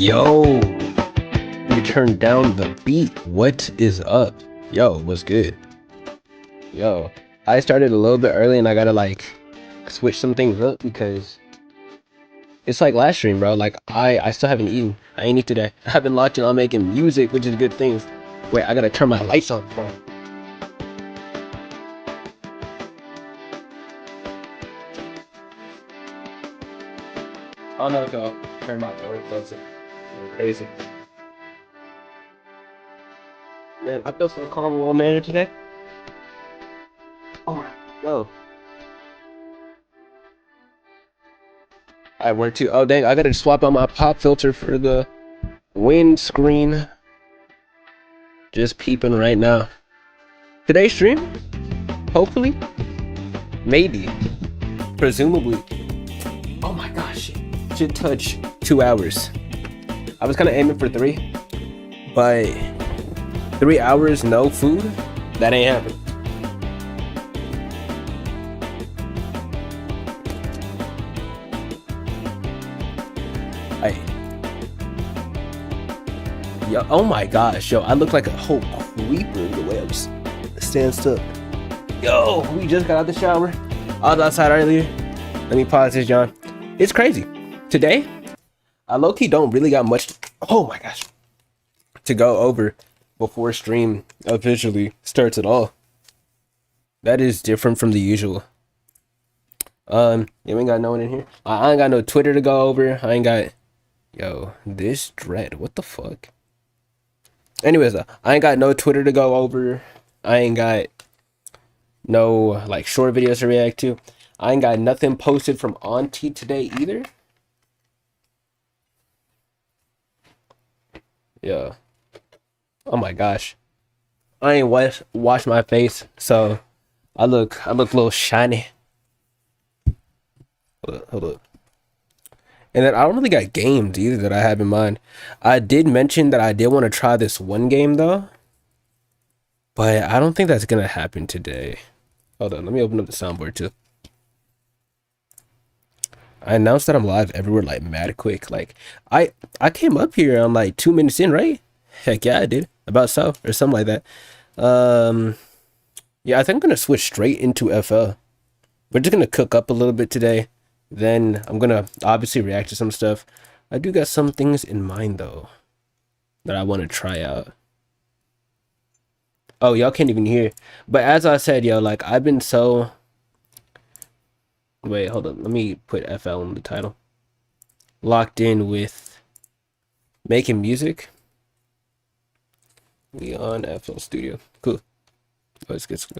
Yo, you turn down the beat. What is up? Yo, what's good? Yo, I started a little bit early and I gotta like switch some things up because it's like last stream, bro. Like I still haven't eaten. I ain't eat today. I've been locked in on making music, which is a good thing. Wait, I gotta turn my lights on, bro. Oh no, go. Turn my door, close it. Crazy. Man, I feel so calm and well mannered today. Oh, yo. I went to. Oh dang! I gotta swap out my pop filter for the windscreen. Just peeping right now. Today's stream, hopefully, maybe, presumably. Oh my gosh! Should touch 2 hours. I was kind of aiming for 3, but 3 hours no food, that ain't happening. Yo, oh my gosh, yo, I look like a whole creeper the way I was standing still. Yo, we just got out the shower. I was outside earlier. Let me pause this, John. It's crazy. Today, I low-key don't really got much, oh my gosh, to go over before stream officially starts at all. That is different from the usual. Yeah, we ain't got no one in here. I ain't got no Twitter to go over. I ain't got, yo, this dread, what the fuck? Anyways, I ain't got no Twitter to go over. I ain't got no like short videos to react to. I ain't got nothing posted from Auntie today either. Yeah. Oh my gosh. I ain't wash my face, so I look a little shiny. Hold up. And then I don't really got games either that I have in mind. I did mention that I did want to try this one game though, but I don't think that's gonna happen today. Hold on, let me open up the soundboard too. I announced that I'm live everywhere like mad quick. Like I came up here on like 2 minutes in, right? Heck yeah, I did. About so or something like that. Yeah, I think I'm gonna switch straight into FL. We're just gonna cook up a little bit today. Then I'm gonna obviously react to some stuff. I do got some things in mind though that I want to try out. Oh, y'all can't even hear. But as I said, yo, like I've been so. Wait, hold on. Let me put FL in the title. Locked in with making music. We on FL Studio. Cool. Let's get some.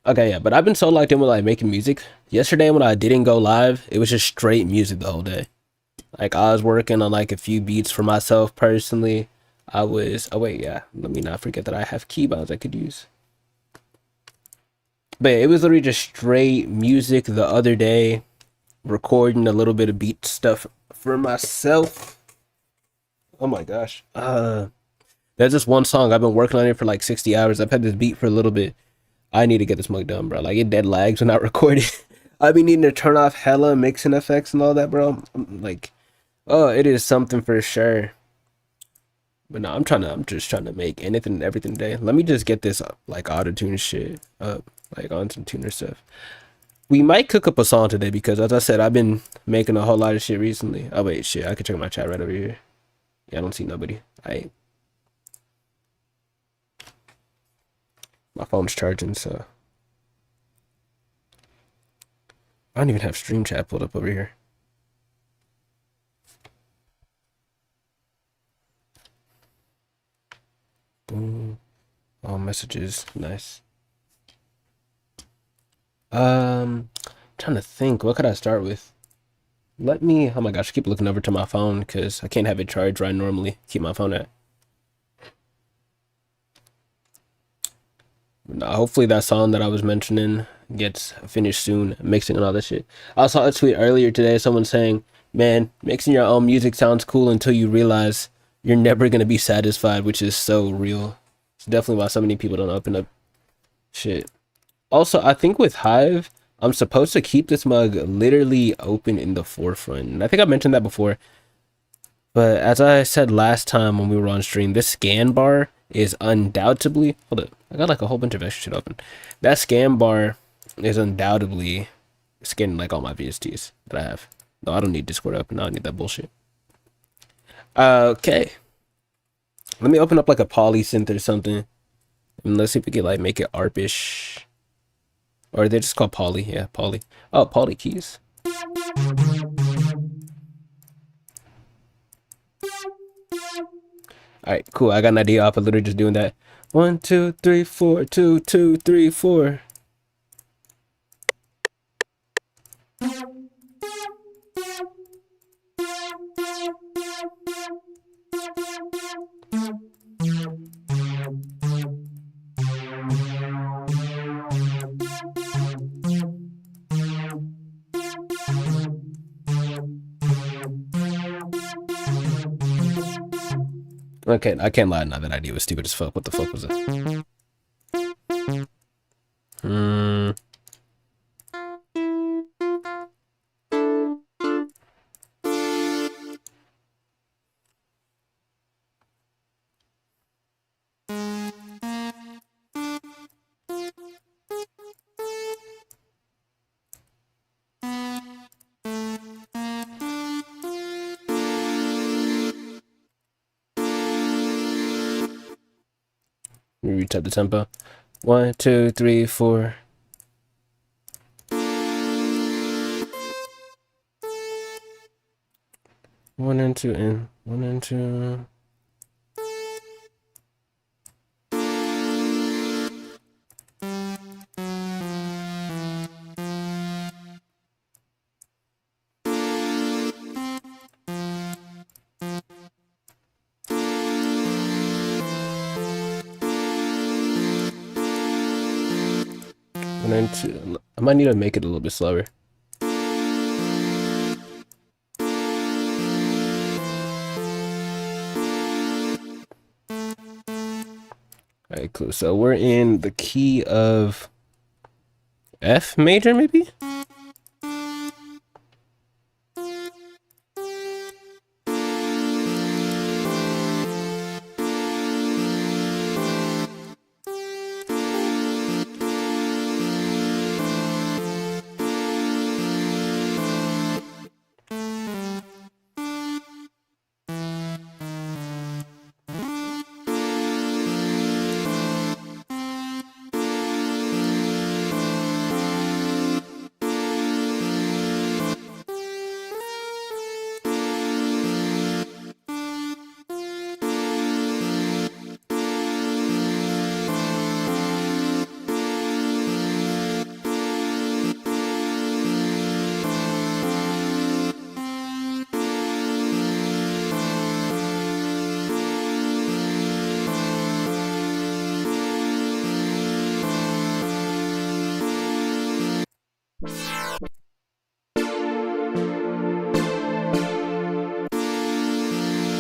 Okay, yeah, but I've been so locked in with like making music. Yesterday when I didn't go live, it was just straight music the whole day. Like I was working on like a few beats for myself personally. I was, oh wait, yeah, let me not forget that I have keybinds I could use. But yeah, it was literally just straight music the other day, recording a little bit of beat stuff for myself. Oh my gosh. There's this one song I've been working on it for like 60 hours. I've had this beat for a little bit. I need to get this mug done, bro. Like, it dead lags when I record it. I be needing to turn off hella mixing effects and all that, bro. Like, oh, it is something for sure. But no, I'm just trying to make anything and everything today. Let me just get this up, like auto-tune shit up, like on some tuner stuff. We might cook up a song today because, as I said, I've been making a whole lot of shit recently. Oh wait, shit, I can check my chat right over here. Yeah, I don't see nobody. My phone's charging, so I don't even have stream chat pulled up over here. Boom. All messages, nice. Trying to think, what could I start with? Let me, oh my gosh, I keep looking over to my phone because I can't have it charged where I normally keep my phone at. Hopefully that song that I was mentioning gets finished soon, mixing and all that shit. I saw a tweet earlier today, someone saying, man, mixing your own music sounds cool until you realize you're never going to be satisfied, which is so real. It's definitely why so many people don't open up shit. Also, I think with Hive, I'm supposed to keep this mug literally open in the forefront. And I think I mentioned that before. But as I said last time when we were on stream, this scan bar is undoubtedly, hold up, I got like a whole bunch of extra shit open. That scan bar is undoubtedly scanning like all my VSTs that I have. No, I don't need Discord open. I don't need that bullshit. Okay. Let me open up like a polysynth or something. And let's see if we can like make it ARPish. Or they're just called poly. Yeah, poly. Oh, poly keys. Alright, cool. I got an idea off of literally just doing that. 1, 2, 3, 4, 2, 2, 3, 4. Okay, I can't lie. Now that idea was stupid as fuck. What the fuck was it? Let me retype the tempo. 1, 2, 3, 4. One and two and 1 and 2. I might need to make it a little bit slower. Alright, cool. So we're in the key of F major, maybe?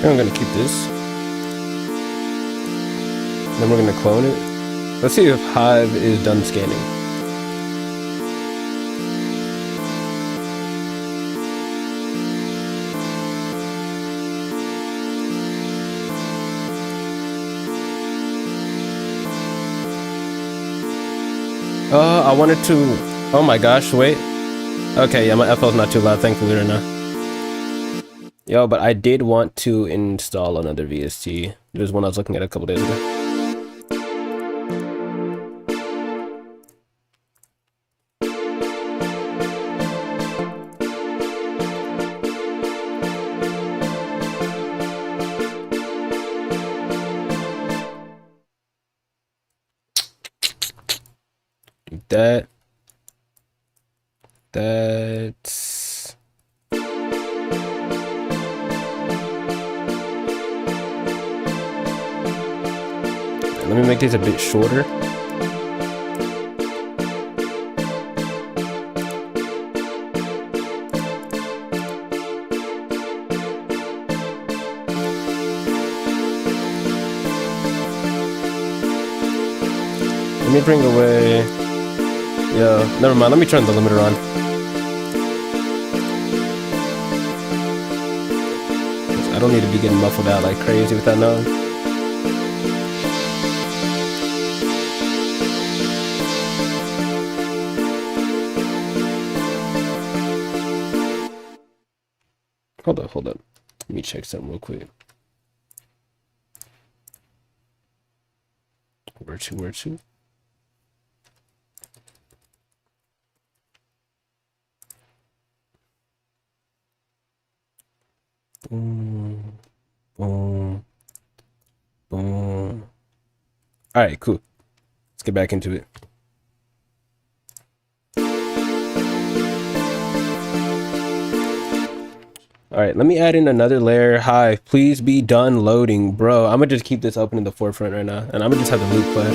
I'm gonna keep this. Then we're gonna clone it. Let's see if Hive is done scanning. I wanted to. Oh my gosh, wait. Okay, yeah, my FL's not too loud, thankfully, right now. Yo, but I did want to install another VST. There's one I was looking at a couple days ago. That's let me make these a bit shorter. Let me bring away. Yo, never mind. Let me turn the limiter on. I don't need to be getting muffled out like crazy with that noise. Hold up. Let me check something real quick. Where to? Boom. Alright, cool. Let's get back into it. Alright, let me add in another layer. Hive, please be done loading. Bro, I'm gonna just keep this open in the forefront right now. And I'm gonna just have the loop play.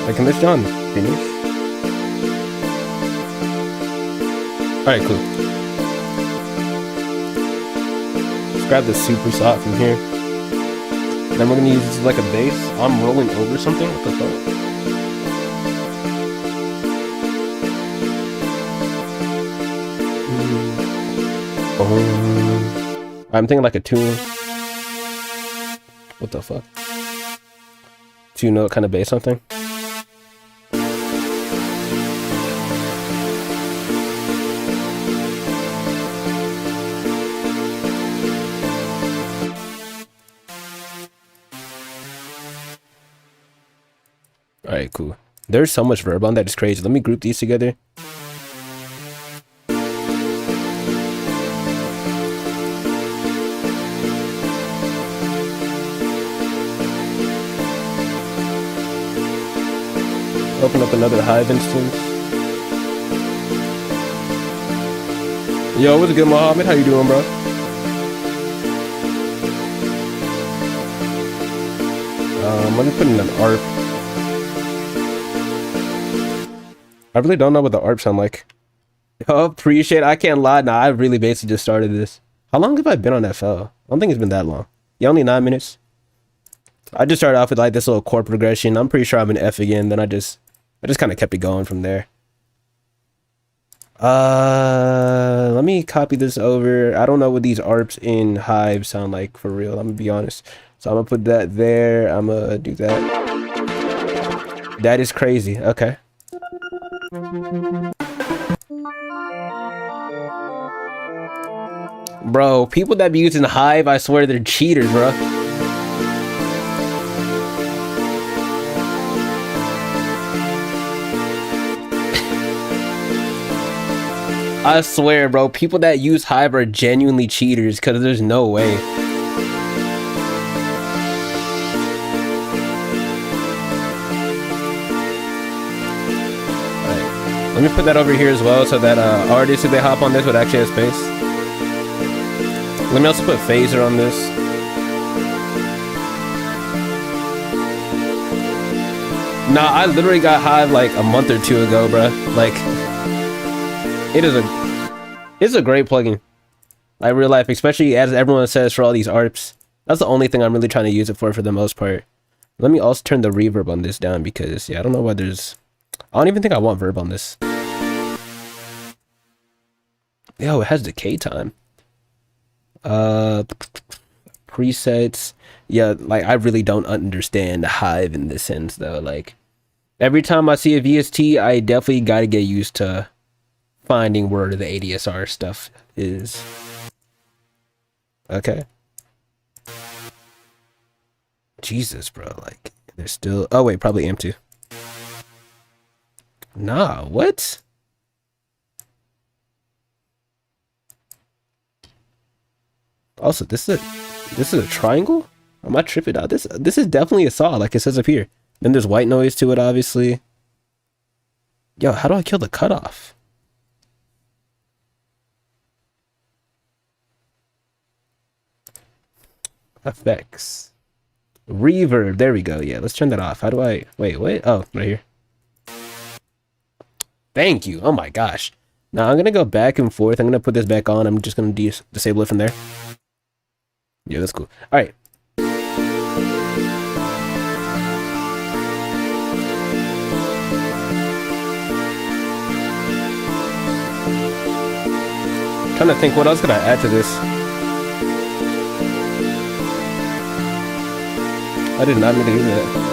Like, can this John finish? Alright, cool. Let's grab the super slot from here. Then we're gonna use this like a base. I'm rolling over something. What the fuck? I'm thinking like a 2. What the fuck? 2-note kind of bass something. Alright, cool. There's so much verb on that, it's crazy. Let me group these together. Open up another Hive instance. Yo, what's good, Mohammed? How you doing, bro? Let me put in an ARP. I really don't know what the ARP sound like. Oh, appreciate it. I can't lie. Nah, I really basically just started this. How long have I been on FL? I don't think it's been that long. Yeah, only 9 minutes. I just started off with like this little chord progression. I'm pretty sure I'm in F again. Then I just kind of kept it going from there. Let me copy this over. I don't know what these ARPs in Hive sound like for real. I'm gonna be honest. So I'm gonna put that there. I'm gonna do that. That is crazy. Okay. Bro, people that be using Hive, I swear they're cheaters, bro. I swear, bro, people that use Hive are genuinely cheaters because there's no way. Alright, let me put that over here as well so that artists, if they hop on this, would actually have space. Let me also put phaser on this. Nah, I literally got Hive like a month or 2 ago, bro. Like, it's a great plugin. Like real life, especially as everyone says for all these ARPs. That's the only thing I'm really trying to use it for the most part. Let me also turn the reverb on this down because yeah, I don't know why there's. I don't even think I want verb on this. Yo, it has decay time. Presets. Yeah, like I really don't understand Hive in this sense though. Like every time I see a VST, I definitely gotta get used to finding where the ADSR stuff is. Okay. Jesus, bro. Like, there's still... Oh, wait. Probably AM2. Nah, what? Also, this is a triangle? Am I tripping out? This is definitely a saw, like it says up here. Then there's white noise to it, obviously. Yo, how do I kill the cutoff? Effects. Reverb. There we go. Yeah, let's turn that off. How do I... Wait, what? Oh, right here. Thank you. Oh my gosh. Now I'm going to go back and forth. I'm going to put this back on. I'm just going to disable it from there. Yeah, that's cool. All right. Trying to think what else could I add to this. I did not mean to do that.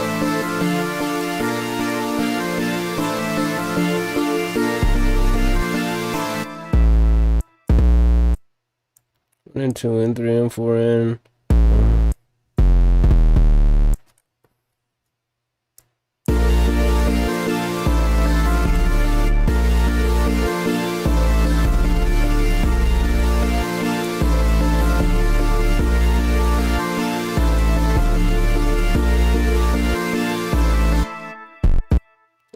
And 2 and 3 and 4 in.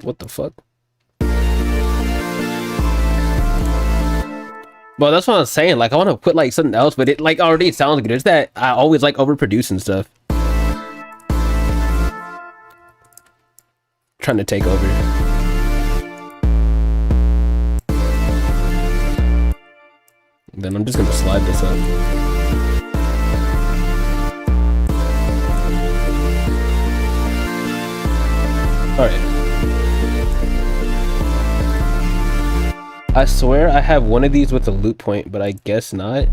What the fuck? Well, that's what I'm saying. Like, I want to put like something else, but it like already sounds good. It's that I always like overproducing stuff. Trying to take over. Then I'm just gonna slide this up. All right. I swear I have one of these with a loop point, but I guess not.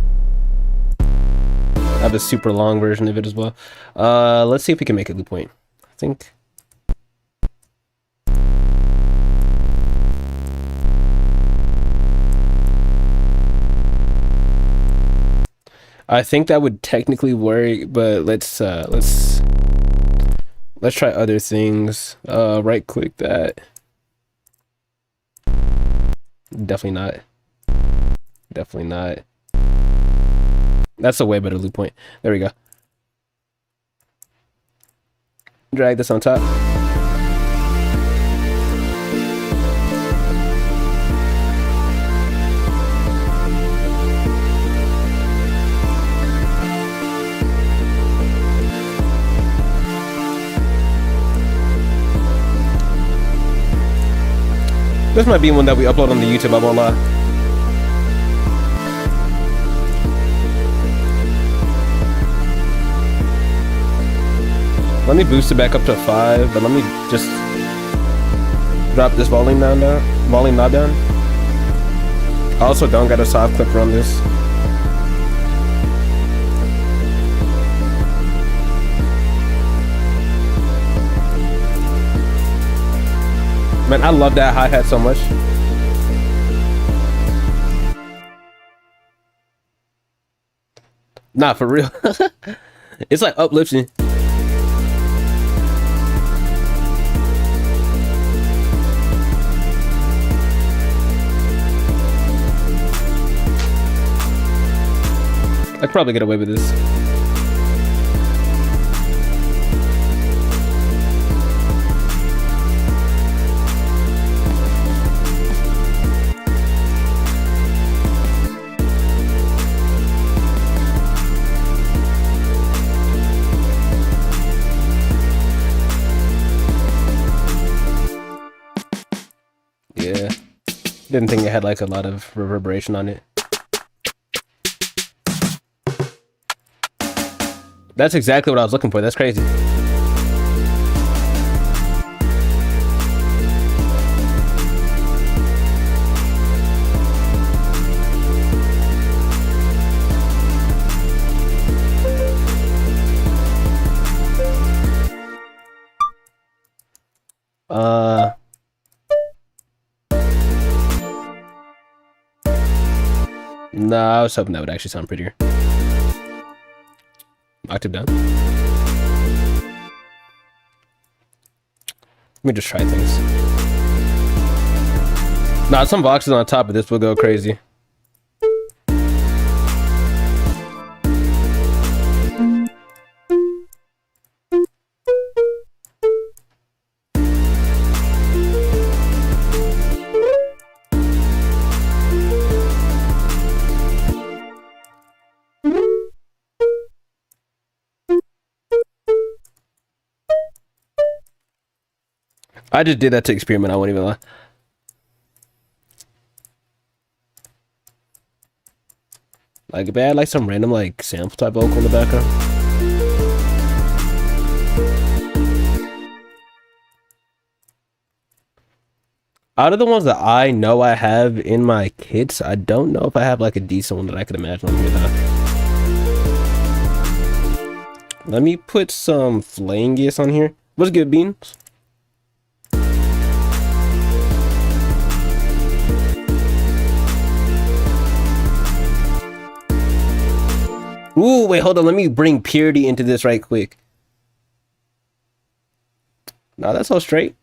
I have a super long version of it as well. Let's see if we can make a loop point. I think that would technically work, but let's try other things. Right click that. Definitely not. Definitely not. That's a way better loop point. There we go. Drag this on top. This might be one that we upload on the YouTube, I won't lie. Let me boost it back up to 5, but let me just drop this volume knob down. I also don't got a soft clipper on this. Man, I love that hi-hat so much. Nah, for real. It's like uplifting. I could probably get away with this. Yeah, didn't think it had like a lot of reverberation on it. That's exactly what I was looking for. That's crazy. No, I was hoping that would actually sound prettier. Octave down. Let me just try things. Nah, some boxes on top of this will go crazy. I just did that to experiment, I won't even lie. Like, if I had like some random like sample type vocal in the background. Out of the ones that I know I have in my kits, I don't know if I have like a decent one that I could imagine on here though. Let me put some Flangus on here. What's good, Beans? Ooh, wait, hold on. Let me bring purity into this right quick. Nah, that's all straight.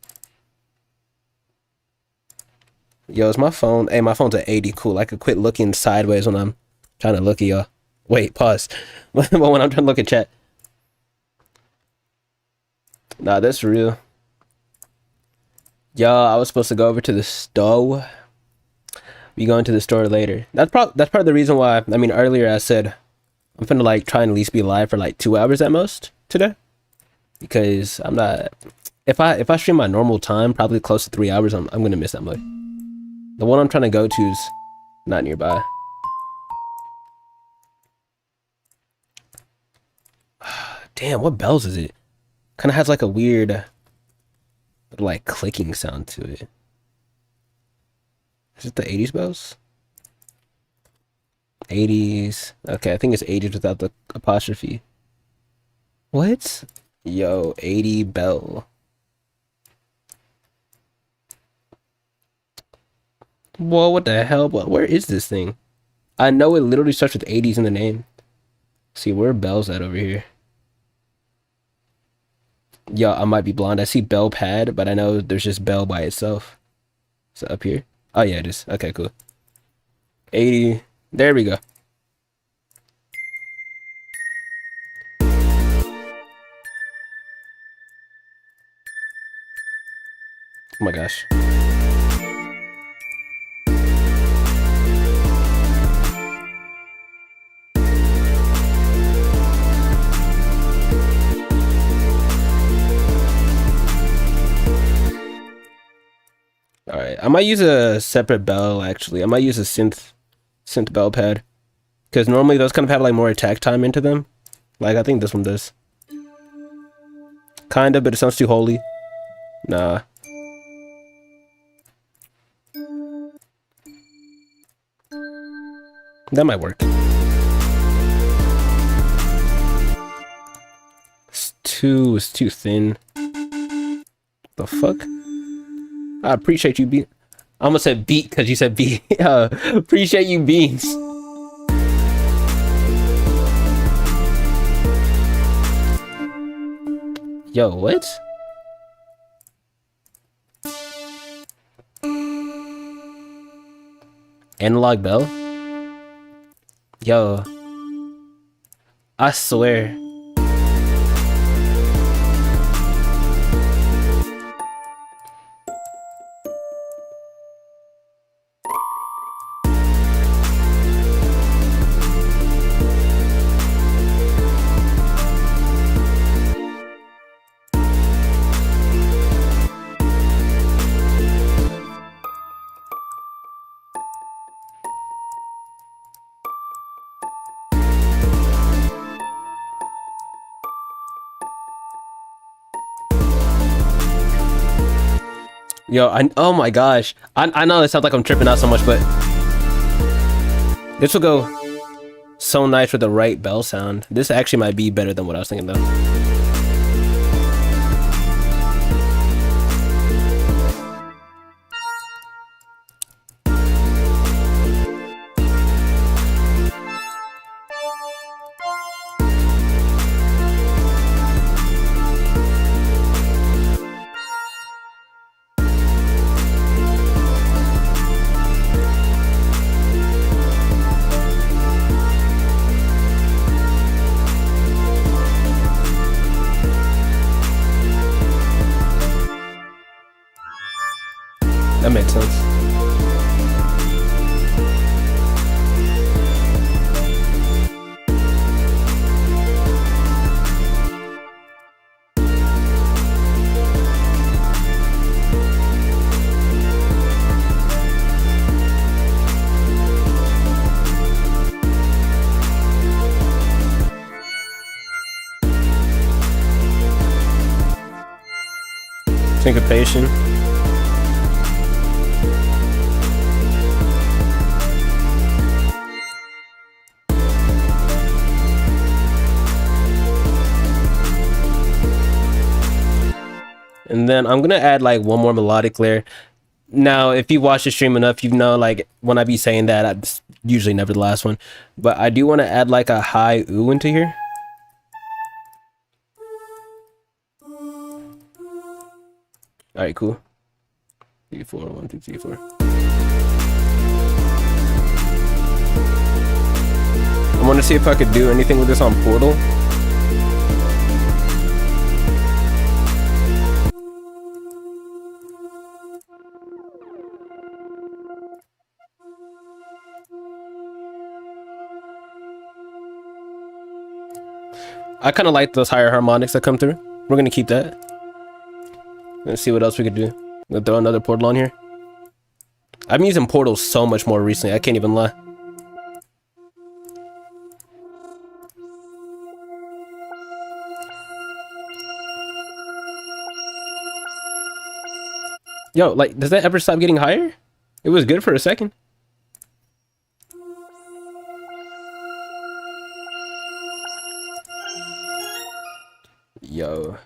Yo, it's my phone. Hey, my phone's at 80. Cool. I could quit looking sideways when I'm trying to look at y'all. Wait, pause. When I'm trying to look at chat. Nah, that's real. Yo, I was supposed to go over to the store. We going to the store later. That's part of the reason why. I mean, earlier I said I'm finna like try and at least be live for like 2 hours at most today, because I'm not. If I stream my normal time, probably close to 3 hours, I'm gonna miss that much. The one I'm trying to go to is not nearby. Damn, what bells is it? Kind of has like a weird, like clicking sound to it. Is it the 80s bells? 80s. Okay, I think it's 80s without the apostrophe. What? Yo, 80 bell. Whoa, what the hell? Where is this thing? I know it literally starts with 80s in the name. See, where are bells at over here? Yo, I might be blind. I see bell pad, but I know there's just bell by itself. Is it up here? Oh, yeah, it is. Okay, cool. 80. There we go. Oh my gosh. Alright, I might use a separate bell actually. I might use a synth bell pad. Because normally those kind of have like more attack time into them. Like I think this one does. Kinda, but it sounds too holy. Nah. That might work. It's too thin. The fuck? I appreciate you, Bean. I almost said beat because you said beat. Appreciate you, Beans. Yo, what? Analog bell? Yo. I swear. Yo, oh my gosh. I know it sounds like I'm tripping out so much, but this will go so nice with the right bell sound. This actually might be better than what I was thinking though. That makes sense. Syncopation. And then I'm gonna add like one more melodic layer. Now, if you watch the stream enough, you know like when I be saying that, it's usually never the last one. But I do want to add like a high ooh into here. All right, cool. 3, 4, 1, 2, 3, 4. I want to see if I could do anything with this on Portal. I kind of like those higher harmonics that come through. We're gonna keep that. Let's see what else we could do. I'm gonna throw another Portal on here. I've been using Portal so much more recently, I can't even lie. Yo, like, does that ever stop getting higher? It was good for a second. Yo.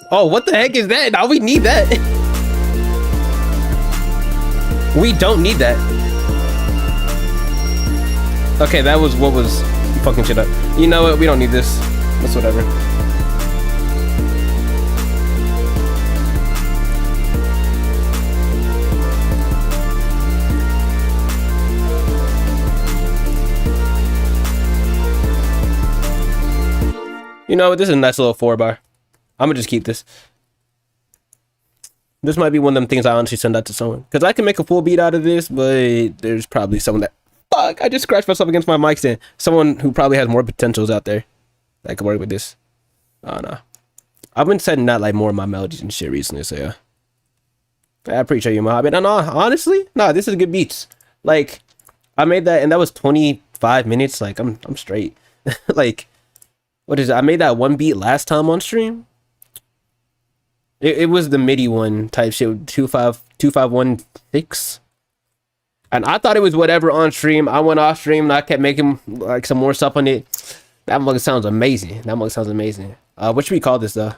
Oh, what the heck is that? Now we need that. We don't need that. Okay, that was what was fucking shit up. You know what? We don't need this. That's whatever. You know what? This is a nice little 4-bar. I'm gonna just keep this. This might be one of them things I honestly send out to someone. Because I can make a full beat out of this, but there's probably someone that... Fuck, I just scratched myself against my mic stand. Someone who probably has more potentials out there that could work with this. Oh, no. I've been setting out like more of my melodies and shit recently, so yeah. I appreciate you, Mohammed. And honestly, nah, this is good beats. Like, I made that, and that was 25 minutes. Like, I'm straight. Like, what is it? I made that one beat last time on stream. It was the MIDI one type shit, 2516. And I thought it was whatever on stream. I went off stream and I kept making like some more stuff on it. That mug sounds amazing. That mug sounds amazing. What should we call this though?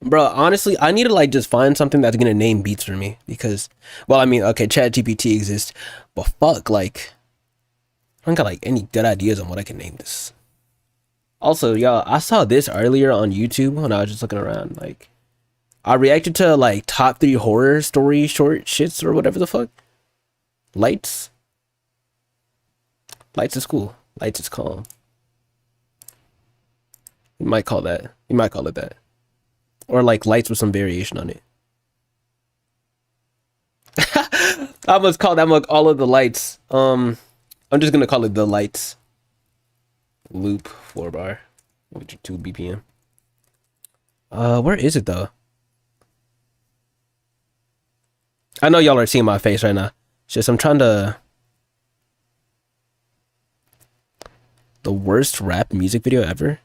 Bro, honestly, I need to like just find something that's gonna name beats for me. Because, well, I mean, okay, ChatGPT exists. But fuck, like, I don't got like any good ideas on what I can name this. Also, y'all, I saw this earlier on YouTube when I was just looking around. Like, I reacted to like top 3 horror story short shits or whatever the fuck. Lights. Lights is cool. Lights is calm. You might call that. You might call it that. Or like lights with some variation on it. I must call that mug all of the lights. I'm just gonna call it the lights. Loop 4-bar. 2 BPM. Where is it though? I know y'all are seeing my face right now. It's just I'm trying to... The worst rap music video ever?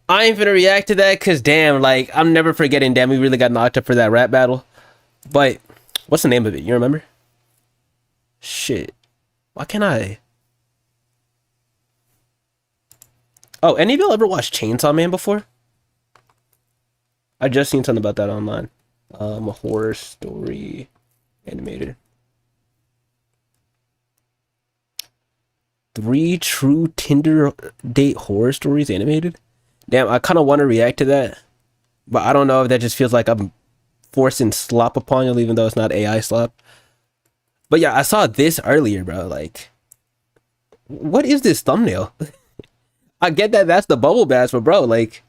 I ain't finna react to that because damn, like, I'm never forgetting, damn, we really got knocked up for that rap battle. But, what's the name of it? You remember? Shit. Why can't I... Oh, any of y'all ever watched Chainsaw Man before? I just seen something about that online. A horror story animated. 3 true Tinder date horror stories animated? Damn, I kind of want to react to that. But I don't know if that just feels like I'm forcing slop upon you, even though it's not AI slop. But yeah, I saw this earlier, bro. Like, what is this thumbnail? I get that that's the bubble bass, but bro, like...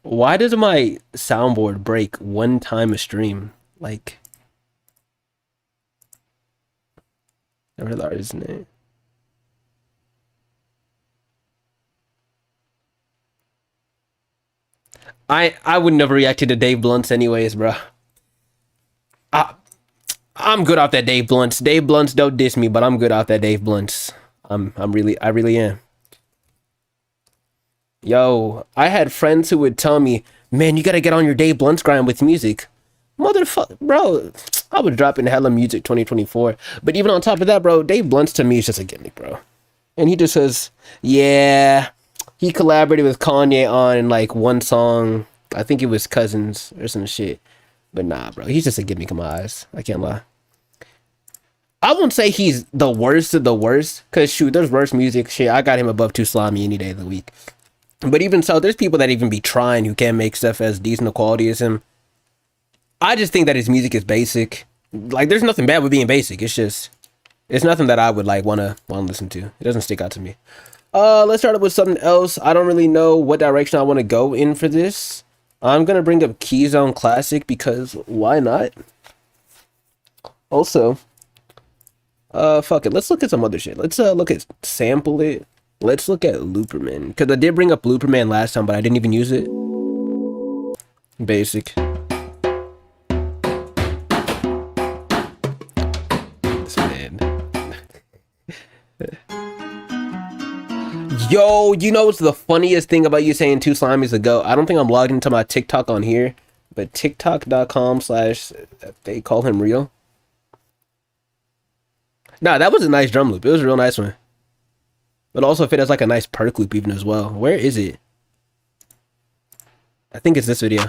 Why does my soundboard break one time a stream? Like... Never the artist's name. I would never react to Dave Blunts anyways, bro. I'm good off that Dave Blunts. Dave Blunts don't diss me, but I'm good off that Dave Blunts. I really am. Yo, I had friends who would tell me, man, you gotta get on your Dave Blunt's grind with music. Motherfucker, bro, I was dropping hella music 2024. But even on top of that, bro, Dave Blunt's to me is just a gimmick, bro. And he just says, yeah, he collaborated with Kanye on like one song. I think it was Cousins or some shit. But nah, bro, he's just a gimmick in my eyes. I can't lie. I won't say he's the worst of the worst, because shoot, there's worse music. Shit, I got him above Too Slimy any day of the week. But even so, there's people that even be trying who can't make stuff as decent a quality as him. I just think that his music is basic. Like, there's nothing bad with being basic. It's just, it's nothing that I would like wanna listen to. It doesn't stick out to me. Let's start up with something else. I don't really know what direction I want to go in for this. I'm gonna bring up Keyzone Classic because why not? Also, fuck it. Let's look at some other shit. Let's look at Sample It. Let's look at Looperman, because I did bring up Looperman last time, but I didn't even use it. Basic. This man. Yo, you know what's the funniest thing about you saying 2 Slimies ago? I don't think I'm logged into my TikTok on here, but tiktok.com/TheyCallHimReal. Nah, that was a nice drum loop. It was a real nice one. But also fit as like a nice perk loop even as well. Where is it? I think it's this video.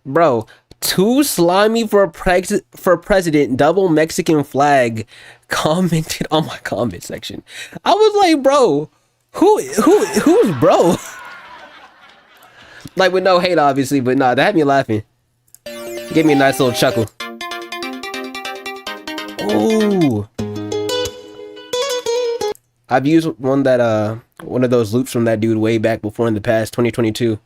Bro, 2 Slimy for president, double Mexican flag, commented on my comment section. I was like, bro, who's bro? Like, with no hate, obviously, but nah, that had me laughing. Gave me a nice little chuckle. Ooh. I've used one that one of those loops from that dude way back before in the past, 2022.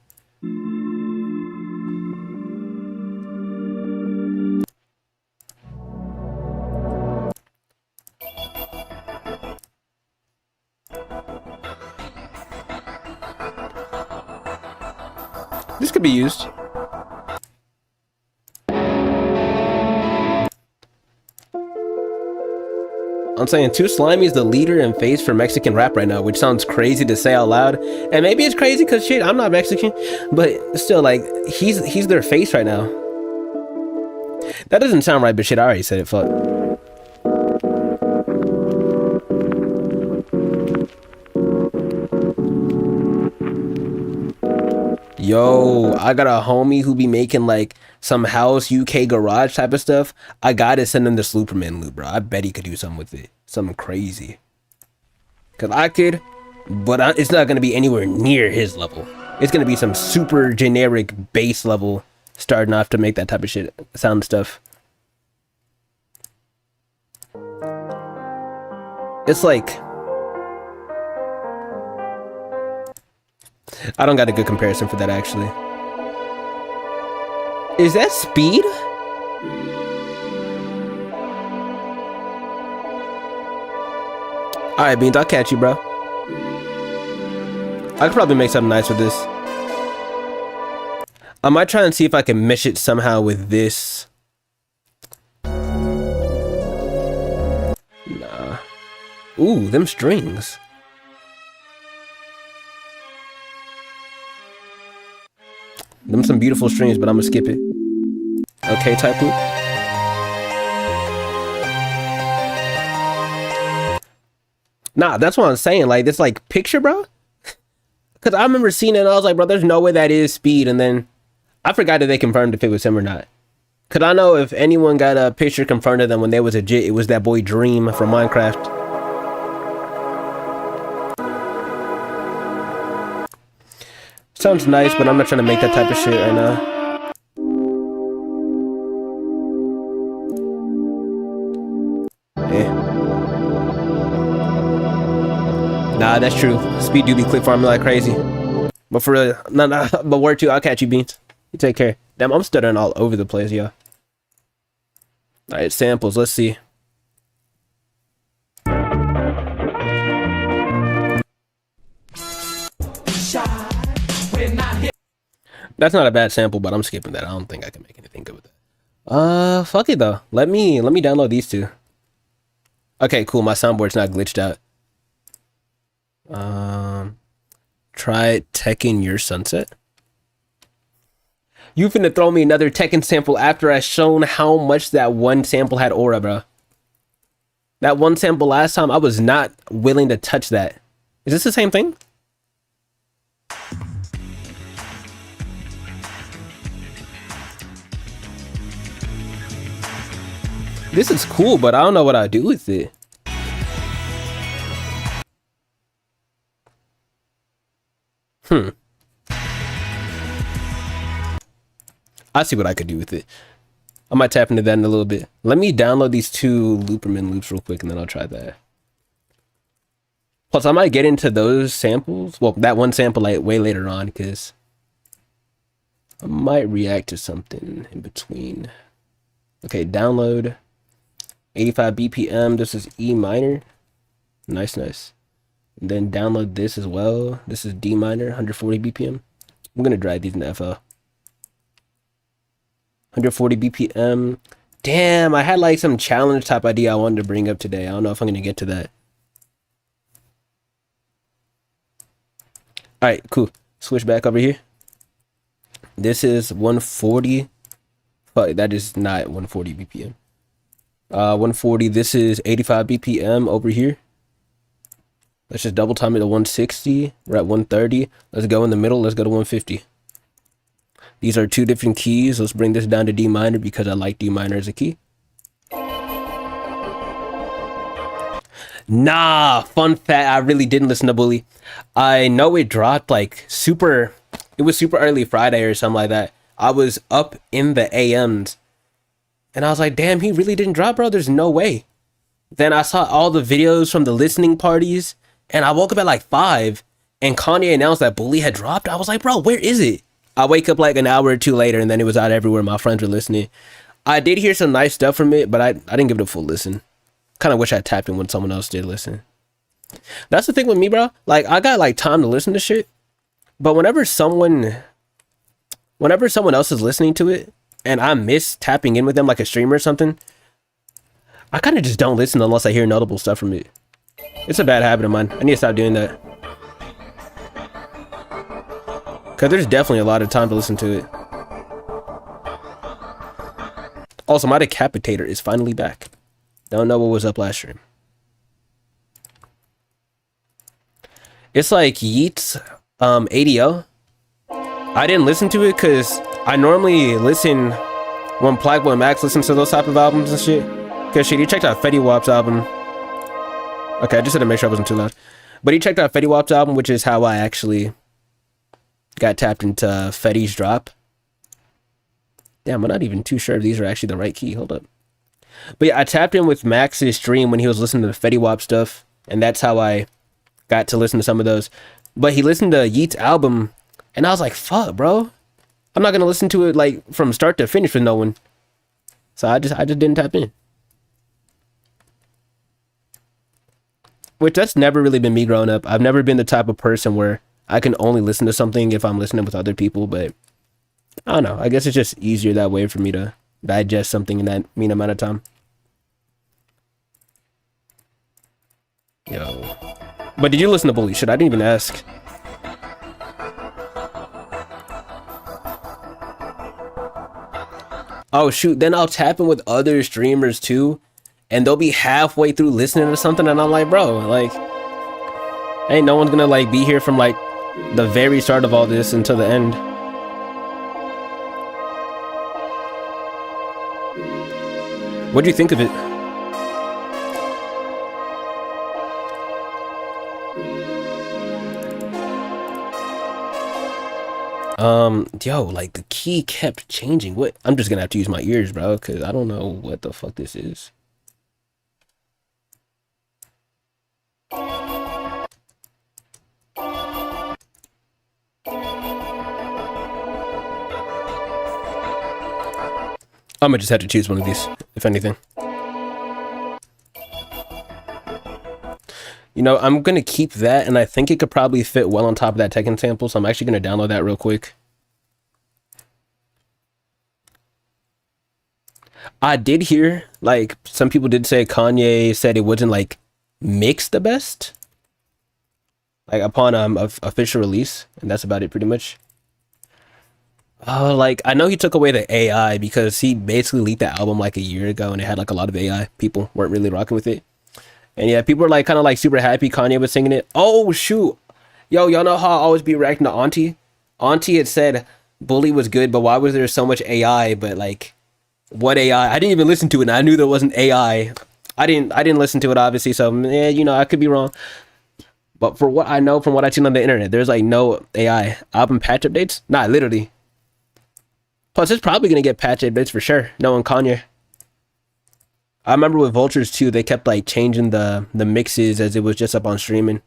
This could be used. I'm saying 2 Slimy is the leader and face for Mexican rap right now, which sounds crazy to say out loud. And maybe it's crazy because shit, I'm not Mexican, but still, like, he's their face right now. That doesn't sound right, but shit, I already said it, fuck. Yo, I got a homie who be making like some house UK garage type of stuff. I gotta send him this Looperman loop, bro. I bet he could do something with it. Something crazy. Cause I could, but it's not gonna be anywhere near his level. It's gonna be some super generic base level starting off to make that type of shit sound stuff. It's like, I don't got a good comparison for that, actually. Is that speed? Alright, Beans, I'll catch you, bro. I could probably make something nice with this. I might try and see if I can mesh it somehow with this. Nah. Ooh, them strings. Them some beautiful strings, but I'm gonna skip it. Okay, type loop. Nah, that's what I'm saying. Like, this like picture, bro. Cause I remember seeing it and I was like, bro, there's no way that is speed. And then I forgot if they confirmed if it was him or not. Cause I know if anyone got a picture confirmed of them when they was legit, it was that boy Dream from Minecraft. Sounds nice, but I'm not trying to make that type of shit right now. Yeah. Nah, that's true. Speed do be click farming like crazy. But for real, nah, but word two, I'll catch you, Beans. You take care. Damn, I'm stuttering all over the place, yo. Alright, samples, let's see. That's not a bad sample, but I'm skipping that. I don't think I can make anything good with that. Fuck it though. Let me download these two. Okay, cool. My soundboard's not glitched out. Try Tekken Your Sunset. You finna throw me another Tekken sample after I shown how much that one sample had aura, bro. That one sample last time, I was not willing to touch that. Is this the same thing? This is cool, but I don't know what I do with it. I see what I could do with it. I might tap into that in a little bit. Let me download these two looperman loops real quick and then I'll try that. Plus, I might get into those samples. Well, that one sample like way later on because I might react to something in between. Okay, download 85 BPM. This is E minor. Nice, nice. And then download this as well. This is D minor, 140 BPM. I'm gonna drag these into FL. 140 BPM. Damn, I had like some challenge type idea I wanted to bring up today. I don't know if I'm gonna get to that. All right, cool. Switch back over here. This is 140. But that is not 140 BPM. 140. This is 85 BPM over here. Let's just double time it to 160. We're at 130. Let's go in the middle. Let's go to 150. These are two different keys. Let's bring this down to D minor because I like D minor as a key. Nah, fun fact, I really didn't listen to Bully. I know it dropped like it was super early Friday or something like that. I was up in the AMs and I was like, damn, he really didn't drop, bro. There's no way. Then I saw all the videos from the listening parties and I woke up at like 5 and Kanye announced that Bully had dropped. I was like, bro, where is it? I wake up like an hour or two later and then it was out everywhere. My friends were listening. I did hear some nice stuff from it, but I didn't give it a full listen. Kind of wish I tapped in when someone else did listen. That's the thing with me, bro. Like, I got like time to listen to shit, but whenever someone else is listening to it and I miss tapping in with them like a streamer or something, I kind of just don't listen unless I hear notable stuff from it. It's a bad habit of mine. I need to stop doing that. Because there's definitely a lot of time to listen to it. Also, my decapitator is finally back. Don't know what was up last stream. It's like Yeat's ADO. I didn't listen to it because I normally listen when Blackboy Max listens to those type of albums and shit. Because shit, he checked out Fetty Wap's album. Okay, I just had to make sure I wasn't too loud. But he checked out Fetty Wap's album, which is how I actually got tapped into Fetty's drop. Damn, I'm not even too sure if these are actually the right key. Hold up. But yeah, I tapped in with Max's stream when he was listening to the Fetty Wap stuff. And that's how I got to listen to some of those. But he listened to Yeat's album. And I was like, fuck, bro. I'm not going to listen to it like from start to finish with no one. So I just didn't tap in. Which that's never really been me growing up. I've never been the type of person where I can only listen to something if I'm listening with other people, but I don't know. I guess it's just easier that way for me to digest something in that mean amount of time. Yo. But did you listen to Bully? Shit, I didn't even ask. Oh shoot, then I'll tap in with other streamers too, and they'll be halfway through listening to something, and I'm like, bro, like, ain't no one's gonna like be here from like the very start of all this until the end. What do you think of it? Yo, like the key kept changing. What? I'm just gonna have to use my ears, bro, because I don't know what the fuck this is. I'm gonna just have to choose one of these, if anything. You know, I'm gonna keep that, and I think it could probably fit well on top of that Tekken sample, so I'm actually gonna download that real quick. I did hear, like, some people did say Kanye said it wasn't, like, mixed the best. like upon official release, and that's about it pretty much. Like I know he took away the AI because he basically leaked that album like a year ago, and it had like a lot of AI. People weren't really rocking with it, and yeah, people were like kind of like super happy Kanye was singing it. Oh shoot, yo, y'all know how I always be reacting to Auntie. Auntie had said Bully was good, but why was there so much AI? But like, what AI? I didn't even listen to it, and I knew there wasn't AI. I didn't listen to it obviously, so yeah, you know, I could be wrong. But for what I know from what I've seen on the internet, there's like no AI album patch updates. Not literally. Plus, it's probably gonna get patch updates for sure. Knowing Kanye, I remember with Vultures too, they kept like changing the mixes as it was just up on streaming.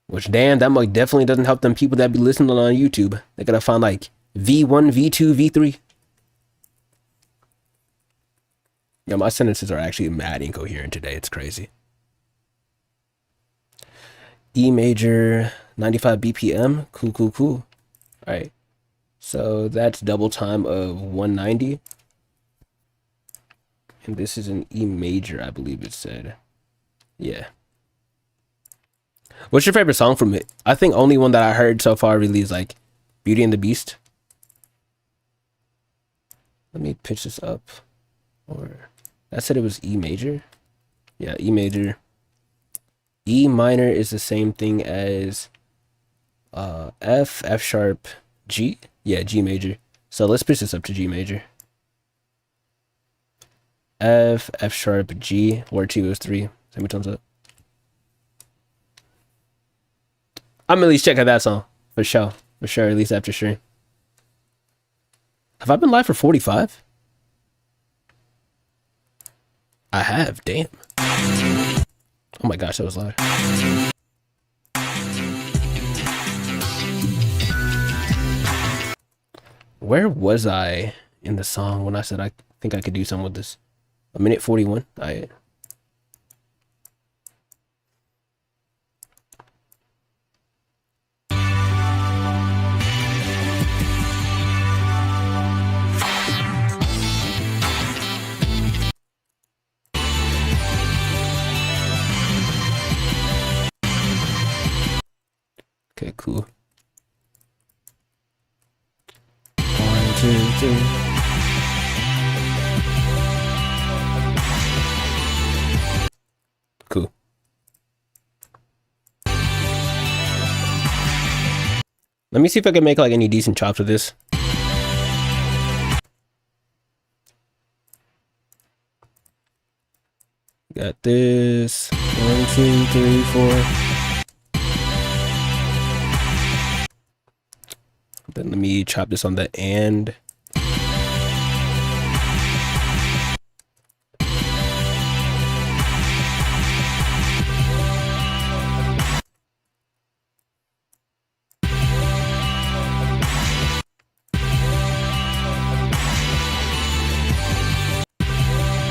Which damn, that like definitely doesn't help them people that be listening on YouTube. They gotta find like V1, V2, V3. Yeah, my sentences are actually mad incoherent today. It's crazy. E major, 95 BPM. Cool, cool, cool. All right. So that's double time of 190. And this is an E major, I believe it said. Yeah. What's your favorite song from it? I think only one that I heard so far really is like Beauty and the Beast. Let me pitch this up. Or that said it was E major. Yeah, E major. E minor is the same thing as F sharp, G. Yeah, G major. So let's pitch this up to G major. F sharp, G, where 2 is 3. Same thumbs up. I'm at least checking that song. For sure. For sure, at least after stream. Have I been live for 45? I have, damn. Oh my gosh, that was loud. Where was I in the song when I said I think I could do something with this? 1:41. Okay, cool. 1, 2, 3. Cool. Let me see if I can make like any decent chops with this. Got this. 1, 2, 3, 4. Then let me chop this on the end.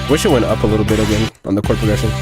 Wish it went up a little bit again on the chord progression.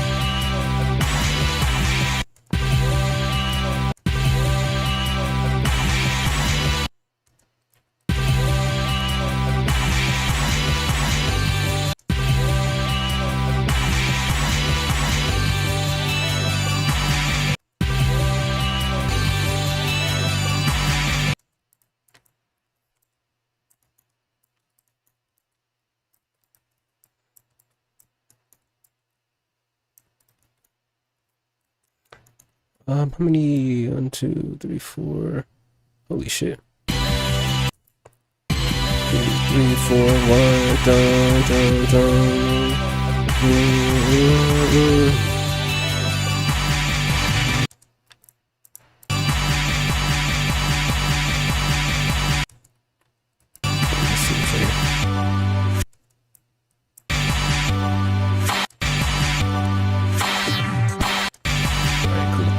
How many? 1, 2, 3, 4. Holy shit. 2, 3, 4, 1, dun, dun, dun. Let's see what's here. Alright, cool.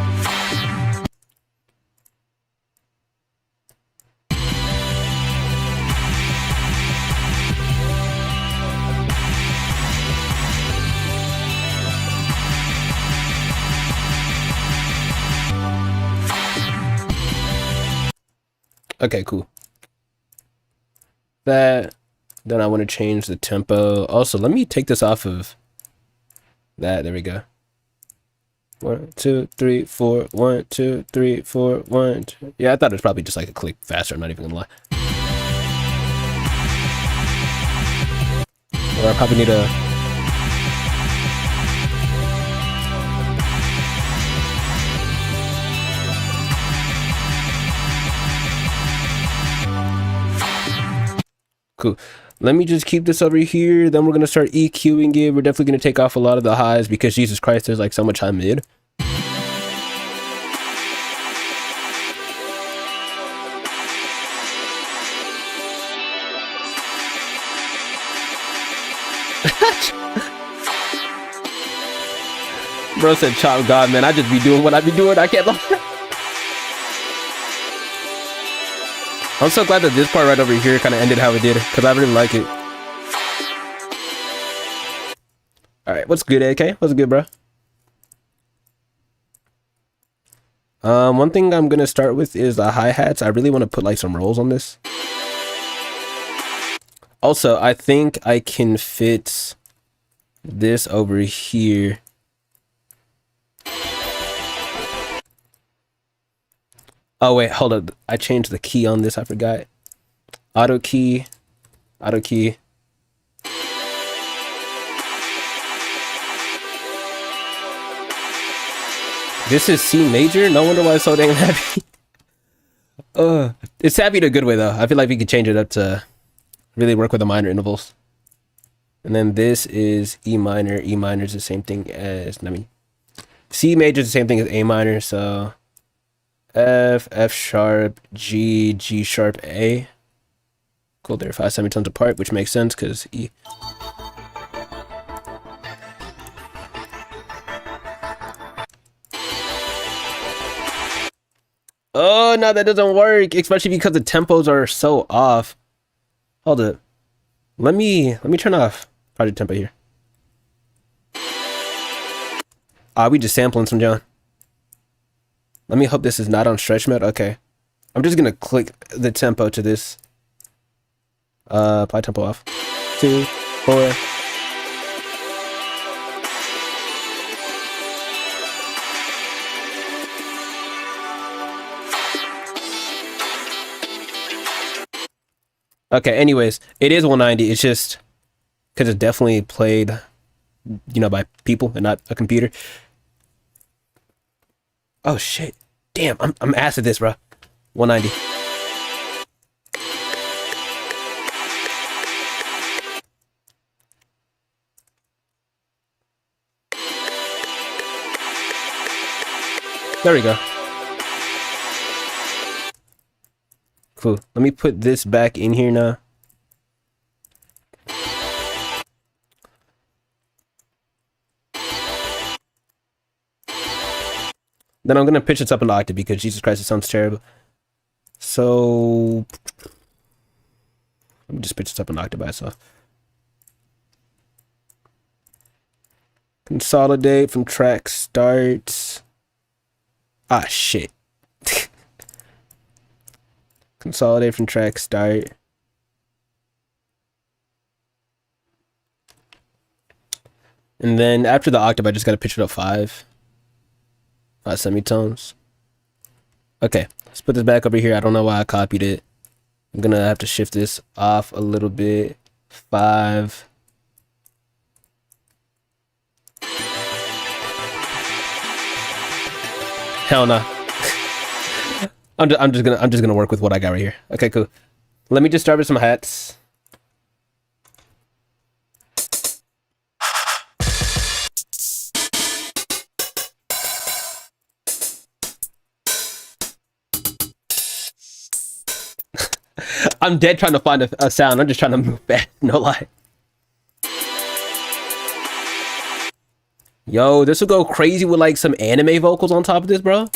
Okay, cool. That, then I want to change the tempo. Also, let me take this off of that. There we go. 1, 2, 3, 4. 1, 2, 3, 4. 1, 2. Yeah, I thought it was probably just like a click faster. I'm not even gonna lie. Or I probably need a. Cool. Let me just keep this over here. Then we're gonna start EQing it. We're definitely gonna take off a lot of the highs because Jesus Christ, there's like so much high mid. Bro said, "Chop God, man. I just be doing what I be doing. I can't lie." I'm so glad that this part right over here kind of ended how it did, because I really like it. Alright, what's good, AK? What's good, bro? One thing I'm gonna start with is the hi-hats. I really want to put like some rolls on this. Also, I think I can fit this over here. Oh wait, hold up. I changed the key on this. I forgot. Auto key. Auto key. This is C major? No wonder why it's so dang happy. It's happy in a good way though. I feel like we could change it up to really work with the minor intervals. And then this is E minor. E minor is the same thing as, I mean, C major is the same thing as A minor, so F, F sharp, G, G sharp, A. Cool, they're 5 semitones apart, which makes sense because E. Oh no, that doesn't work, especially because the tempos are so off. Hold up. Let me turn off project tempo here. We just sampling some John. Let me hope this is not on stretch mode. Okay. I'm just gonna click the tempo to this. Apply tempo off. 2, 4. Okay, anyways, it is 190. It's just because it's definitely played, you know, by people and not a computer. Oh shit. Damn, I'm ass at this, bro. 190. There we go. Cool. Let me put this back in here now. Then I'm gonna pitch this up an octave because Jesus Christ, it sounds terrible. So let me just pitch this up an octave by itself. Consolidate from track starts. Ah shit. Consolidate from track start. And then after the octave, I just gotta pitch it up 5 semitones. Okay, let's put this back over here. I don't know why I copied it. I'm gonna have to shift this off a little bit. 5. Hell no. I'm just gonna work with what I got right here. Okay, cool. Let me just start with some hats. I'm dead trying to find a sound. I'm just trying to move fast, no lie. Yo, this will go crazy with like some anime vocals on top of this, bro.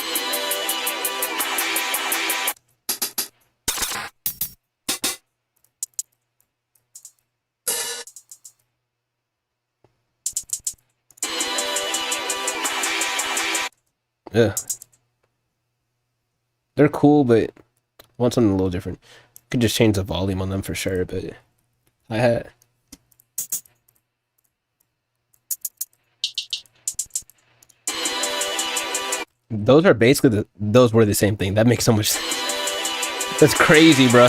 Yeah. They're cool, but I want something a little different. Could just change the volume on them for sure, but I had. Those are basically those were the same thing. That makes so much sense. That's crazy, bro.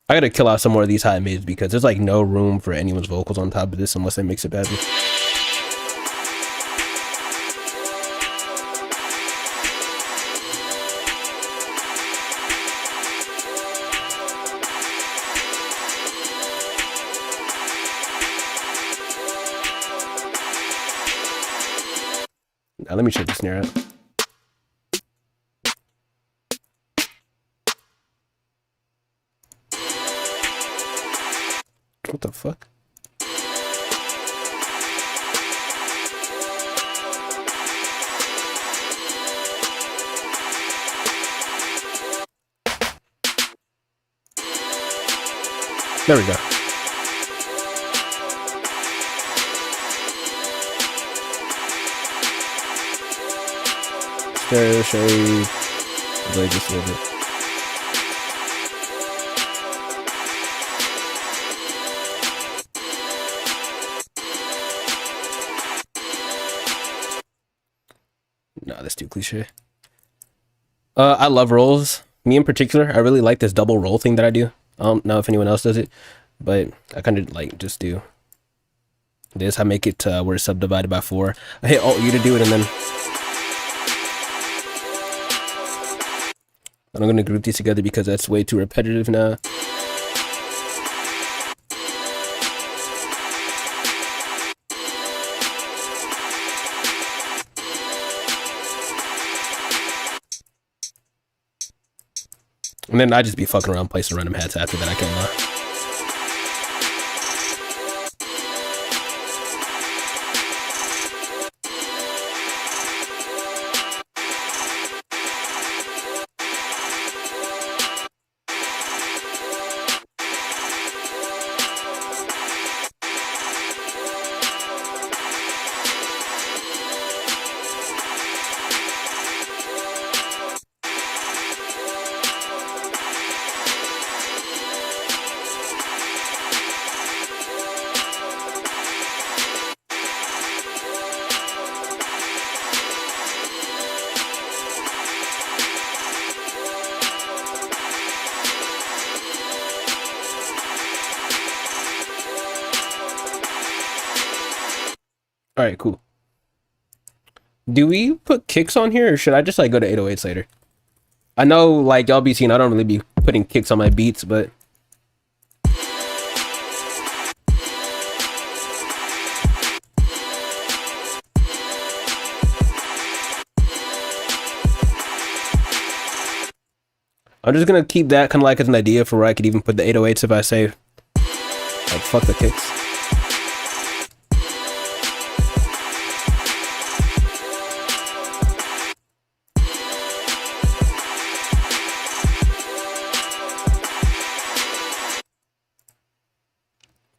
I gotta kill out some more of these high mids because there's like no room for anyone's vocals on top of this unless they mix it badly. Now let me check the snare out. What the fuck? There we go. Stereo shade. Play just a little bit. No, that's too cliche. I love rolls. Me in particular, I really like this double roll thing that I do. I don't know if anyone else does it, but I kind of like just do this. I make it where it's subdivided by 4. I hit Alt U to do it, and then I'm going to group these together because that's way too repetitive now. And then I just be fucking around placing random hats after that, I can't lie. All right, cool. Do we put kicks on here, or should I just like go to 808s later? I know, like y'all be seeing, I don't really be putting kicks on my beats, but I'm just gonna keep that kind of like as an idea for where I could even put the 808s if I say like fuck the kicks.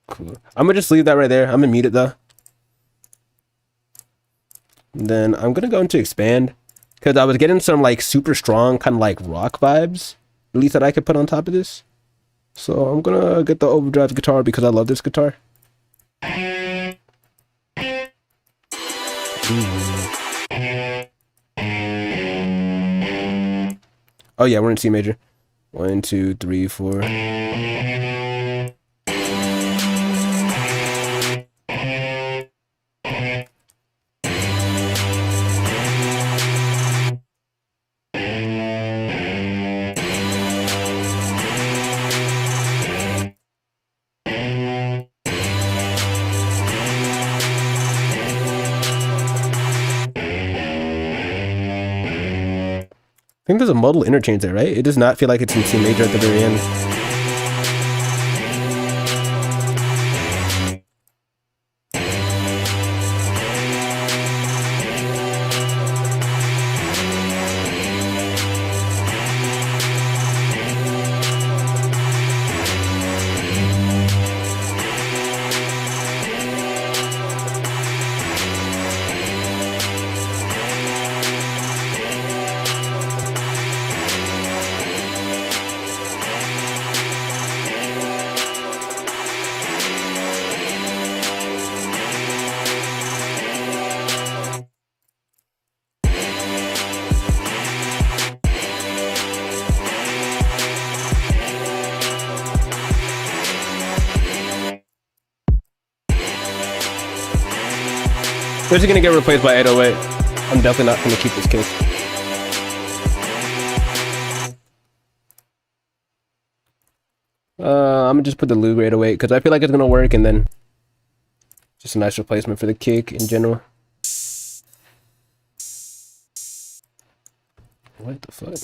Cool. I'm gonna just leave that right there. I'm gonna mute it though. And then I'm gonna go into expand because I was getting some like super strong kind of like rock vibes, at least that I could put on top of this. So I'm gonna get the overdrive guitar because I love this guitar. Oh yeah, we're in C major. 1, 2, 3, 4. I think there's a modal interchange there, right? It does not feel like it's in C major at the very end. This is gonna get replaced by 808. I'm definitely not gonna keep this kick. I'm gonna just put the loop 808 because I feel like it's gonna work, and then just a nice replacement for the kick in general. What the fuck?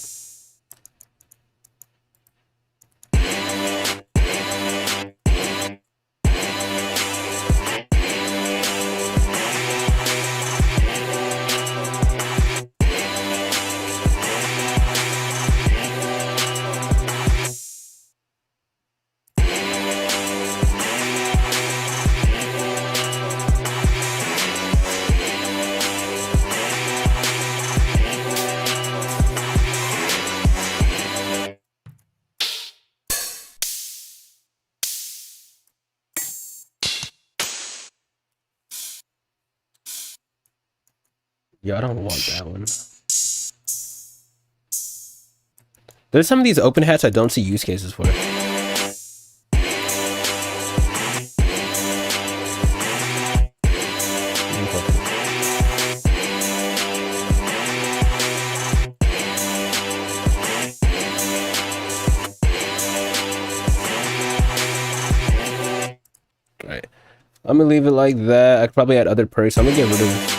Yeah, I don't want that one. There's some of these open hats I don't see use cases for. Alright. I'm gonna leave it like that. I could probably add other perks. I'm gonna get rid of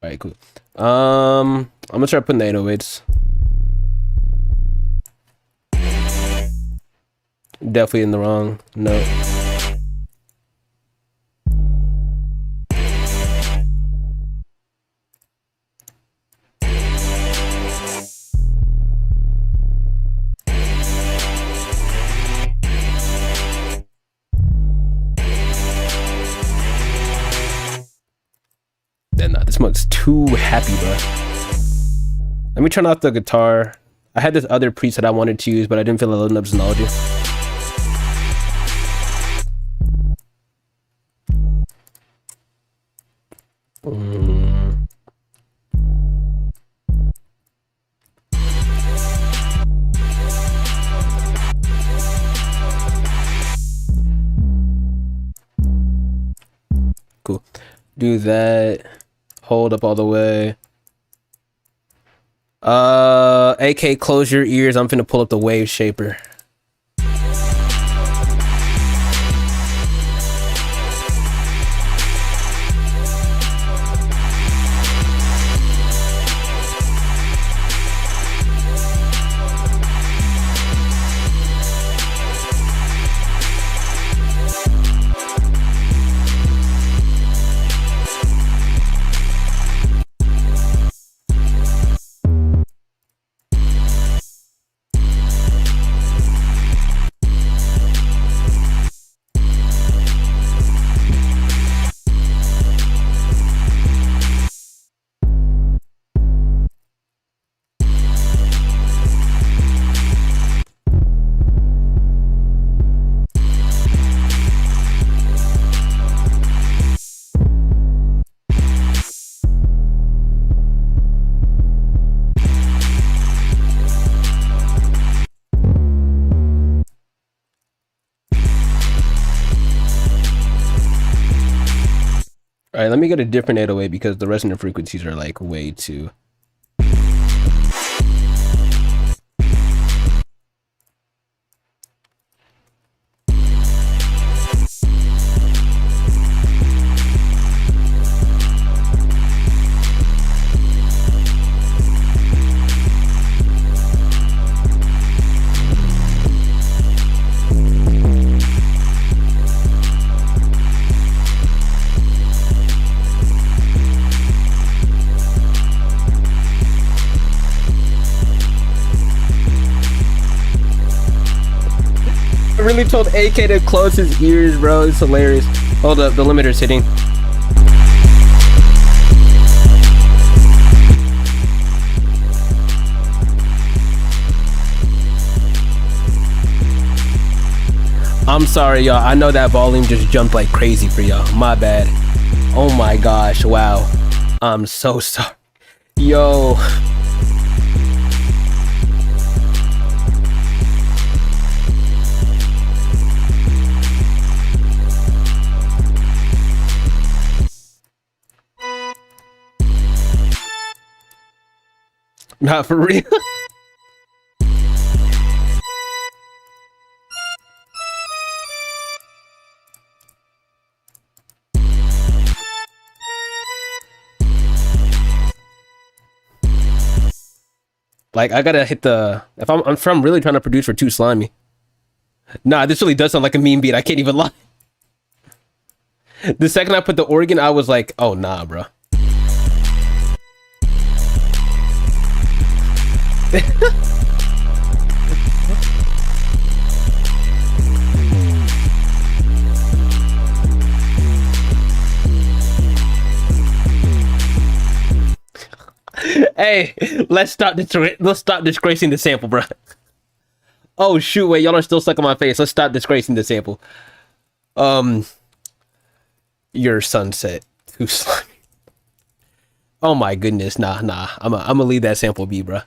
Alright, cool. I'm gonna start putting the 808s. Definitely in the wrong note. Nah, this mode's too happy, bro. Let me turn off the guitar. I had this other preset I wanted to use, but I didn't feel like loading up Synology. Cool. Do that. Hold up all the way. AK, close your ears. I'm finna pull up the wave shaper. All right, let me get a different 808 because the resonant frequencies are like way too. I really told AK to close his ears, bro. It's hilarious. Hold up, the limiter's hitting. I'm sorry, y'all. I know that volume just jumped like crazy for y'all. My bad. Oh my gosh, wow. I'm so sorry. Yo. Not for real. Like, I gotta hit the... If I'm really trying to produce for Too Slimy. Nah, this really does sound like a meme beat. I can't even lie. The second I put the organ, I was like, oh, nah, bro. Hey, let's stop disgracing the sample, bro. Oh shoot, wait, y'all are still stuck on my face. Let's stop disgracing the sample. Your sunset too slimy. Oh my goodness, nah. I'm gonna leave that sample be, bro.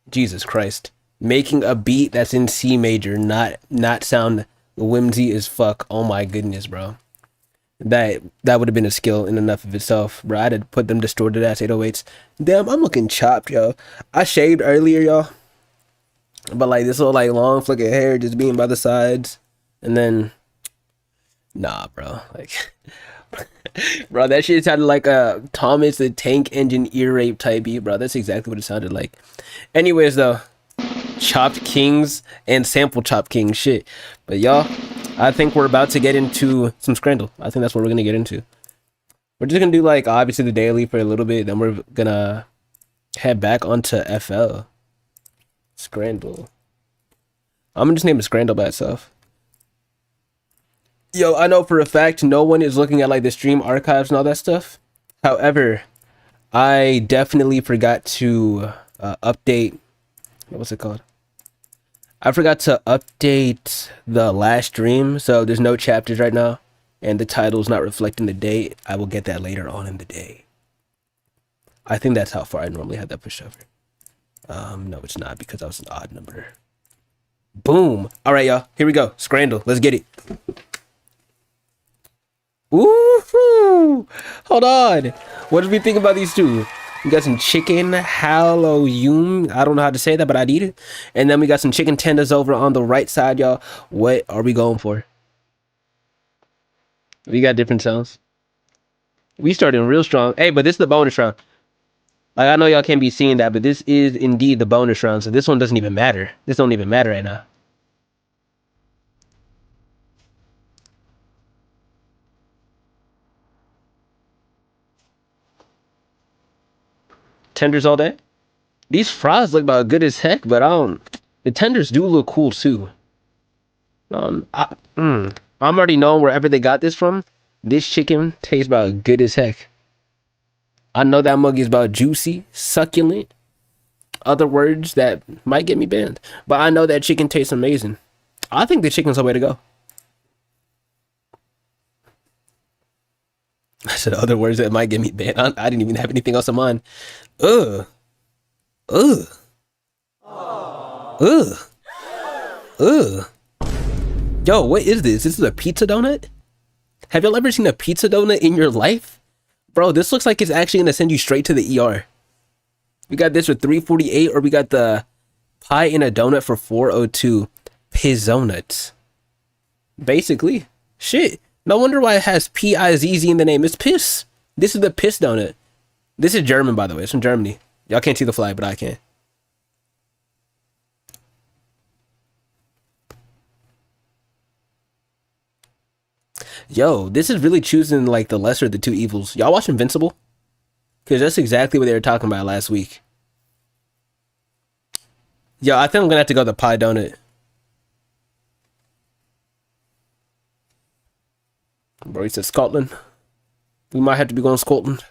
Jesus Christ, making a beat that's in C major, not sound whimsy as fuck. Oh my goodness, bro. That would have been a skill in enough of itself, bro. I'd have put them distorted ass 808s. Damn, I'm looking chopped, yo. I shaved earlier, y'all. But like this little like long flick of hair just being by the sides. And then nah, bro. Like bro, that shit sounded like a Thomas the Tank Engine ear rape type beat, bro. That's exactly what it sounded like. Anyways though, Chopped Kings and Sample Chopped Kings shit. But y'all, I think we're about to get into some Scrandle. I think that's what we're gonna get into. We're just gonna do like obviously the daily for a little bit, then we're gonna head back onto FL. Scrandle. I'm gonna just name it Scrandle by itself. Yo, I know for a fact no one is looking at like the stream archives and all that stuff. However, I definitely forgot to update. What's it called? I forgot to update the last stream, so there's no chapters right now, and the title's not reflecting the date. I will get that later on in the day. I think that's how far I normally have that pushed over. No, it's not because I was an odd number. Boom. All right, y'all. Here we go. Scrandle. Let's get it. Woohoo! Hold on. What did we think about these two? We got some chicken haloyum. I don't know how to say that, but I need it. And then we got some chicken tenders over on the right side, y'all. What are we going for? We got different sounds. We started real strong. Hey, but this is the bonus round. Like, I know y'all can't be seeing that, but this is indeed the bonus round. So this one doesn't even matter. This don't even matter right now. Tenders all day. These fries look about good as heck, but I don't. The tenders do look cool too. I'm already knowing wherever they got this from. This chicken tastes about good as heck. I know that mug is about juicy, succulent. Other words that might get me banned, but I know that chicken tastes amazing. I think the chicken's the way to go. I said other words that might get me banned. I didn't even have anything else in mind. Ugh. Yo, what is this? This is a pizza donut? Have y'all ever seen a pizza donut in your life? Bro, this looks like it's actually gonna send you straight to the ER. We got this for $3.48, or we got the pie in a donut for $4.02. Pizzonuts. Basically. Shit. No wonder why it has P-I-Z-Z in the name. It's piss. This is the piss donut. This is German, by the way. It's from Germany. Y'all can't see the flag, but I can. Yo, this is really choosing like the lesser of the two evils. Y'all watch Invincible? Because that's exactly what they were talking about last week. Yo, I think I'm gonna have to go the pie donut. Bro, he said Scotland. We might have to be going to Scotland.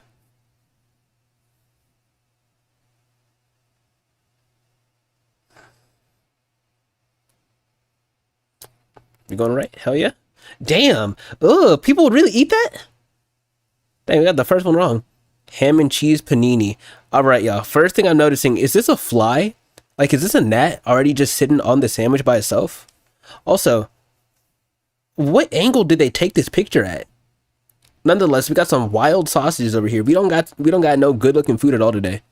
We going right? Hell yeah. Damn. Ugh, people would really eat that? Dang, we got the first one wrong. Ham and cheese panini. All right, y'all. First thing I'm noticing, is this a fly? Like, is this a gnat already just sitting on the sandwich by itself? Also, what angle did they take this picture at? Nonetheless, we got some wild sausages over here. We don't got no good looking food at all today.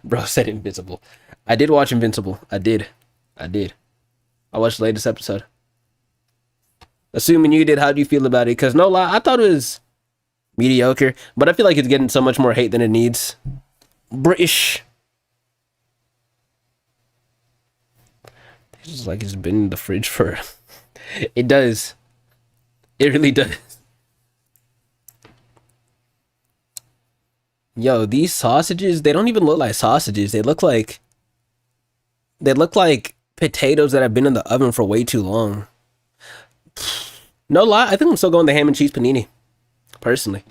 Bro said Invincible. I did watch Invincible. I did. I watched the latest episode. Assuming you did, how do you feel about it? Because no lie, I thought it was mediocre, but I feel like it's getting so much more hate than it needs. British. It's just like it's been in the fridge for... It does. It really does. Yo, these sausages, they don't even look like sausages. They look like potatoes that have been in the oven for way too long. No lie, I think I'm still going the ham and cheese panini. Personally.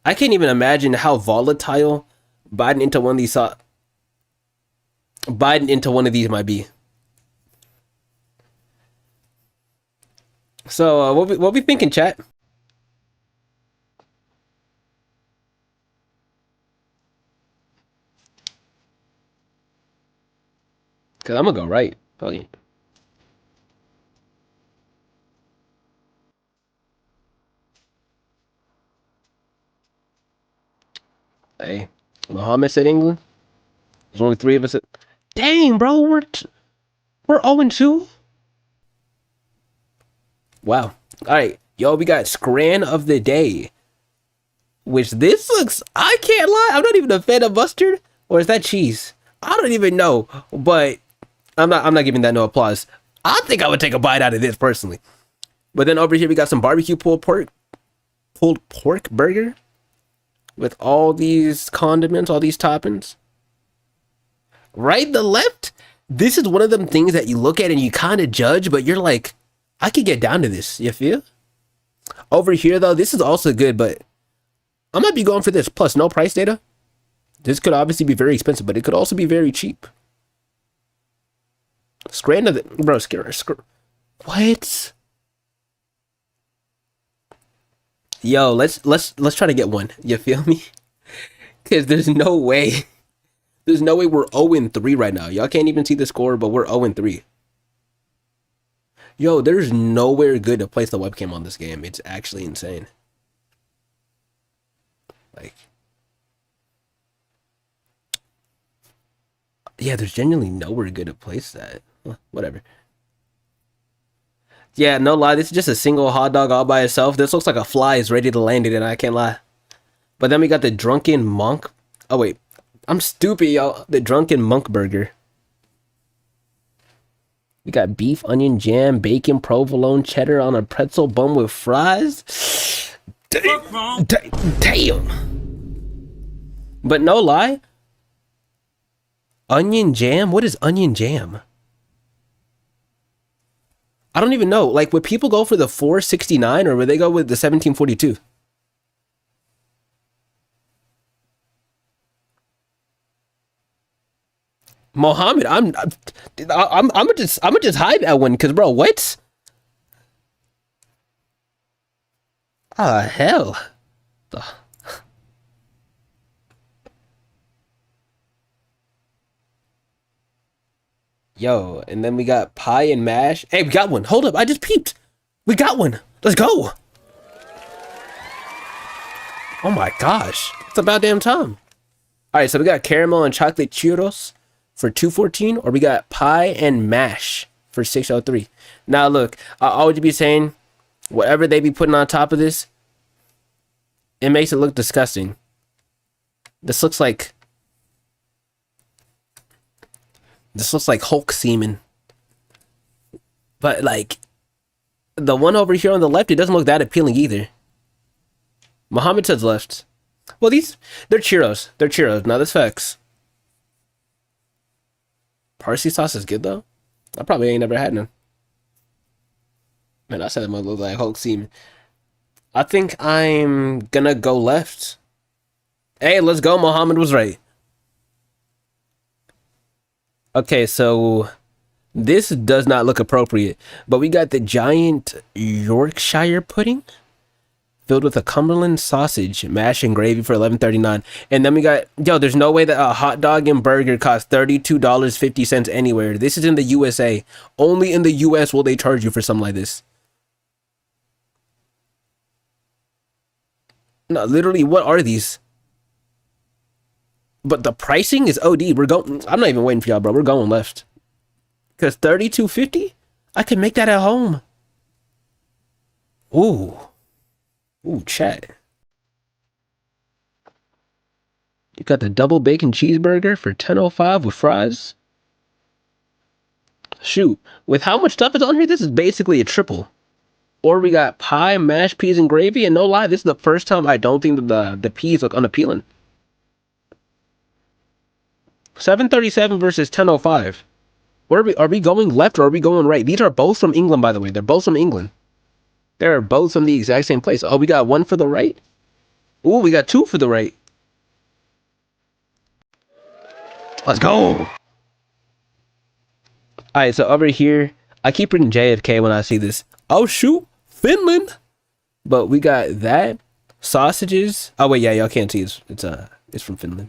I can't even imagine how volatile biting into one of these might be. So, what we thinking, chat? Cause I'm gonna go right. Oh yeah. Hey, Muhammad said England. There's only 3 of us. Dang, bro, we're 0-2. Wow. All right, yo, we got Scran of the day. Which this looks, I can't lie, I'm not even a fan of mustard. Or is that cheese? I don't even know, but I'm not giving that no applause. I think I would take a bite out of this personally. But then over here we got some barbecue pulled pork burger with all these condiments, all these toppings. Right, the left. This is one of them things that you look at and you kind of judge, but you're like, I could get down to this. You feel? Over here though, this is also good, but I might be going for this. Plus, no price data. This could obviously be very expensive, but it could also be very cheap. Scrandle, bro, what? Yo, let's try to get one. You feel me? Cause there's no way we're 0-3 right now. Y'all can't even see the score, but we're 0-3. Yo, there's nowhere good to place the webcam on this game. It's actually insane. Like, yeah, there's genuinely nowhere good to place that. Whatever. Yeah, no lie, this is just a single hot dog all by itself. This looks like a fly is ready to land it, and I can't lie. But then we got the drunken monk. Oh wait, I'm stupid, y'all. The drunken monk burger. We got beef, onion, jam, bacon, provolone, cheddar on a pretzel bun with fries. Damn. But no lie, onion jam? What is onion jam? I don't even know. Like, would people go for the 469 or would they go with the 1742? Mohammed, I'm gonna just hide that one because, bro, what? Ah, hell. Yo, and then we got pie and mash. Hey, we got one. Hold up, I just peeped. We got one. Let's go. Oh my gosh, it's about damn time. All right, so we got caramel and chocolate churros for $2.14, or we got pie and mash for $6.03. Now look, I always be saying, whatever they be putting on top of this, it makes it look disgusting. This looks like Hulk semen. But like, the one over here on the left, it doesn't look that appealing either. Muhammad says left. Well, they're churros. They're churros. Now this facts. Parsley sauce is good though. I probably ain't never had none. Man, I said it might look like Hulk semen. I think I'm gonna go left. Hey, let's go. Muhammad was right. Okay, so this does not look appropriate, but we got the giant Yorkshire pudding filled with a Cumberland sausage, mash and gravy for $11.39. And then we got, yo, there's no way that a hot dog and burger costs $32.50 anywhere. This is in the USA. Only in the US will they charge you for something like this. No, literally, what are these? But the pricing is OD. We're going. I'm not even waiting for y'all, bro. We're going left. Cause 32.50, I can make that at home. Ooh, chat. You got the double bacon cheeseburger for 10.05 with fries. Shoot, with how much stuff is on here, this is basically a triple. Or we got pie, mashed peas, and gravy. And no lie, this is the first time I don't think that the peas look unappealing. 7.37 versus 10.05. Where are we going left or are we going right? These are both from England, by the way. They're both from England. They're both from the exact same place. Oh, we got one for the right. Ooh, we got two for the right. Let's go. All right, so over here, I keep reading JFK when I see this. Oh shoot, Finland. But we got that sausages. Oh wait, yeah, y'all can't see it's from Finland.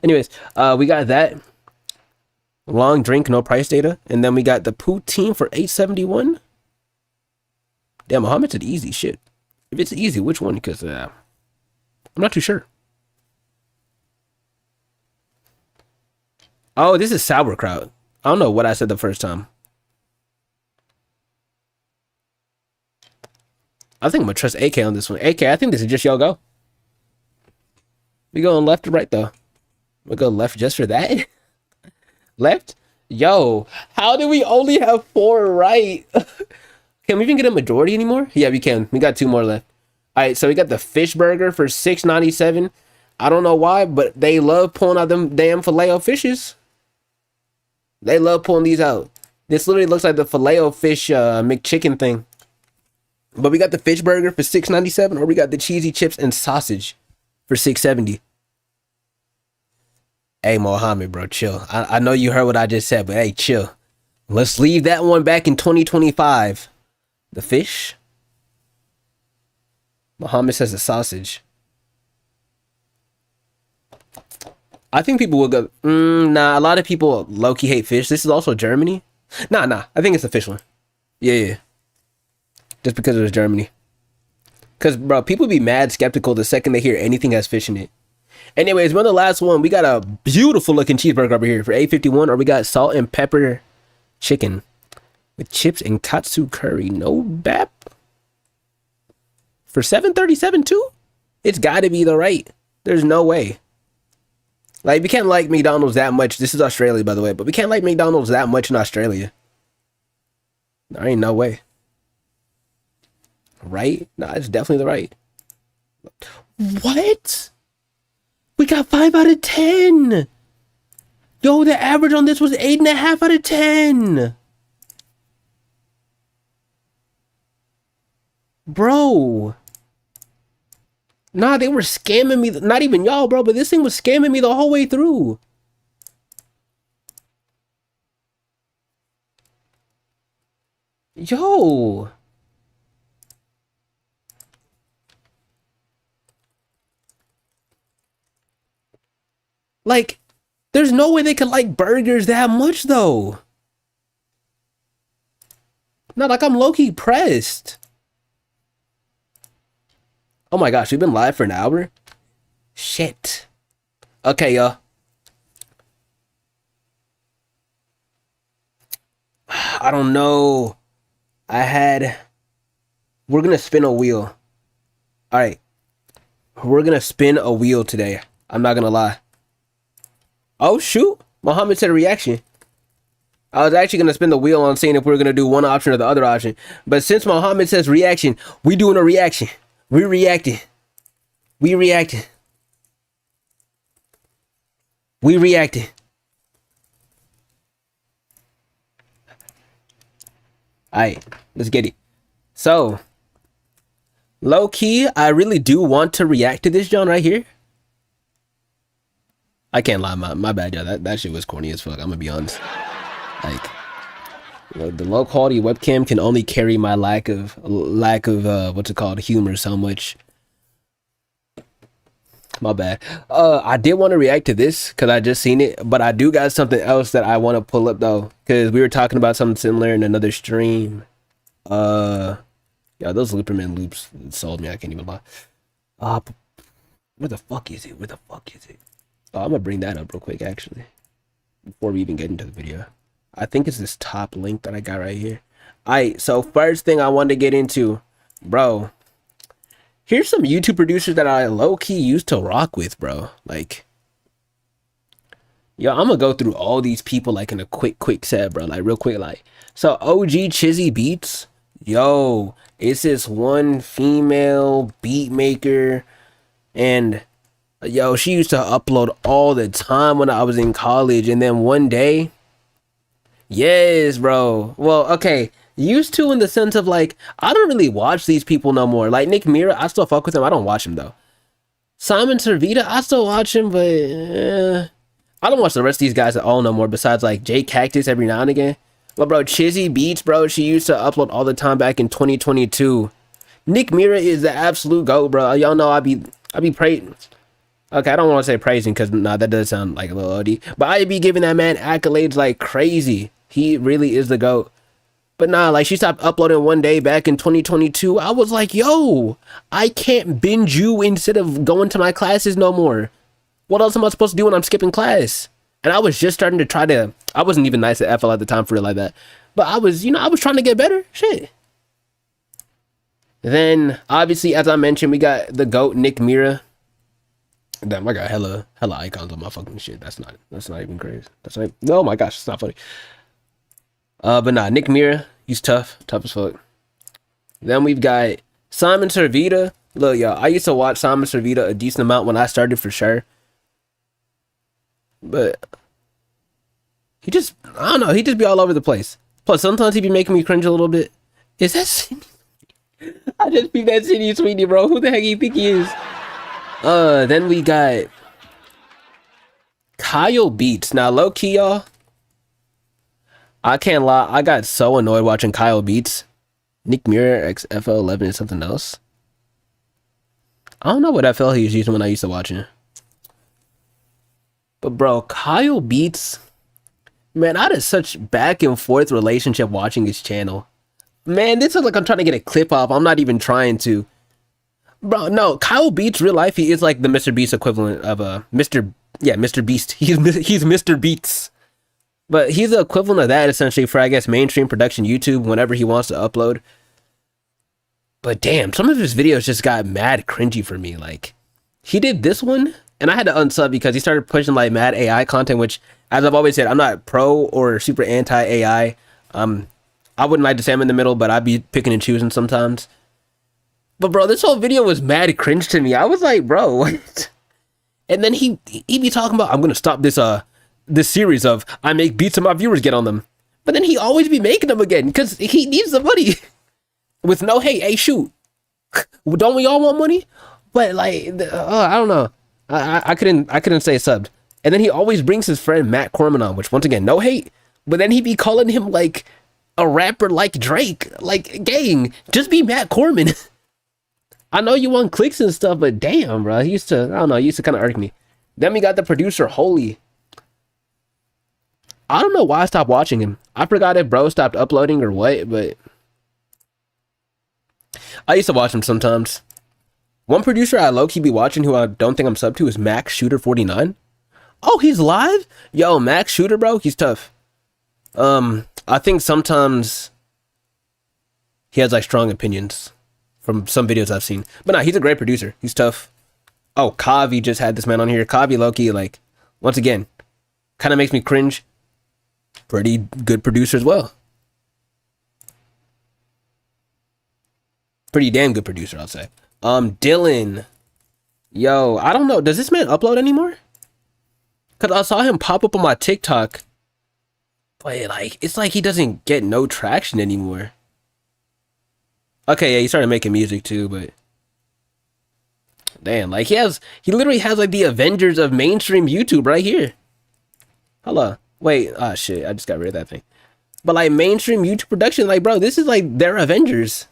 Anyways, we got that long drink, no price data, and then we got the poutine for 8.71. Damn, Mohammed said easy shit. If it's easy, which one? Because I'm not too sure. Oh, this is sauerkraut. I don't know what I said the first time. I think I'm gonna trust AK on this one. AK, I think this is just y'all go. We going left or right though? We go left just for that? Left? Yo, how do we only have 4 right? Can we even get a majority anymore? Yeah, we can. We got 2 more left. All right, so we got the fish burger for $6.97. I don't know why, but they love pulling out them damn filet-o-fishes. They love pulling these out. This literally looks like the filet-o-fish McChicken thing. But we got the fish burger for $6.97, or we got the cheesy chips and sausage for $6.70. Hey, Mohammed, bro, chill. I know you heard what I just said, but hey, chill. Let's leave that one back in 2025. The fish. Mohammed says the sausage. I think people will go, nah, a lot of people low-key hate fish. This is also Germany. Nah, I think it's the fish one. Yeah. Just because it was Germany. Because, bro, people be mad skeptical the second they hear anything has fish in it. Anyways, we're on the last one. We got a beautiful looking cheeseburger over here for $8.51, or we got salt and pepper chicken with chips and katsu curry. No bap. For $7.37 too? It's got to be the right. There's no way. Like, we can't like McDonald's that much. This is Australia, by the way, but we can't like McDonald's that much in Australia. There ain't no way. Right? Nah, it's definitely the right. What? We got 5 out of 10. Yo, the average on this was 8.5 out of 10. Bro. Nah, they were scamming me. Not even y'all, bro, but this thing was scamming me the whole way through. Yo. Like, there's no way they could like burgers that much, though. Not like I'm low-key pressed. Oh my gosh, we've been live for an hour? Shit. Okay, y'all. I don't know. We're gonna spin a wheel. Alright. We're gonna spin a wheel today. I'm not gonna lie. Oh, shoot. Mohammed said a reaction. I was actually going to spin the wheel on seeing if we were going to do one option or the other option. But since Mohammed says reaction, we doing a reaction. We reacting. We reacting. We reacting. Alright, let's get it. So, low key, I really do want to react to this John right here. I can't lie, my bad, y'all. That shit was corny as fuck. I'm gonna be honest. Like, you know, the low quality webcam can only carry my lack of what's it called, humor so much. My bad. I did want to react to this because I just seen it, but I do got something else that I want to pull up though, because we were talking about something similar in another stream. Yeah, those looperman loops sold me. I can't even lie. Where the fuck is it? Where the fuck is it? Oh, I'm gonna bring that up real quick, actually, before we even get into the video. I think it's this top link that I got right here. Alright, so first thing I wanted to get into, bro. Here's some YouTube producers that I low-key used to rock with, bro. Like, yo, I'm gonna go through all these people like in a quick set, bro. Like real quick, like. So OG Chizzy Beats, yo, it's this one female beat maker, and yo, she used to upload all the time when I was in college, and then one day, yes, bro. Well, okay, used to in the sense of like, I don't really watch these people no more. Like Nick Mira, I still fuck with him. I don't watch him though. Simon Servita, I still watch him, but I don't watch the rest of these guys at all no more, besides like Jay Cactus every now and again. But bro, Chizzy Beats, bro, she used to upload all the time back in 2022. Nick Mira is the absolute GOAT, bro. Y'all know I be praising. Okay, I don't want to say praising because nah, that does sound like a little OD. But I be giving that man accolades like crazy. He really is the GOAT. But nah, like she stopped uploading one day back in 2022. I was like, yo, I can't binge you instead of going to my classes no more. What else am I supposed to do when I'm skipping class? And I was just starting to try to, I wasn't even nice at FL at the time for it like that. But I was, you know, I was trying to get better. Shit. Then, obviously, as I mentioned, we got the GOAT, Nick Mira. Damn, I got hella icons on my fucking shit. That's not even crazy. That's not, oh my gosh, it's not funny. But nah, Nick Mira, he's tough as fuck. Then we've got Simon Servita. Look, y'all, I used to watch Simon Servita a decent amount when I started for sure. But he just, I don't know, he just be all over the place. Plus, sometimes he be making me cringe a little bit. Is that Cindy? I just be that Cindy Sweetie, bro. Who the heck you think he is? Then we got Kyle Beats. Now, low key, y'all, I can't lie, I got so annoyed watching Kyle Beats. Nick Mira X FL11 is something else. I don't know what FL he was using when I used to watch him. But bro, Kyle Beats, man, I had such back and forth relationship watching his channel. Man, this is like I'm trying to get a clip off. I'm not even trying to. Bro, no, Kyle Beats, real life, he is like the Mr. Beast equivalent of Mr. Beast. He's Mr. Beats. But he's the equivalent of that essentially for, I guess, mainstream production YouTube whenever he wants to upload. But damn, some of his videos just got mad cringy for me. Like, he did this one, and I had to unsub because he started pushing like mad AI content, which, as I've always said, I'm not pro or super anti-AI. I wouldn't like to say I'm in the middle, but I'd be picking and choosing sometimes. But bro, this whole video was mad cringe to me. I was like, bro, what? And then he be talking about, I'm gonna stop this series of I make beats and my viewers get on them. But then he always be making them again because he needs the money. With no hate, hey, shoot, don't we all want money? But like, I don't know. I couldn't say subbed. And then he always brings his friend Matt Corman on, which once again, no hate. But then he be calling him like a rapper like Drake. Like, gang, just be Matt Corman. I know you want clicks and stuff, but damn, bro. He used to, I don't know, he used to kind of irk me. Then we got the producer, Holy. I don't know why I stopped watching him. I forgot if bro stopped uploading or what, but I used to watch him sometimes. One producer I low-key be watching who I don't think I'm sub to is Max Shooter 49. Oh, he's live? Yo, Max Shooter, bro, he's tough. I think sometimes he has like strong opinions from some videos I've seen. But nah, he's a great producer. He's tough. Oh, Kavi just had this man on here. Kavi low-key, like, once again, kind of makes me cringe. Pretty good producer as well. Pretty damn good producer, I'll say. Dylan. Yo, I don't know. Does this man upload anymore? Because I saw him pop up on my TikTok. But like, it's like he doesn't get no traction anymore. Okay, yeah, he started making music too, but damn, like he literally has like the Avengers of mainstream YouTube right here. Hello. Wait, ah shit, I just got rid of that thing. But like mainstream YouTube production, like bro, this is like their Avengers.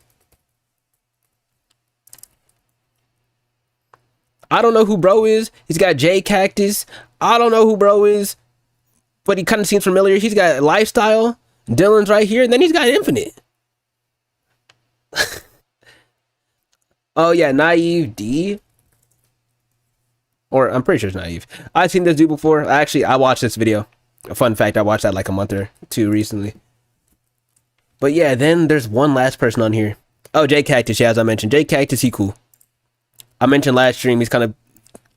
I don't know who bro is. He's got J Cactus. I don't know who bro is, but he kind of seems familiar. He's got Lifestyle. Dylan's right here, and then he's got Infinite. Oh yeah, Naive D. Or I'm pretty sure it's naive. I've seen this dude before. Actually, I watched this video. A fun fact, I watched that like a month or two recently. But yeah, then there's one last person on here. Oh, J Cactus, yeah, as I mentioned. J Cactus, he cool. I mentioned last stream, he's kind of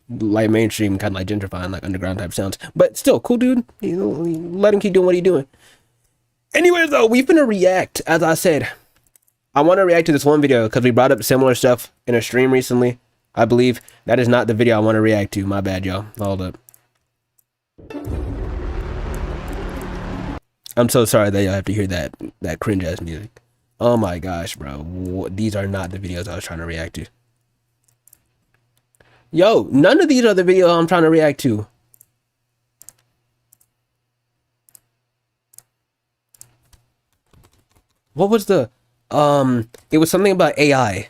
like mainstream, kind of like gentrifying, like underground type sounds. But still, cool dude. You know, let him keep doing what he's doing. Anyway, though, we've been to react, as I said. I want to react to this one video because we brought up similar stuff in a stream recently. I believe that is not the video I want to react to. My bad, y'all. Hold up. I'm so sorry that y'all have to hear that cringe ass music. Oh my gosh, bro. These are not the videos I was trying to react to. Yo, none of these are the videos I'm trying to react to. What was the it was something about AI.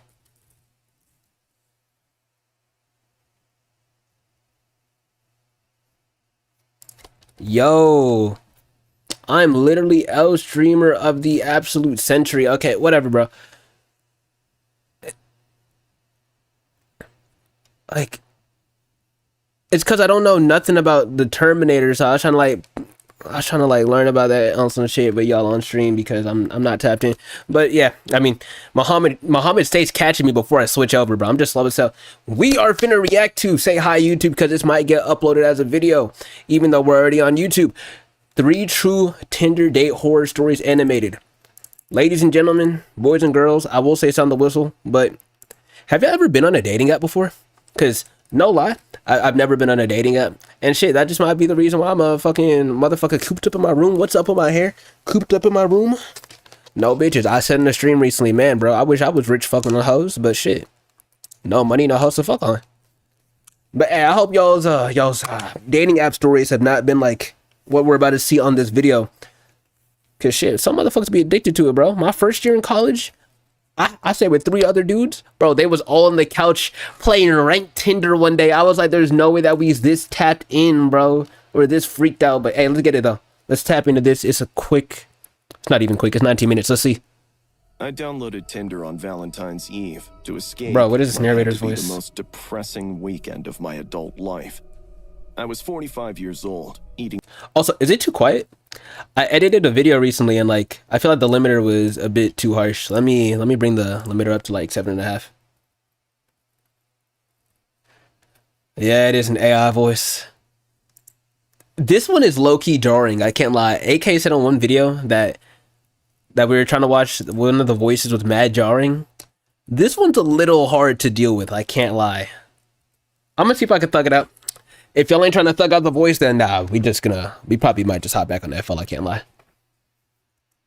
Yo, I'm literally L streamer of the absolute century. Okay, whatever, bro. Like, it's because I don't know nothing about the Terminator, so I was trying to like learn about that on some shit with y'all on stream because I'm not tapped in. But yeah, I mean, Muhammad stays catching me before I switch over, bro. I'm just slow as hell. We are finna react to Say Hi YouTube because this might get uploaded as a video, even though we're already on YouTube. 3 true Tinder date horror stories animated. Ladies and gentlemen, boys and girls, I will say sound the whistle, but have you ever been on a dating app before? Because no lie, I've never been on a dating app. And shit, that just might be the reason why I'm a fucking motherfucker cooped up in my room. What's up with my hair? Cooped up in my room? No, bitches. I said in the stream recently, man, bro, I wish I was rich fucking on hoes, but shit. No money, no hoes to fuck on. But hey, I hope y'all's dating app stories have not been like what we're about to see on this video. Because shit, some motherfuckers be addicted to it, bro. My first year in college, I stayed with 3 other dudes, bro. They was all on the couch playing ranked Tinder one day. I was like, there's no way that we's this tapped in, bro, or this freaked out. But hey, let's get it though. Let's tap into this. It's not even quick. It's 19 minutes. Let's see. I downloaded Tinder on Valentine's Eve to escape. Bro, what is this narrator's voice? The most depressing weekend of my adult life. I was 45 years old, eating. Also, is it too quiet? I edited a video recently and like I feel like the limiter was a bit too harsh. Let me bring the limiter up to like 7.5. Yeah, it is an AI voice. This one is low-key jarring, I can't lie. AK said on one video that we were trying to watch, one of the voices was mad jarring. This one's a little hard to deal with, I can't lie. I'm gonna see if I can thug it out. If y'all ain't trying to thug out the voice, then nah, we probably might just hop back on that FL, I can't lie.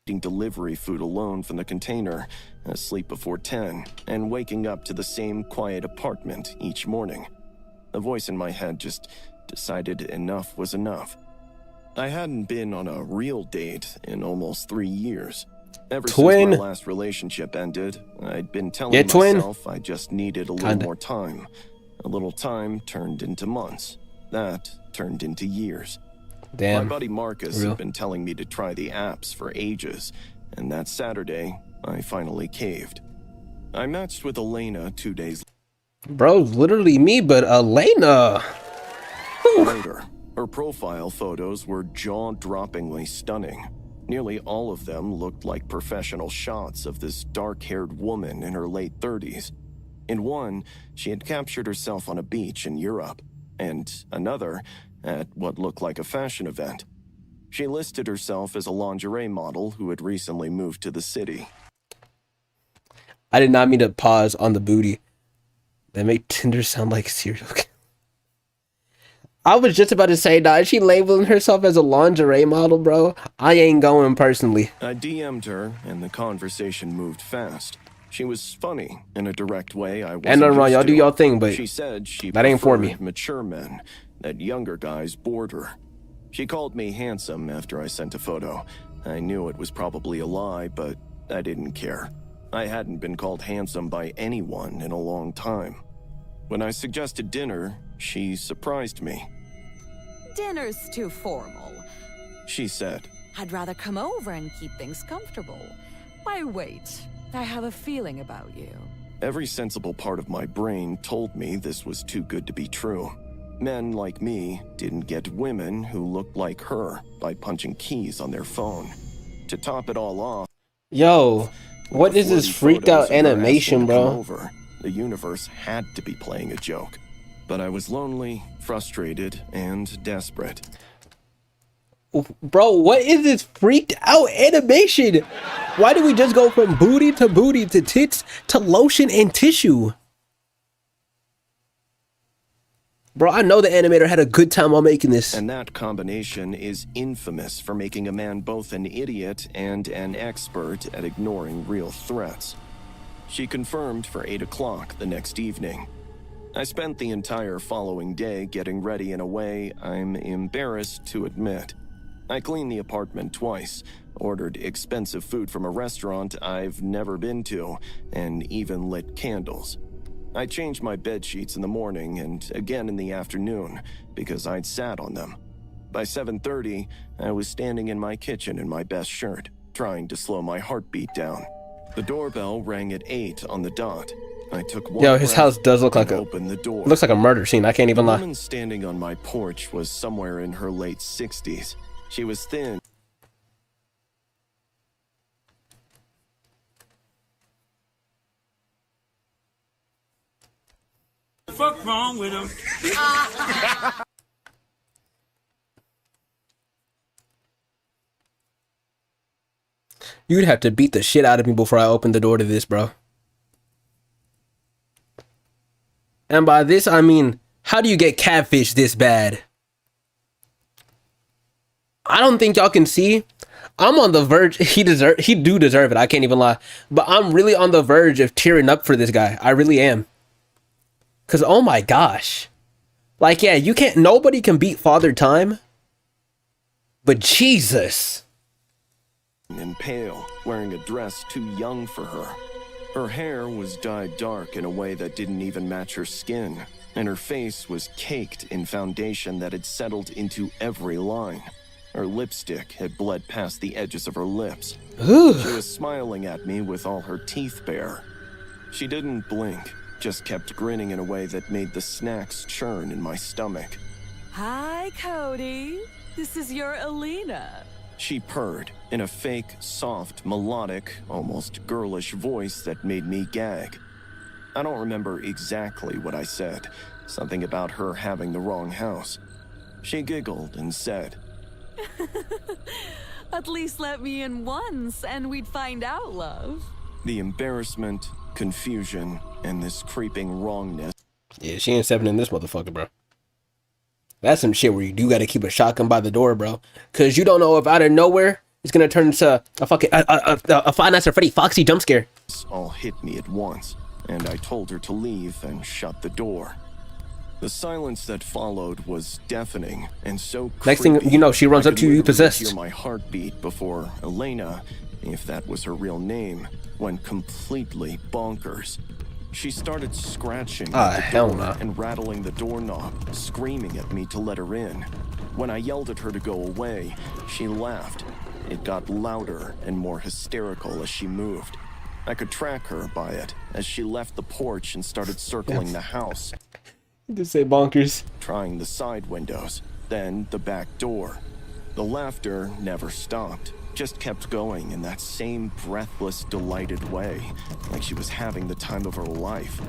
Eating delivery food alone from the container, asleep before 10, and waking up to the same quiet apartment each morning. The voice in my head just decided enough was enough. I hadn't been on a real date in almost 3 years. Ever since my last relationship ended, I'd been telling myself I just needed a little more time. A little time turned into months. That turned into years. Damn. My buddy Marcus had been telling me to try the apps for ages, and that Saturday, I finally caved. I matched with Elena 2 days Bro, literally me, but Elena. later. Her profile photos were jaw-droppingly stunning. Nearly all of them looked like professional shots of this dark-haired woman in her late 30s. In one, she had captured herself on a beach in Europe, and another at what looked like a fashion event. She listed herself as a lingerie model who had recently moved to the city. I did not mean to pause on the booty. That made Tinder sound like serial killer. I was just about to say, nah, is she labeling herself as a lingerie model, bro? I ain't going personally. I DM'd her, and the conversation moved fast. She was funny in a direct way I wasn't. And nothing wrong, y'all do y'all thing, but she said she that ain't for me. Mature men, that younger guys bored her. She called me handsome after I sent a photo. I knew it was probably a lie, but I didn't care. I hadn't been called handsome by anyone in a long time. When I suggested dinner, she surprised me. Dinner's too formal, she said. I'd rather come over and keep things comfortable. Why wait? I have a feeling about you. Every sensible part of my brain told me this was too good to be true. Men like me didn't get women who looked like her by punching keys on their phone. To top it all off, Yo, what is this freaked out animation, bro? Over, the universe had to be playing a joke. But I was lonely, frustrated, and desperate. Bro, what is this freaked out animation? Why do we just go from booty to tits to lotion and tissue? Bro, I know the animator had a good time while making this. And that combination is infamous for making a man both an idiot and an expert at ignoring real threats. She confirmed for 8 o'clock the next evening. I spent the entire following day getting ready in a way I'm embarrassed to admit. I cleaned the apartment twice, ordered expensive food from a restaurant I've never been to, and even lit candles. I changed my bed sheets in the morning and again in the afternoon because I'd sat on them. By 7:30, I was standing in my kitchen in my best shirt, trying to slow my heartbeat down. The doorbell rang at 8 on the dot. I took one Yo, his house does look like opened the door. Looks like a murder scene. I can't even lie. The woman standing on my porch was somewhere in her late 60s. She was thin. Fuck wrong with him. You'd have to beat the shit out of me before I open the door to this, bro. And by this, I mean, how do you get catfish this bad? I don't think y'all can see. I'm on the verge. He do deserve it. I can't even lie. But I'm really on the verge of tearing up for this guy. I really am. Cause oh my gosh. Like, yeah, you can't, nobody can beat Father Time. But Jesus. And pale, wearing a dress too young for her. Her hair was dyed dark in a way that didn't even match her skin, and her face was caked in foundation that had settled into every line. Her lipstick had bled past the edges of her lips. Ooh. She was smiling at me with all her teeth bare. She didn't blink, just kept grinning in a way that made the snacks churn in my stomach. Hi, Cody. This is your Alina. She purred in a fake, soft, melodic, almost girlish voice that made me gag. I don't remember exactly what I said, something about her having the wrong house. She giggled and said, At least let me in once and we'd find out, love. The embarrassment, confusion, and this creeping wrongness. Yeah, she ain't stepping in this motherfucker, bro. That's some shit where you do gotta keep a shotgun by the door, bro. Cause you don't know if out of nowhere it's gonna turn into a fucking a Five Nights at Freddy Foxy jump scare. All hit me at once, and I told her to leave and shut the door. The silence that followed was deafening and so creepy. Next thing you know, she runs up to you possessed. I could hear my heartbeat before Elena, if that was her real name, went completely bonkers. She started scratching at the door and rattling the doorknob, screaming at me to let her in. When I yelled at her to go away, she laughed. It got louder and more hysterical as she moved. I could track her by it as she left the porch and started circling the house. You just say bonkers. Trying the side windows, then the back door. The laughter never stopped, just kept going in that same breathless, delighted way, like she was having the time of her life.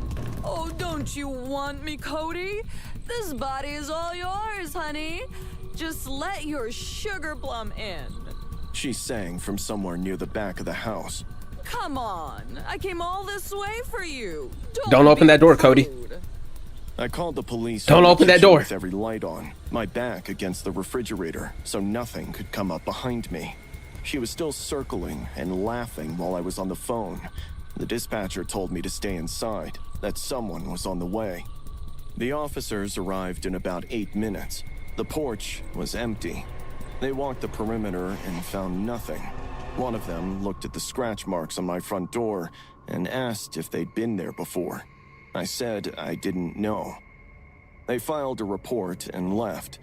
Oh, don't you want me, Cody? This body is all yours, honey. Just let your sugar plum in. She sang from somewhere near the back of the house. Come on, I came all this way for you. Don't open that door, Cody. I called the police. Don't open that door. With every light on, my back against the refrigerator, so nothing could come up behind me. She was still circling and laughing while I was on the phone. The dispatcher told me to stay inside, that someone was on the way. The officers arrived in about 8 minutes. The porch was empty. They walked the perimeter and found nothing. One of them looked at the scratch marks on my front door and asked if they'd been there before. I said I didn't know. They filed a report and left.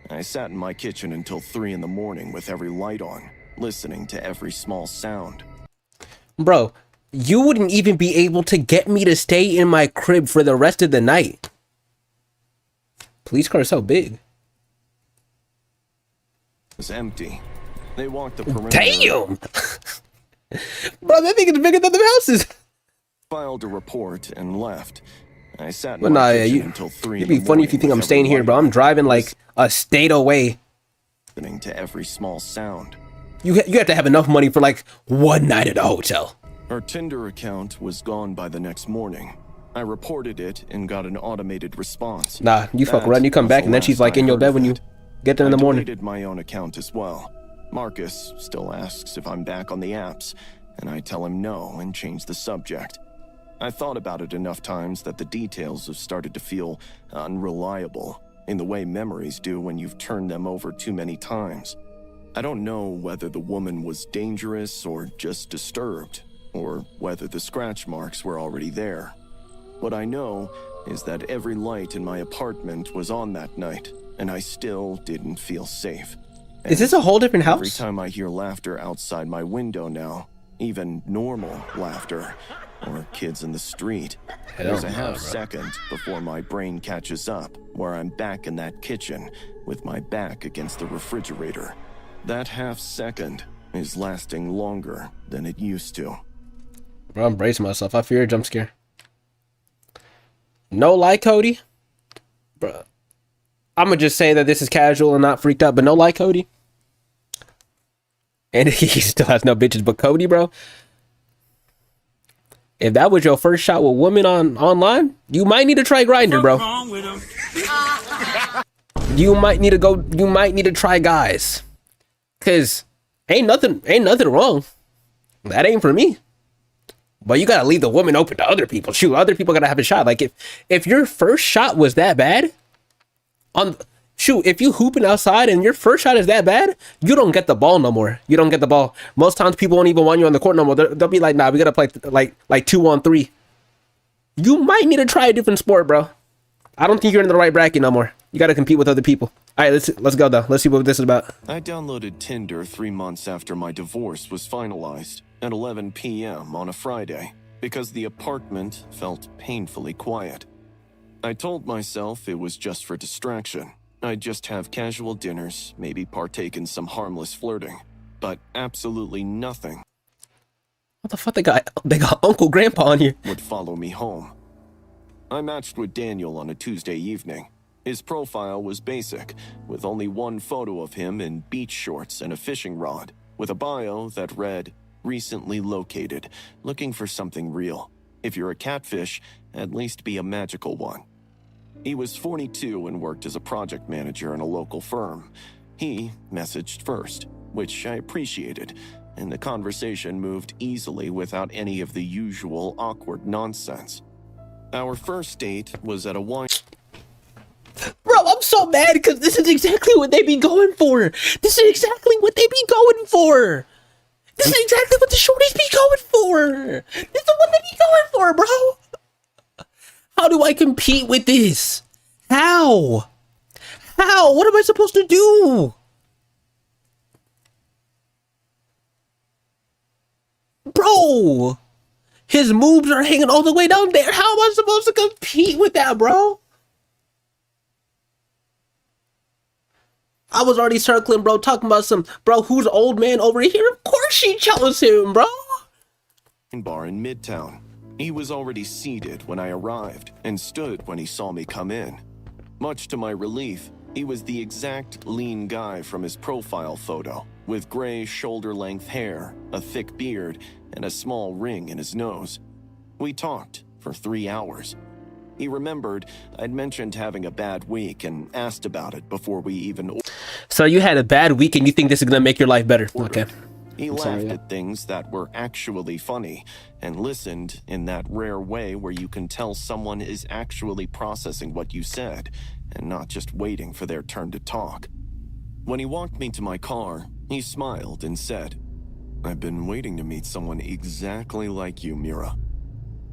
I sat in my kitchen until 3 in the morning with every light on, listening to every small sound. Bro, you wouldn't even be able to get me to stay in my crib for the rest of the night. Police car is so big. Was empty. They walked the perimeter. Damn! Bro, that thing is bigger than the houses. Filed a report and left. I sat in But my nah, yeah, kitchen until 3 in it'd the be funny if you think morning I'm with staying every here, bro. light I'm driving like a state away. listening to every small sound. You have to have enough money for like one night at a hotel. Her Tinder account was gone by the next morning. I reported it and got an automated response. Nah, you fuck That around, you come was back, the and then she's last like I in your heard bed of when you it. get there in the I morning. deleted my own account as well. Marcus still asks if I'm back on the apps, and I tell him no and change the subject. I thought about it enough times that the details have started to feel unreliable, in the way memories do when you've turned them over too many times. I don't know whether the woman was dangerous or just disturbed, or whether the scratch marks were already there. What I know is that every light in my apartment was on that night, and I still didn't feel safe. Is this a whole different Every house? time I hear laughter outside my window now, even normal laughter, or kids in the street, there's a half second before my brain catches up, where I'm back in that kitchen with my back against the refrigerator. That half second is lasting longer than it used to. Bro, I'm bracing myself. I fear a jump scare. No lie, Cody. Bro, I'm gonna just say that this is casual and not freaked out, but no lie, Cody. And he still has no bitches, but Cody, bro. If that was your first shot with women online, you might need to try Grindr, bro. What's wrong with him? You might need to try guys. Cause ain't nothing wrong. That ain't for me. But you gotta leave the woman open to other people. Shoot, other people gotta have a shot. Like if your first shot was that bad, if you hooping outside and your first shot is that bad, you don't get the ball no more. You don't get the ball. Most times people won't even want you on the court no more. They'll be like, nah, we gotta play like 2-on-3. You might need to try a different sport, bro. I don't think you're in the right bracket no more. You gotta compete with other people. All right, let's go though. Let's see what this is about. I downloaded Tinder 3 months after my divorce was finalized at 11 p.m. on a Friday because the apartment felt painfully quiet. I told myself it was just for distraction. I'd just have casual dinners, maybe partake in some harmless flirting, but absolutely nothing. What the fuck they got Uncle Grandpa on here? Would follow me home. I matched with Daniel on a Tuesday evening. His profile was basic, with only one photo of him in beach shorts and a fishing rod, with a bio that read, "Recently located, looking for something real. If you're a catfish, at least be a magical one." He was 42 and worked as a project manager in a local firm. He messaged first, which I appreciated, and the conversation moved easily without any of the usual awkward nonsense. Our first date was at a wine... Bro, I'm so mad because this is exactly what they be going for. This is exactly what they be going for. This is exactly what the shorties be going for. This is what they be going for, bro. How do I compete with this? How? What am I supposed to do? Bro, his moves are hanging all the way down there. How am I supposed to compete with that, bro? I was already circling, bro, talking about bro, who's old man over here? Of course she chose him, bro. bar in Midtown. He was already seated when I arrived and stood when he saw me come in. Much to my relief, he was the exact lean guy from his profile photo, with gray shoulder-length hair, a thick beard, and a small ring in his nose. We talked for 3 hours. He remembered I'd mentioned having a bad week and asked about it before we even... So you had a bad week and you think this is gonna make your life better? Okay. He laughed at things that were actually funny and listened in that rare way where you can tell someone is actually processing what you said and not just waiting for their turn to talk. When he walked me to my car, he smiled and said, "I've been waiting to meet someone exactly like you, Mira."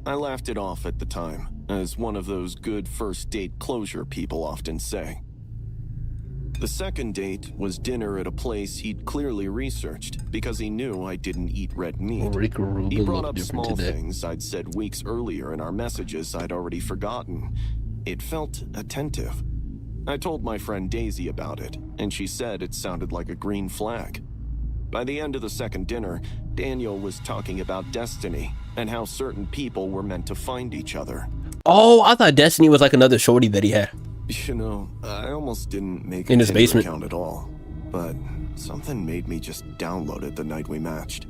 I laughed it off at the time, as one of those good first date closure people often say. The second date was dinner at a place he'd clearly researched because he knew I didn't eat red meat. He brought up small things I'd said weeks earlier in our messages I'd already forgotten. It felt attentive. I told my friend Daisy about it, and she said it sounded like a green flag. By the end of the second dinner, Daniel was talking about destiny and how certain people were meant to find each other. Oh, I thought Destiny was like another shorty that he had. You know, I almost didn't make in a his Tinder basement account at all, but something made me just download it the night we matched.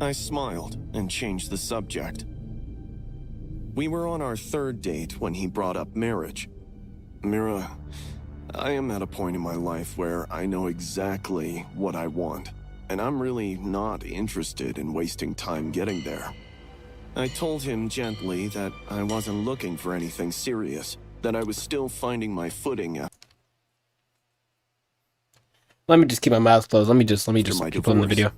I smiled and changed the subject. We were on our third date when he brought up marriage. Mira, I am at a point in my life where I know exactly what I want, and I'm really not interested in wasting time getting there. I told him gently that I wasn't looking for anything serious, that I was still finding my footing after Let me just keep my mouth closed. Let me just my keep on the divorce. video.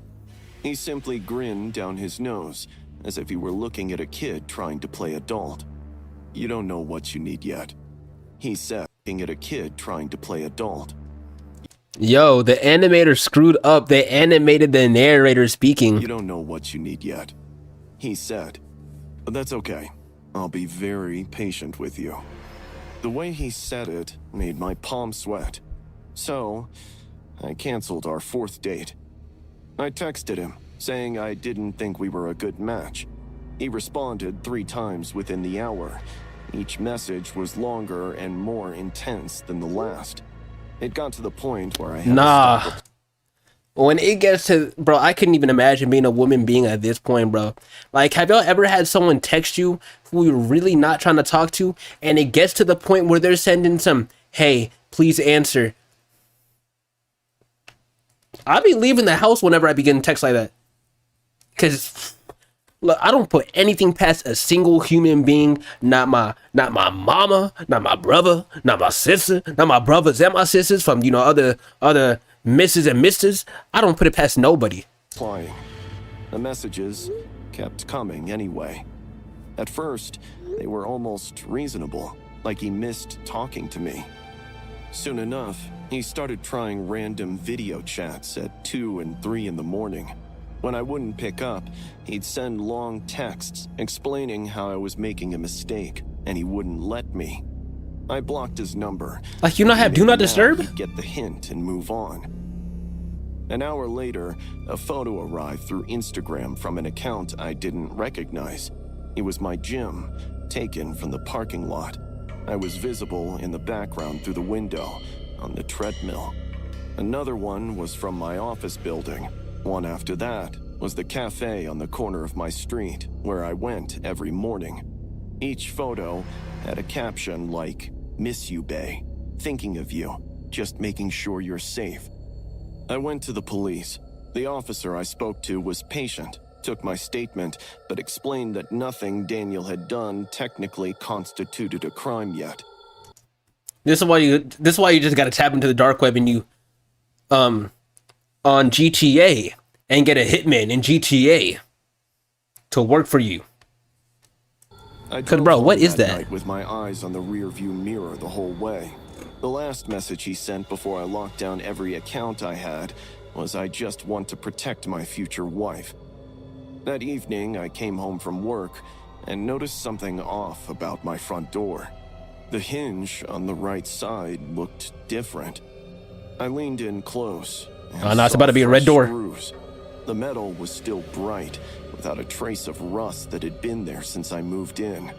He simply grinned down his nose, as if he were looking at a kid trying to play adult. You don't know what you need yet, he said, looking at a kid trying to play adult. Yo, the animator screwed up. They animated the narrator speaking. You don't know what you need yet, he said. But that's okay. I'll be very patient with you. The way he said it made my palms sweat. So, I canceled our fourth date. I texted him, saying I didn't think we were a good match. He responded 3 times within the hour. Each message was longer and more intense than the last. It got to the point where I had to stop. When it gets to, bro, I couldn't even imagine being a woman being at this point, bro. Like, have y'all ever had someone text you who you're really not trying to talk to, and it gets to the point where they're sending some, hey, please answer. I'll be leaving the house whenever I begin text like that. Because, look, I don't put anything past a single human being, not my mama, not my brother, not my sister, not my brothers and my sisters from, you know, other Mrs. and Misters. I don't put it past nobody. Replying. The messages kept coming anyway. At first, they were almost reasonable, like he missed talking to me. Soon enough, he started trying random video chats at 2 and 3 in the morning. When I wouldn't pick up, he'd send long texts explaining how I was making a mistake, and he wouldn't let me. I blocked his number. Like, you not have do not disturb? He'd get the hint and move on. An hour later, a photo arrived through Instagram from an account I didn't recognize. It was my gym, taken from the parking lot. I was visible in the background through the window, on the treadmill. Another one was from my office building. One after that was the cafe on the corner of my street, where I went every morning. Each photo had a caption like, "Miss you, bae. Thinking of you. Just making sure you're safe." I went to the police. The officer I spoke to was patient, took my statement, but explained that nothing Daniel had done technically constituted a crime yet. This is why you just gotta tap into the dark web and you on GTA and get a hitman in GTA to work for you. Cause bro, what is that? Night with my eyes on the rear view mirror the whole way. The last message he sent before I locked down every account I had was, "I just want to protect my future wife." That evening, I came home from work and noticed something off about my front door. The hinge on the right side looked different. I leaned in close. Oh, no, it's about to be a red door. Screws. The metal was still bright, without a trace of rust that had been there since I moved in.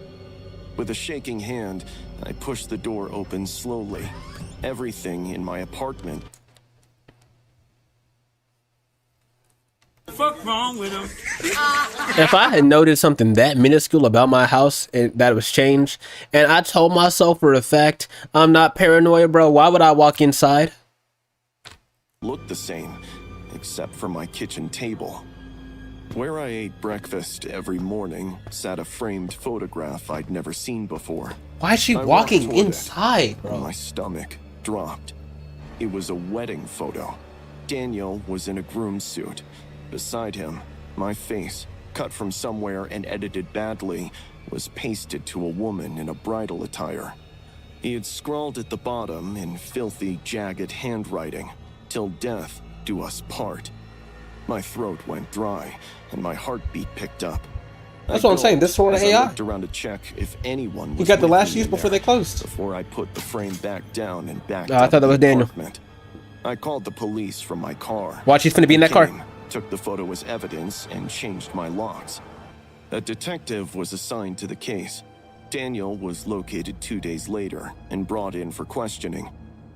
With a shaking hand, I pushed the door open slowly. Everything in my apartment. Fuck wrong with him. If I had noticed something that minuscule about my house and that was changed, and I told myself for a fact I'm not paranoid, bro, why would I walk inside? Looked the same, except for my kitchen table. Where I ate breakfast every morning sat a framed photograph I'd never seen before. Why is she I walking walked toward inside, it, bro? and my stomach dropped. It was a wedding photo. Daniel was in a groom suit. Beside him, my face, cut from somewhere and edited badly, was pasted to a woman in a bridal attire. He had scrawled at the bottom in filthy, jagged handwriting, "Till death do us part." My throat went dry, and my heartbeat picked up. That's what I'm saying. This sort of as I AI. looked around to check if anyone was You got the with last me use in before there they closed. before I put the frame back down and backed I up thought that was the Daniel. apartment. I called the police from my car. Watch, he's finna be in They that car. came, took the photo as evidence, and changed my logs. A detective was assigned to the case. Daniel was located 2 days later and brought in for questioning.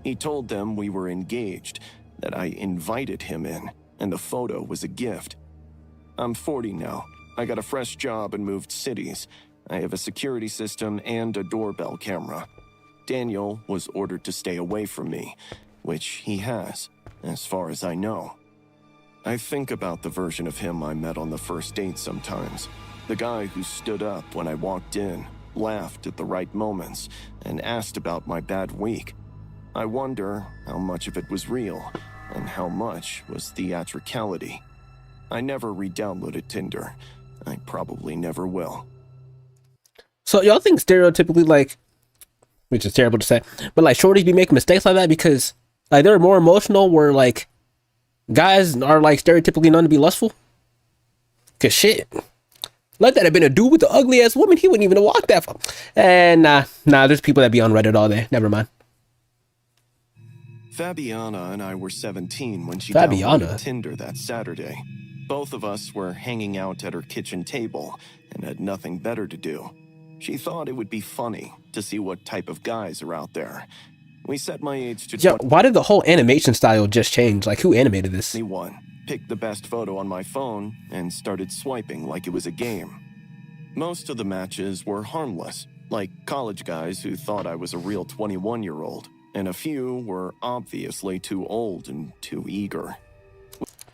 He told them we were engaged, that I invited him in, and the photo was a gift. I'm 40 now. I got a fresh job and moved cities. I have a security system and a doorbell camera. Daniel was ordered to stay away from me, which he has, as far as I know. I think about the version of him I met on the first date sometimes. The guy who stood up when I walked in, laughed at the right moments, and asked about my bad week. I wonder how much of it was real, and how much was theatricality. I never re-downloaded Tinder. I probably never will. So y'all think stereotypically, like, which is terrible to say, but like shorties be making mistakes like that because like they're more emotional, where like guys are like stereotypically known to be lustful? Cause shit, let that have been a dude with the ugly ass woman, he wouldn't even have walked that far. And nah, there's people that be on Reddit all day. Never mind. Fabiana and I were 17 when she Fabiana? downloaded Tinder that Saturday. Both of us were hanging out at her kitchen table and had nothing better to do. She thought it would be funny to see what type of guys are out there. We set my age to Yo, why did the whole animation style just change? Like, who animated this? 21, picked the best photo on my phone, and started swiping like it was a game. Most of the matches were harmless, like college guys who thought I was a real 21-year-old, and a few were obviously too old and too eager.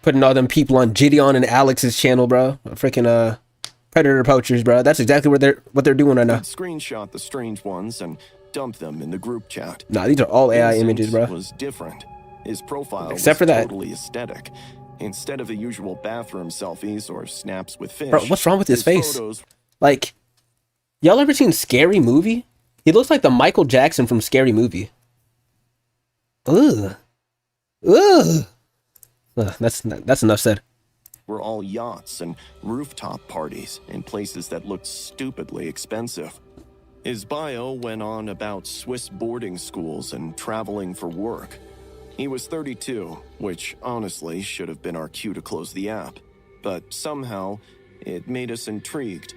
Putting all them people on Gideon and Alex's channel, bro. Freaking predator poachers, bro. That's exactly what they're doing right now. I'd screenshot the strange ones and dump them in the group chat. Nah, these are all AI Vincent images, bro. was different. His profile Except was for that. totally aesthetic. Instead of the usual bathroom selfies or snaps with fish. Bro, what's wrong with his face? Photos. Like, y'all ever seen Scary Movie? He looks like the Michael Jackson from Scary Movie. Ugh. Ugh. That's enough said. Were all yachts and rooftop parties in places that looked stupidly expensive. His bio went on about Swiss boarding schools and traveling for work. He was 32, which honestly should have been our cue to close the app, but somehow it made us intrigued.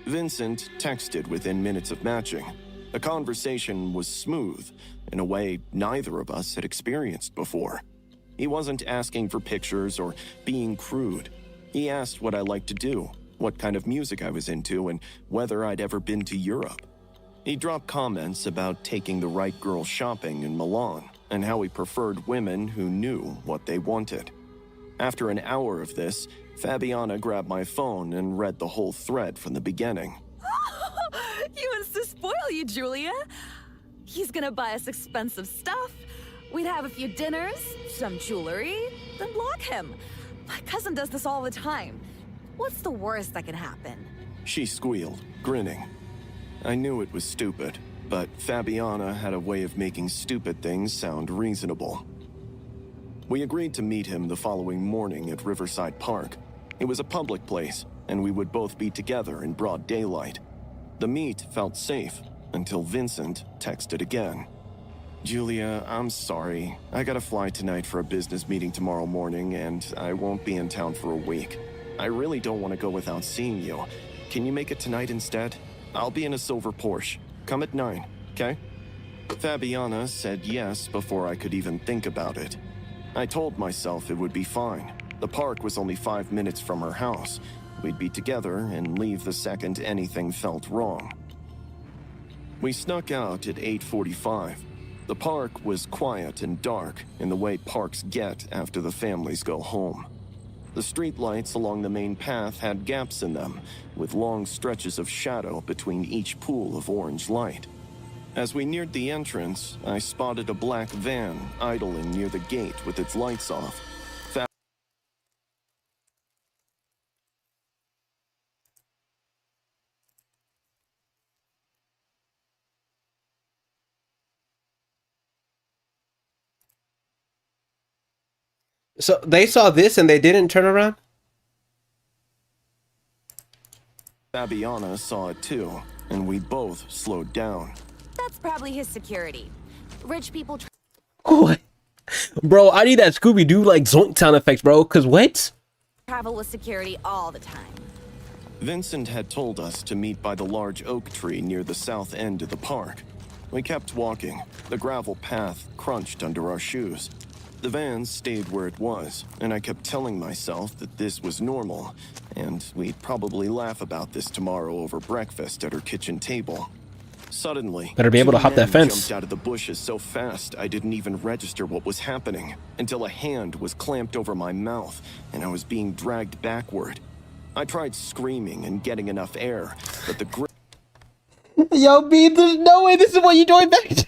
Vincent texted within minutes of matching. The conversation was smooth, in a way neither of us had experienced before. He wasn't asking for pictures or being crude. He asked what I liked to do, what kind of music I was into, and whether I'd ever been to Europe. He dropped comments about taking the right girl shopping in Milan, and how he preferred women who knew what they wanted. After an hour of this, Fabiana grabbed my phone and read the whole thread from the beginning. He wants to spoil you, Julia. He's gonna buy us expensive stuff. We'd have a few dinners, some jewelry, then block him. My cousin does this all the time. What's the worst that can happen? She squealed, grinning. I knew it was stupid, but Fabiana had a way of making stupid things sound reasonable. We agreed to meet him the following morning at Riverside Park. It was a public place, and we would both be together in broad daylight. The meet felt safe until Vincent texted again. Julia, I'm sorry. I gotta fly tonight for a business meeting tomorrow morning, and I won't be in town for a week. I really don't want to go without seeing you. Can you make it tonight instead? I'll be in a silver Porsche. Come at 9, okay? Fabiana said yes before I could even think about it. I told myself it would be fine. The park was only 5 minutes from her house. We'd be together and leave the second anything felt wrong. We snuck out at 8:45. The park was quiet and dark in the way parks get after the families go home. The streetlights along the main path had gaps in them, with long stretches of shadow between each pool of orange light. As we neared the entrance, I spotted a black van idling near the gate with its lights off. So they saw this and they didn't turn around? Fabiana saw it too, and we both slowed down. That's probably his security. Rich people What? Bro, I need that Scooby-Doo like zoink sound effects, bro. Cause what? travel with security all the time. Vincent had told us to meet by the large oak tree near the south end of the park. We kept walking. The gravel path crunched under our shoes. The van stayed where it was, and I kept telling myself that this was normal, and we'd probably laugh about this tomorrow over breakfast at her kitchen table. Suddenly, Better be able to two hop that men fence. jumped out of the bushes so fast I didn't even register what was happening until a hand was clamped over my mouth and I was being dragged backward. I tried screaming and getting enough air, but the grip. Yo, B, there's no way this is what you're doing back to.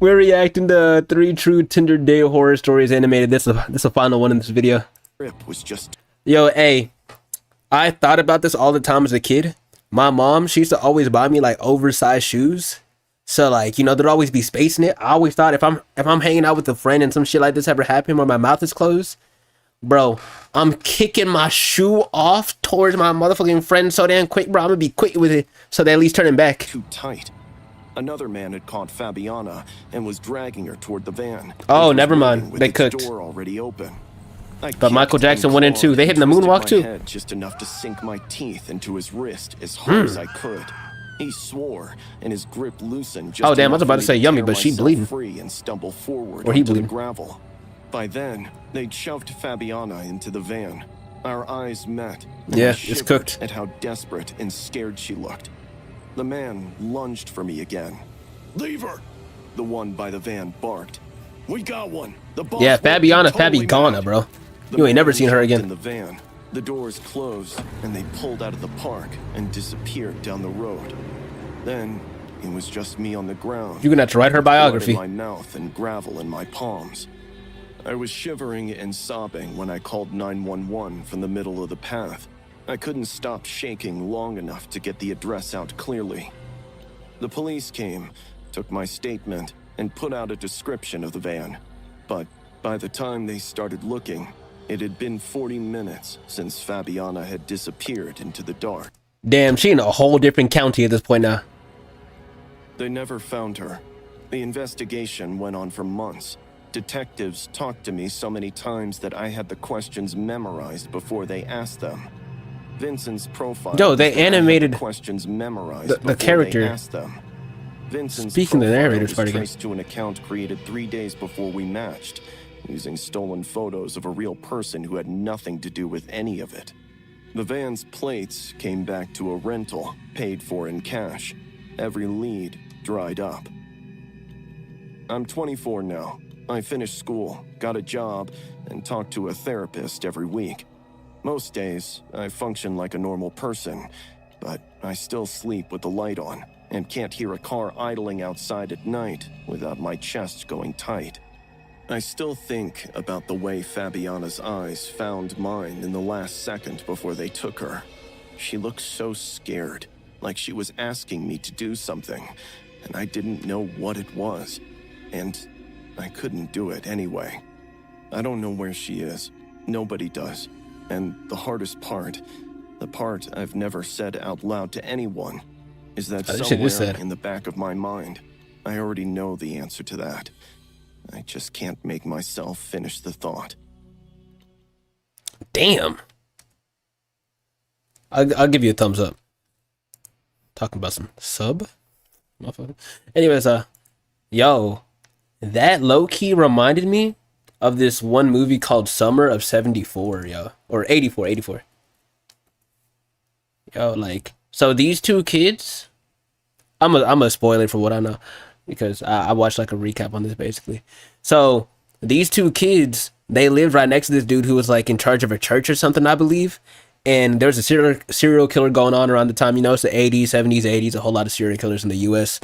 We're reacting to 3 True Tinder Day Horror Stories animated. This is the final one in this video. Grip was just. Yo, hey, I thought about this all the time as a kid. My mom, she used to always buy me like oversized shoes. So like, you know, there'd always be space in it. I always thought if I'm hanging out with a friend and some shit like this ever happened where my mouth is closed, bro, I'm kicking my shoe off towards my motherfucking friend so damn quick, bro. I'm gonna be quick with it so they at least turn it back. Too tight. Another man had caught Fabiana and was dragging her toward the van. Oh, which was never mind. waiting with They its cooked. Door already open. I But Michael kicked and Jackson went in clawed too. They hit in the and twisted moonwalk my too. head just enough to sink my teeth into his wrist as hard as I could. He swore, and his grip loosened. Just Oh, damn, I was enough about for to me say yummy, tear but she myself bleeding. Free and stumble forward Or he onto the bleeding. gravel. By then, they'd shoved Fabiana into the van. Our eyes met. And Yeah, I it's shivered cooked. at how desperate and scared she looked. The man lunged for me again. Leave her! The one by the van barked. We got one. The boss Yeah, will be Fabiana, totally Fabi-Gana, mad." bro. The You ain't never man seen her jumped again. In the van, the doors closed, and they pulled out of the park and disappeared down the road. Then it was just me on the ground. You're gonna have to write her biography. Blood in my mouth and gravel in my palms. I was shivering and sobbing when I called 911 from the middle of the path. I couldn't stop shaking long enough to get the address out clearly. The police came, took my statement, and put out a description of the van. But by the time they started looking, it had been 40 minutes since Fabiana had disappeared into the dark. Damn, she in a whole different county at this point now. They never found her. The investigation went on for months. Detectives talked to me so many times that I had the questions memorized before they asked them. Vincent's profile. Yo, they was that I had animated the questions memorized the before character. They asked them. Vincent's Speaking to the profile narrator's was part again. traced to an account created 3 days before we matched, using stolen photos of a real person who had nothing to do with any of it. The van's plates came back to a rental, paid for in cash. Every lead dried up. I'm 24 now. I finished school, got a job, and talk to a therapist every week. Most days, I function like a normal person, but I still sleep with the light on and can't hear a car idling outside at night without my chest going tight. I still think about the way Fabiana's eyes found mine in the last second before they took her. She looked so scared, like she was asking me to do something, and I didn't know what it was, and I couldn't do it anyway. I don't know where she is. Nobody does. And the hardest part, the part I've never said out loud to anyone, is that Oh, this shit is somewhere sad. in the back of my mind, I already know the answer to that. I just can't make myself finish the thought. Damn. I'll give you a thumbs up. Talking about some sub, motherfucker. Anyways, yo, that low key reminded me of this one movie called Summer of '74, yo, or '84. Yo, like, so these two kids, I'm a spoiler for what I know because I watched like a recap on this basically. So these two kids, they lived right next to this dude who was like in charge of a church or something, I believe. And there was a serial killer going on around the time, you know, it's the 80s, 70s, 80s, a whole lot of serial killers in the US.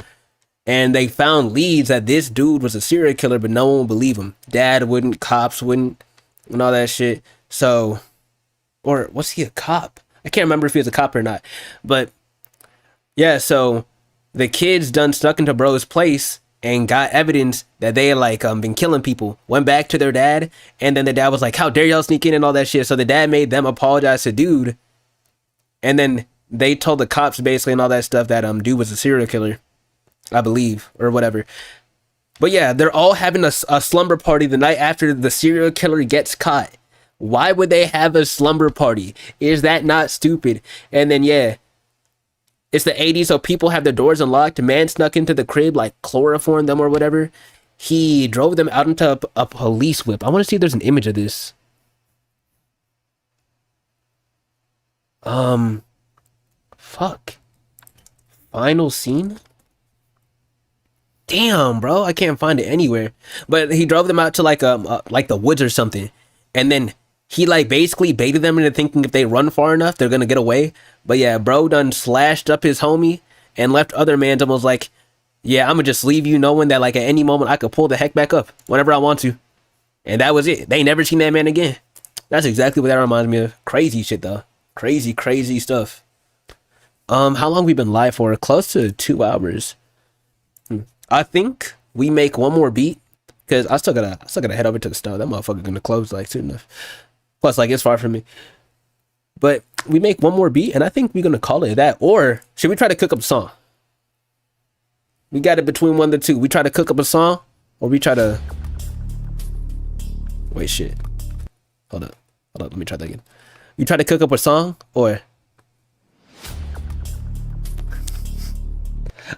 And they found leads that this dude was a serial killer, but no one would believe him. Dad wouldn't, cops wouldn't, and all that shit. So, or was he a cop? I can't remember if he was a cop or not. But yeah, so the kids done snuck into bro's place and got evidence that they had like been killing people. Went back to their dad, and then the dad was like, "How dare y'all sneak in?" and all that shit. So the dad made them apologize to dude, And then they told the cops basically and all that stuff that dude was a serial killer, I believe, or whatever. But yeah, they're all having a slumber party the night after the serial killer gets caught. Why would they have a slumber party? Is that not stupid? And then yeah, it's the 80s, so people have their doors unlocked. A man snuck into the crib, like chloroformed them or whatever. He drove them out into a police whip. I want to see if there's an image of this. Fuck. Final scene? Damn, bro, I can't find it anywhere. But he drove them out to like the woods or something. And then he like basically baited them into thinking if they run far enough, they're gonna get away. But yeah, bro done slashed up his homie and left other mans and was like, yeah, I'm gonna just leave you knowing that like at any moment I could pull the heck back up whenever I want to. And that was it. They never seen that man again. That's exactly what that reminds me of. Crazy shit though. Crazy stuff. How long we been live for? Close to 2 hours. I think we make one more beat because I still gotta head over to the store. That motherfucker gonna close like soon enough. Plus, like it's far from me. But we make one more beat, and I think we're gonna call it that. Or should we try to cook up a song? We got it between one of the two. We try to cook up a song, or we try to. Wait, shit. Hold up. Let me try that again. You try to cook up a song, or.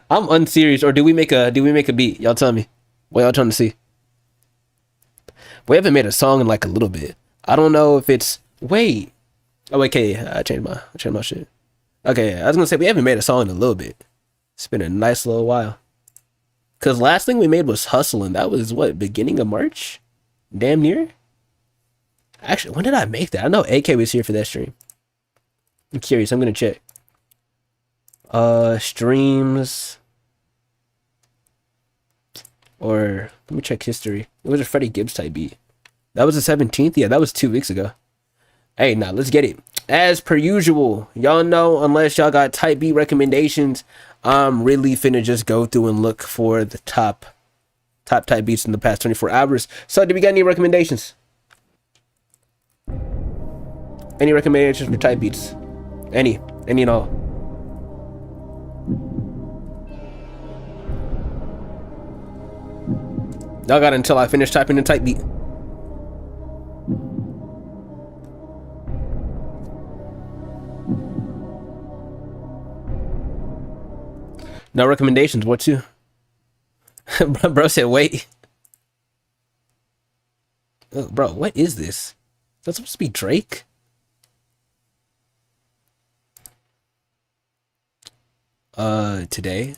I'm unserious, or do we make a beat? Y'all tell me. What y'all trying to see? We haven't made a song in like a little bit. I don't know if it's wait. Oh, okay, I changed my shit. Okay, I was gonna say we haven't made a song in a little bit. It's been a nice little while. Cause last thing we made was Hustling. That was what, beginning of March? Damn near. Actually, when did I make that? I know AK was here for that stream. I'm curious, I'm gonna check. Streams, or let me check history. It was a Freddie Gibbs type beat. That was the 17th. Yeah, that was 2 weeks ago. Hey, now let's get it. As per usual, y'all know, unless y'all got type beat recommendations, I'm really finna just go through and look for the top type beats in the past 24 hours. So, do we got any recommendations? Any recommendations for type beats? Any and all? Y'all got until I finish typing the type beat. No recommendations. What you? Bro said wait. Oh, bro, what is this? Is that supposed to be Drake? Today?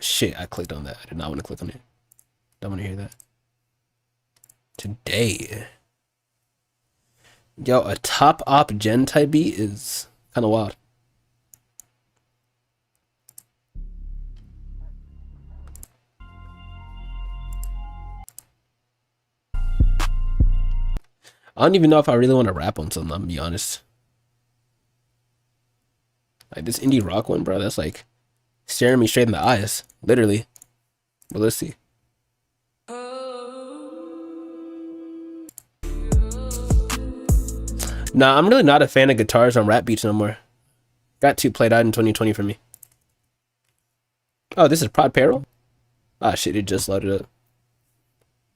Shit, I clicked on that. I did not want to click on it. Don't want to hear that. Today. Yo, a top op gen type beat is kind of wild. I don't even know if I really want to rap on something, I'm gonna be honest. Like this indie rock one, bro, that's like staring me straight in the eyes, literally. But let's see. Nah, I'm really not a fan of guitars on rap beats no more. Got too played out in 2020 for me. Oh, this is Prod Peril? Ah, shit, it just loaded up.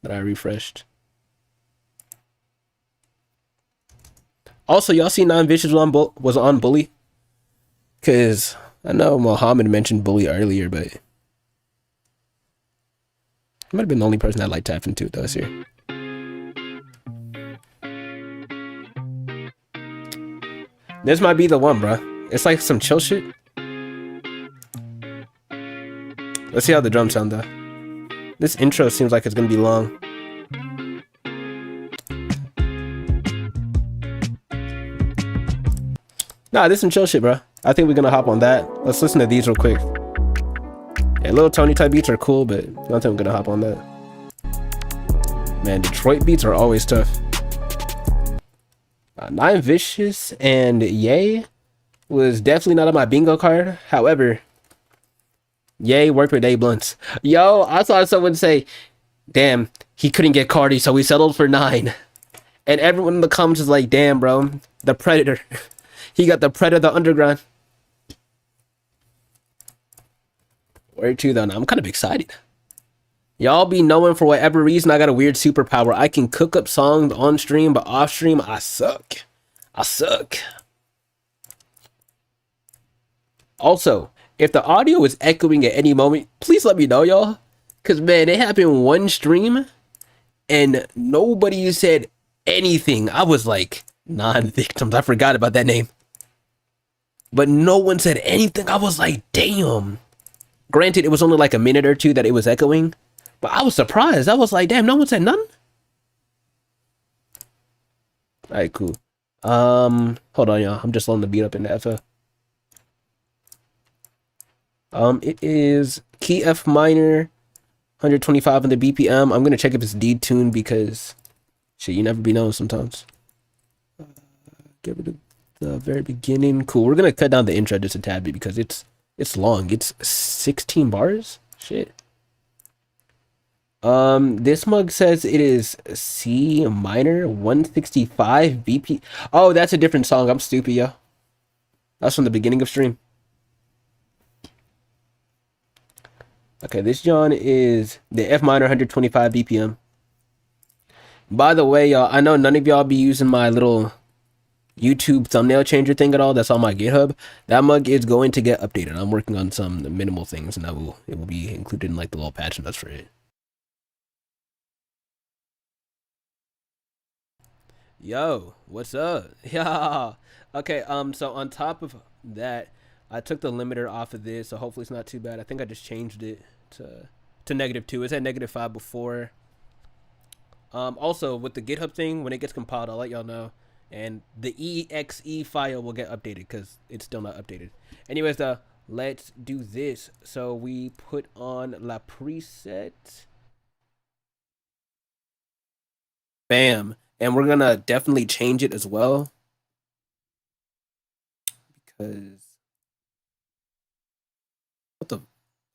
But I refreshed. Also, y'all see Non-Vicious was on Bully? Because I know Mohammed mentioned Bully earlier, but I might have been the only person that liked to tap into it, though, this year. This might be the one, bro. It's like some chill shit. Let's see how the drums sound, though. This intro seems like it's gonna be long. Nah, this is some chill shit, bro. I think we're gonna hop on that. Let's listen to these real quick. Yeah, little Tony type beats are cool, but I don't think I'm gonna hop on that. Man, Detroit beats are always tough. Nine Vicious and Ye was definitely not on my bingo card. However, Ye worked with A Blunts. Yo, I saw someone say, damn, he couldn't get Cardi, so we settled for 9. And everyone in the comments is like, damn, bro, the Predator. He got the Predator Underground. Where to though? Now I'm kind of excited. Y'all be knowing for whatever reason I got a weird superpower. I can cook up songs on stream, but off stream I suck. I suck. Also, if the audio is echoing at any moment, please let me know, y'all. Cause man, it happened one stream and nobody said anything. I was like, non-victims. I forgot about that name. But no one said anything. I was like, damn. Granted, it was only like a minute or two that it was echoing. But I was surprised. I was like, damn, no one said nothing? Alright, cool. Hold on, y'all. I'm just loading the beat up in the FL. It is key F minor, 125 on the BPM. I'm gonna check if it's detuned because shit, you never be known sometimes. Get rid of the very beginning. Cool. We're gonna cut down the intro just a tad bit because it's long. It's 16 bars. Shit. This mug says it is C minor, 165 BP. Oh, that's a different song. I'm stupid, yo. That's from the beginning of stream. Okay, this John is the F minor, 125 BPM. By the way, y'all, I know none of y'all be using my little YouTube thumbnail changer thing at all. That's on my GitHub. That mug is going to get updated. I'm working on some minimal things, and it will be included in like the little patch notes for it. Yo, what's up? Yeah. Okay, so on top of that, I took the limiter off of this, so hopefully it's not too bad. I think I just changed it to -2. It's at -5 before. Also, with the GitHub thing, when it gets compiled, I'll let y'all know. And the exe file will get updated because it's still not updated. Anyways, let's do this. So we put on la preset. Bam. And we're gonna definitely change it as well. Because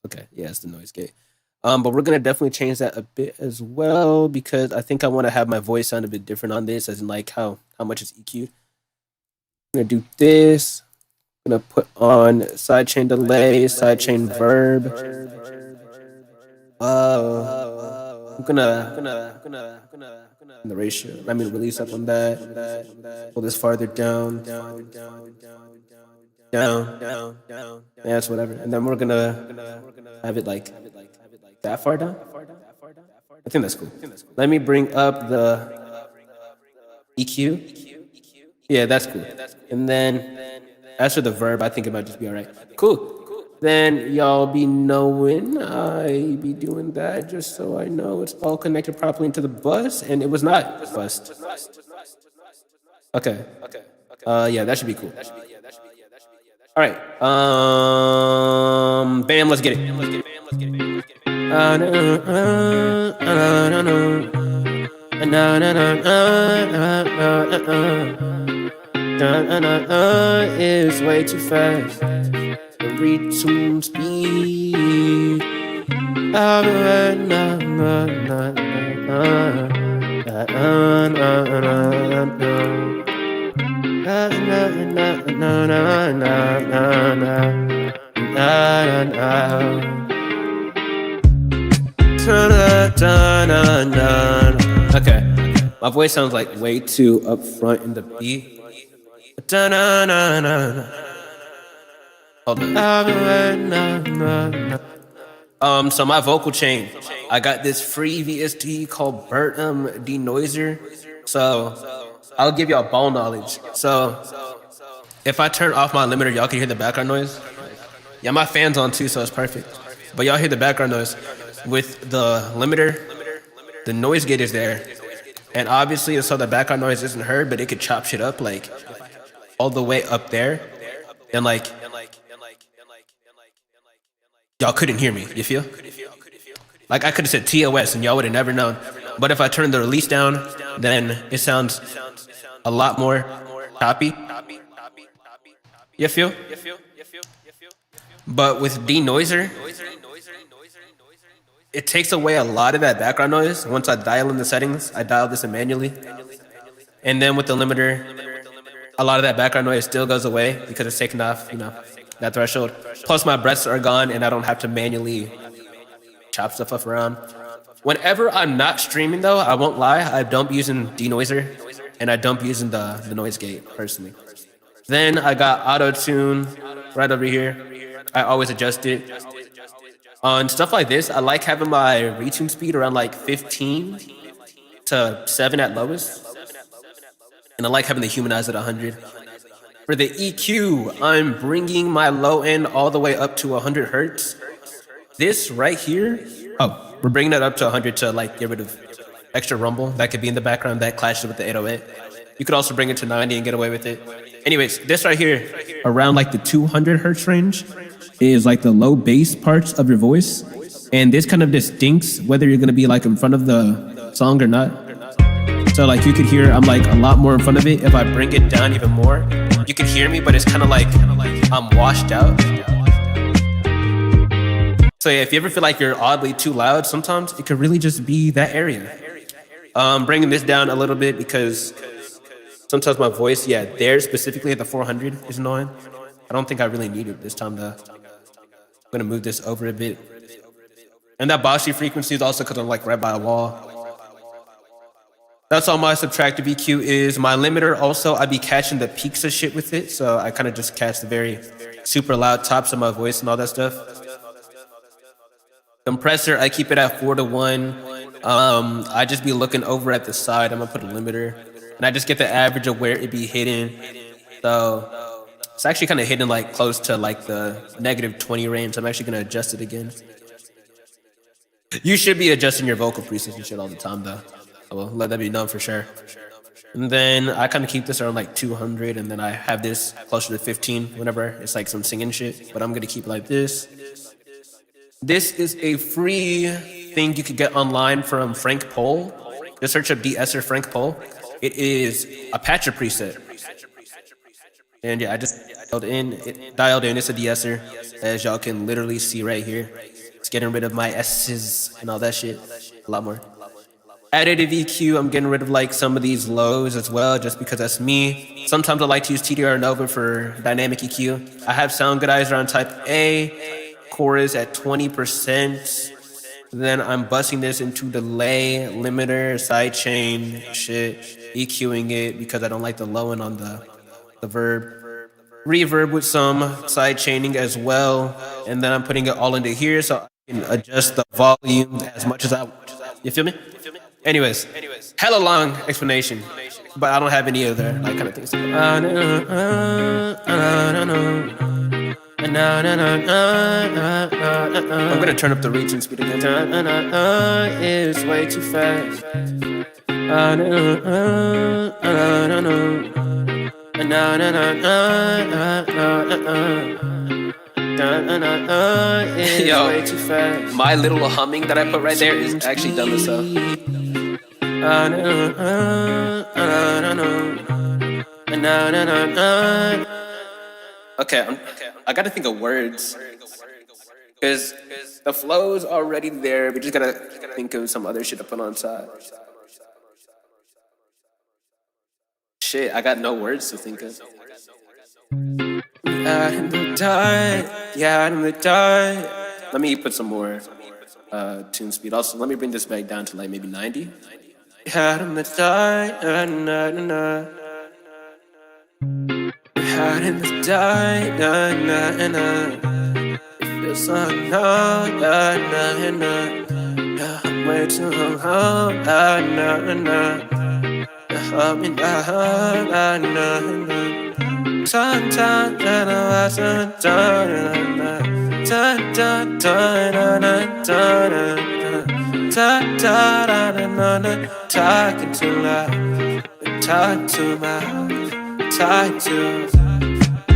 okay, yeah, it's the noise gate. But we're gonna definitely change that a bit as well because I think I want to have my voice sound a bit different on this, as in like how much is EQ'd. I'm gonna do this. I'm gonna put on sidechain delay, sidechain verb. I'm gonna the ratio. I mean release up on that. Pull this farther down. That's whatever. And then we're gonna have it like that far down. I think that's cool. Let me bring up the EQ. Yeah, that's cool. And then as for the verb, I think it might just be all right. Cool. Then y'all be knowing I be doing that just so I know it's all connected properly into the bus, and it was not bust. Okay. Yeah, that should be cool. All right. Bam, let's get it. Is way too fast. Resume speed. Okay, my voice sounds like way too up front in the beat. Hold on. So my vocal chain, I got this free VST called Bert denoiser. So I'll give y'all ball knowledge. So if I turn off my limiter, y'all can hear the background noise. Yeah, my fan's on too, so it's perfect. But y'all hear the background noise. With the limiter, the noise gate is there. And obviously, so the background noise isn't heard, but it could chop shit up like all the way up there. And like, y'all couldn't hear me, you feel? Like I could have said TOS and y'all would have never known. But if I turn the release down, then it sounds a lot more choppy. You feel? But with denoiser, it takes away a lot of that background noise. Once I dial in the settings, I dial this in manually. And then with the limiter, a lot of that background noise still goes away because it's taken off, you know, that threshold. Plus my breaths are gone and I don't have to manually chop stuff up around. Whenever I'm not streaming though, I won't lie, I don't be using denoiser and I don't be using the noise gate personally. Then I got auto tune right over here. I always adjust it. On stuff like this, I like having my retune speed around like 15 to 7 at lowest. And I like having the humanize at 100. For the EQ, I'm bringing my low end all the way up to 100 hertz. This right here, oh, we're bringing it up to 100 to like get rid of extra rumble that could be in the background that clashes with the 808. You could also bring it to 90 and get away with it. Anyways, this right here, around like the 200 hertz range, is like the low bass parts of your voice. And this kind of distincts whether you're gonna be like in front of the song or not. So like you could hear I'm like a lot more in front of it. If I bring it down even more, you can hear me, but it's kind of like I'm washed out. So yeah, if you ever feel like you're oddly too loud, sometimes it could really just be that area. Bringing this down a little bit because sometimes my voice, yeah, there specifically at the 400 is annoying. I don't think I really need it this time though. I'm gonna move this over a bit. And that bossy frequency is also because I'm like right by a wall. That's all my subtractive EQ is. My limiter also, I be catching the peaks of shit with it. So I kind of just catch the very super loud tops of my voice and all that stuff. Compressor, I keep it at 4:1. I just be looking over at the side. I'm gonna put a limiter. And I just get the average of where it be hidden. So it's actually kind of hidden like close to like the -20 range. I'm actually gonna adjust it again. You should be adjusting your vocal presets and shit all the time though. I will let that be known for sure. And then I kind of keep this around like 200 and then I have this closer to 15 whenever it's like some singing shit. But I'm gonna keep it like this. This is a free thing you could get online from Frank Pohl. Just search up de-esser Frank Pohl. It is a patcher preset. And yeah, I just dialed in. It's a de-esser, as y'all can literally see right here. It's getting rid of my S's and all that shit. A lot more. Additive EQ, I'm getting rid of like some of these lows as well, just because that's me. Sometimes I like to use TDR Nova for dynamic EQ. I have sound guidizer on type A, chorus at 20%. Then I'm busting this into delay, limiter, sidechain, shit, EQing it because I don't like the low end on the verb. Reverb with some sidechaining as well. And then I'm putting it all into here so I can adjust the volume as much as I want. You feel me? Anyways, hella long explanation, but I don't have any other like kind of things. I'm gonna turn up the retune speed again. It's way too fast. Yo, way too fast. My little humming that I put right there is actually dumb as hell. Okay, I gotta think of words. Because the flow's already there. We just gotta think of some other shit to put on side. Shit, I got no words to think of. Out in the dark, yeah, out in the dark. Let me put some more tune speed. Also, let me bring this back down to like maybe 90. Out in the dark, out in the dark, it feels so long, I'm way too long, hold me talking too loud, talk too loud,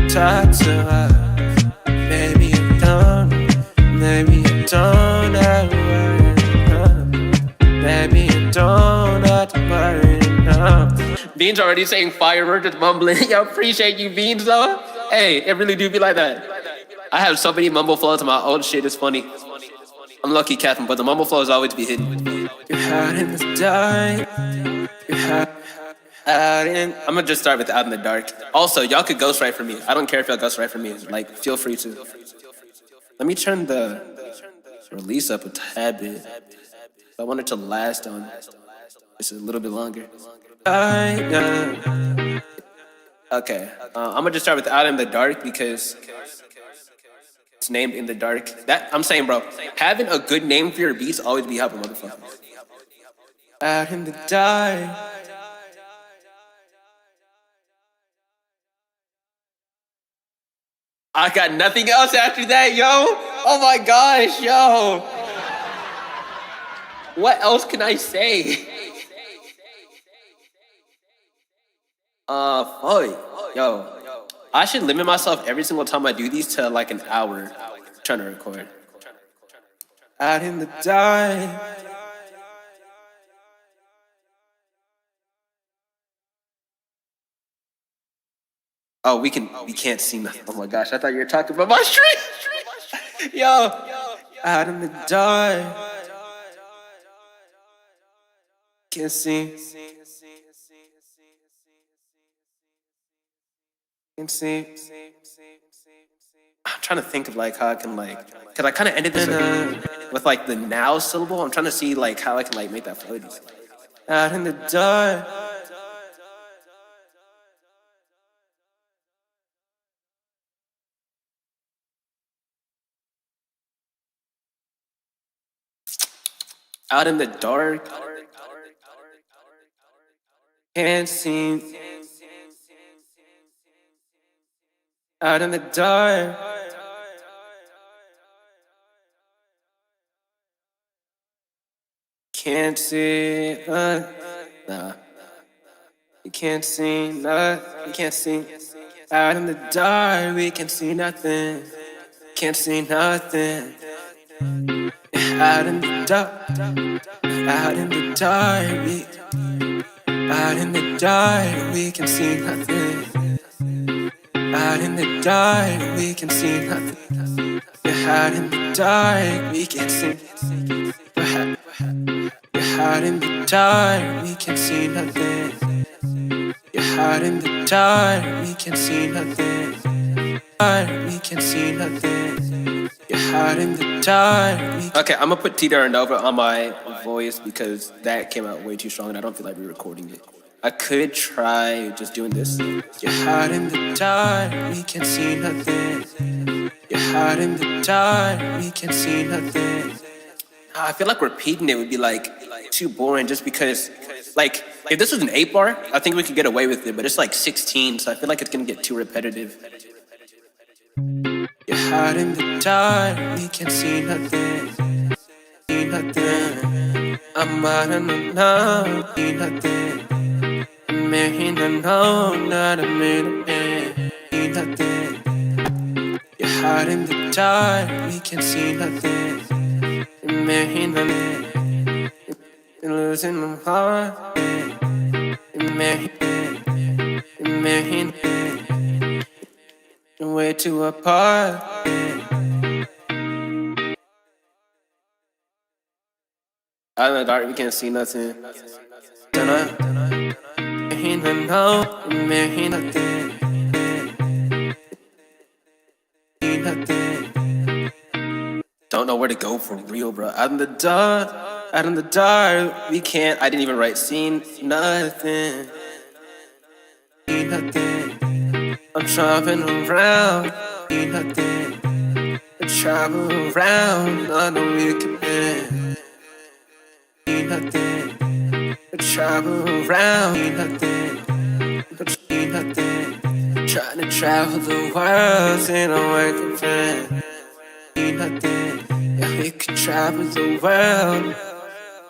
talk too loud. Maybe you don't have to worry. Maybe you don't have to worry. Beans already saying fireworks, just mumbling. Yo, appreciate you, Beans, though. Hey, it really do be like that. I have so many mumble flows in my old shit, it's funny. I'm lucky, Catherine, but the mumble flows always be hidden. You're out in the dark. I'm gonna just start with Out in the Dark. Also, y'all could ghostwrite for me. I don't care if y'all ghostwrite for me. Like, feel free to. Let me turn the release up a tad bit. I want it to last on just a little bit longer. Okay, I'm gonna just start with Out in the Dark because it's named In the Dark. That I'm saying, bro, having a good name for your beats always be helping, motherfuckers. Out in the dark. I got nothing else after that, yo. Oh my gosh, yo. What else can I say? Fuck. Yo. I should limit myself every single time I do these to like an hour trying to record. Out in the dark. Oh, we can't see nothing. Oh my gosh, I thought you were talking about my stream. Yo, out in the dark. Can't see. Can't see. I'm trying to think of like how I can like, cause I kind of ended this with like the now syllable. I'm trying to see like how I can like make that floaty. Out in the dark. Out in the dark, can't see. Out in the dark, can't see. Nah, you can't see. Nah, you can't see. Out in the dark, we can see nothing. Can't see nothing. Out in the dark, out in the dark, out in the dark, we can see nothing. Out in the dark, we can see nothing. Yeah, out in the dark, we can see. Yeah, out in the dark, we can see nothing. Yeah, out in the dark, we can see nothing. We can see nothing. You're out in the dark. Okay, I'm gonna put Tita and Nova on my voice because that came out way too strong and I don't feel like re-recording it. I could try just doing this. You're out in the dark, we can see nothing. You're out in the dark, we can see nothing. I feel like repeating it would be like too boring just because, like, if this was an 8-bar, I think we could get away with it, but it's like 16, so I feel like it's gonna get too repetitive. You're out in the dark, we can see nothing. See nothing. I'm out in the dark, see nothing. I'm in the no, not a minute. See nothing. You're out in the dark, we can see nothing. I'm in the you're losing my heart. I'm in way too apart. Out in the dark, we can't see nothing. Don't know where to go for real, bro. Out in the dark, we can't. I didn't even write scene, nothing. Nothing. I'm traveling around, nothing. I travel around, I know we can be nothing. I travel around, nothing. Nothing. Trying to travel the world in a working friend. Nothing. Yeah, we could travel the world.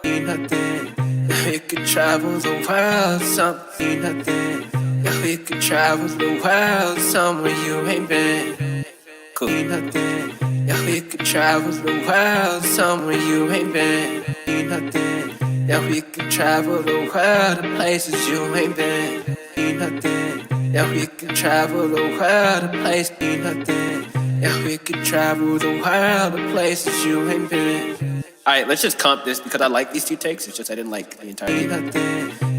Nothing. Yeah, we could travel the world, something nothing. Yeah, we could travel the world somewhere you ain't been. Cool. Nothing. Yeah, we could travel the world somewhere you ain't been. Nothing. Yeah, we could travel the world to places you ain't been. Nothing. Yeah, we could travel the world to places. Nothing. Yeah, we could travel the world to places you ain't been. Alright, let's just comp this because I like these two takes. It's just I didn't like the entirety. Nothing.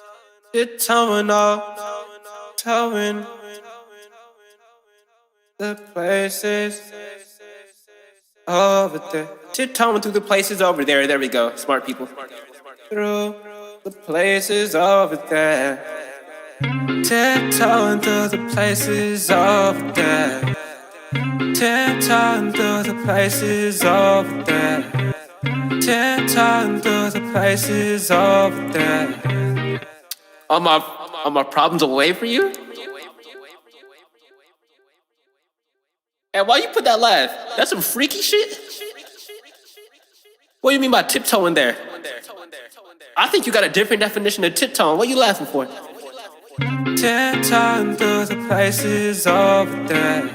know. tiptoeing off, towing the places over there. Tiptoeing through the places over there. There we go. Smart people. Through the places over there. Tiptoeing through the places over there. Tiptoeing through the places over there. Tiptoeing through the places over there. All my problems away for you? And why you put that laugh? That's some freaky shit? What do you mean by tiptoeing there? I think you got a different definition of tiptoeing. What are you laughing for? Tiptoeing through the places over there.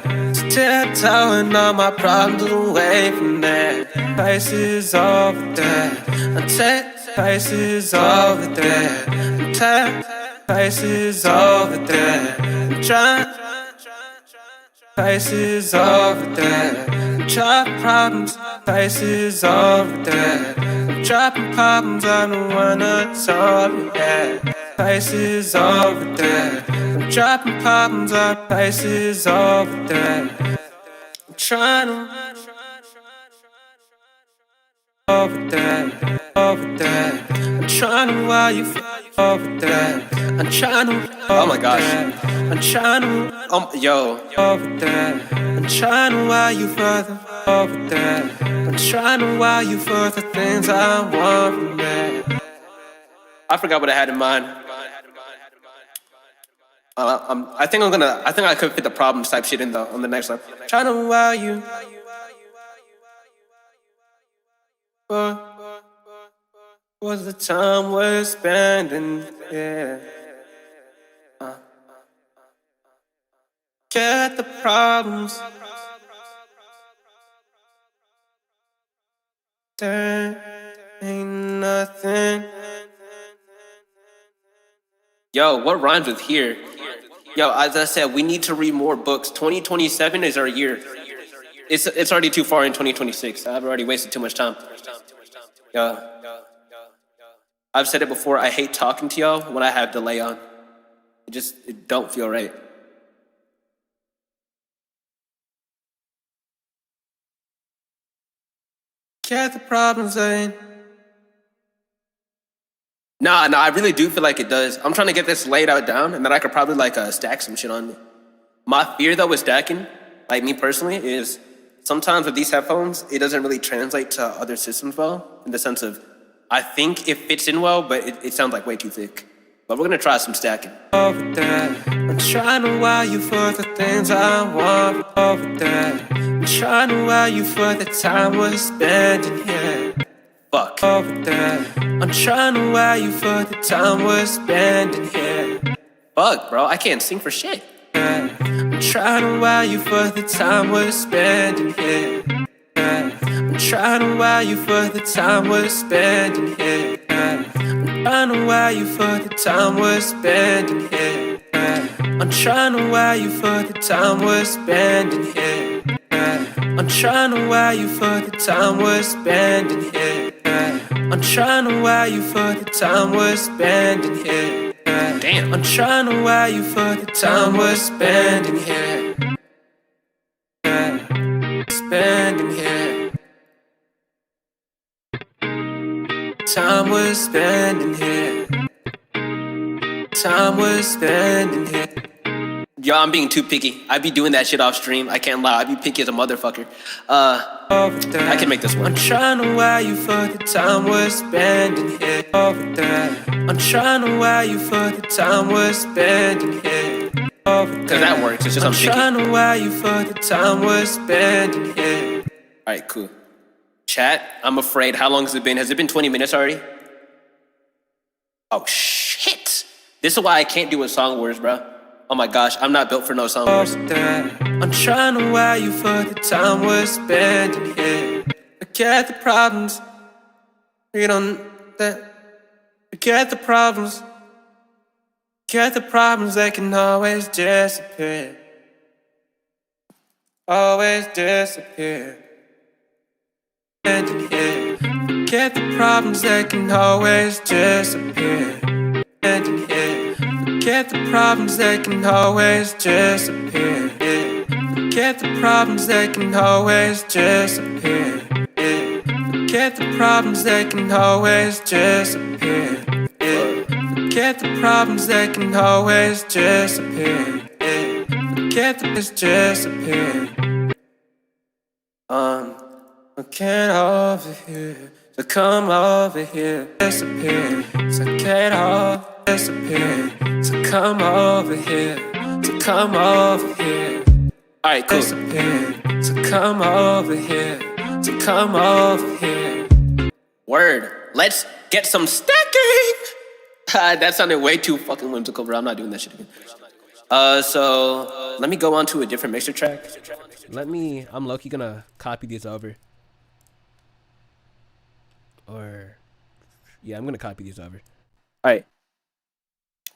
Tiptoeing all my problems away from there. Places over there. I take places over there. I take places over there. I'm trying places over there. I'm dropping problems. Places over there. I'm dropping problems. I don't wanna solve it. Yeah. Places over there. I'm dropping problems. Places over there. I'm trying to over there, over there. I'm trying to while you over there. I'm trying to. Oh my gosh. I'm trying to. Yo. Over there. I'm trying to while you further over there. I'm trying to while you for the things I want from there. I forgot what I had in mind. I think I could fit the problems type shit in on the next one. Trying to wow you. Was the time we're spending here? Get the problems. There ain't nothing. Yo, what rhymes with here? Yo, as I said, we need to read more books. 2027 is our year. It's already too far in 2026. I've already wasted too much time. Yeah. I've said it before, I hate talking to y'all when I have delay on. It don't feel right. Get the problems in. Nah, I really do feel like it does. I'm trying to get this laid out down, and then I could probably stack some shit on me. My fear though with stacking, like me personally, is sometimes with these headphones, it doesn't really translate to other systems well, in the sense of, I think it fits in well, but it sounds like way too thick. But we're gonna try some stacking. Over there, I'm trying to wow you for the things I want. Over there, I'm trying to wow you for the time we're spending here. Fuck. Over there, I'm trying to wow you for the time we're spending here. Fuck, bro, I can't sing for shit. I'm trying to wow you for the time we're spending here. I'm trying to wow you for the time we're spending here. I'm trying to wow you for the time we're spending here. I'm trying to wow you for the time we're spending here. I'm trying to wow you for the time we're spending here. I'm trying to wow you for the time we're spending here. Damn. I'm trying to wow you for the time we're spending here. Spending here. Time we're spending here. Time we're spending here. Yo, I'm being too picky. I be doing that shit off stream. I can't lie. I be picky as a motherfucker. I can make this one. I'm trying to wow you for the time we're spending here. Over there. I'm trying to wow you for the time we're spending here. Cause that works. It's just I'm trying to wow you for the time we're spending here. Alright, cool. Chat, I'm afraid. How long has it been? Has it been 20 minutes already? Oh shit! This is why I can't do with song words, bro. Oh my gosh, I'm not built for no song words. I'm trying to wow you for the time we're spending here. Forget the problems. We don't forget the problems. Forget the problems, they can always disappear. Always disappear. Spending here. Forget the problems, they can always disappear. Spending here. Forget the problems, they can always disappear. Forget the problems, they can always disappear. Forget the problems, they can always disappear. Forget the problems, they can always disappear. Forget the disappear. Get over here, so come over here, disappear. So get off, disappear. So come over here, so come over here. Alright, cool. Disappear. So come over here, so come over here. Word, let's get some stacking. That sounded way too fucking whimsical, bro. I'm not doing that shit again. So let me go on to a different mixer track. I'm low-key gonna copy these over. Or, yeah, I'm gonna copy these over. Alright.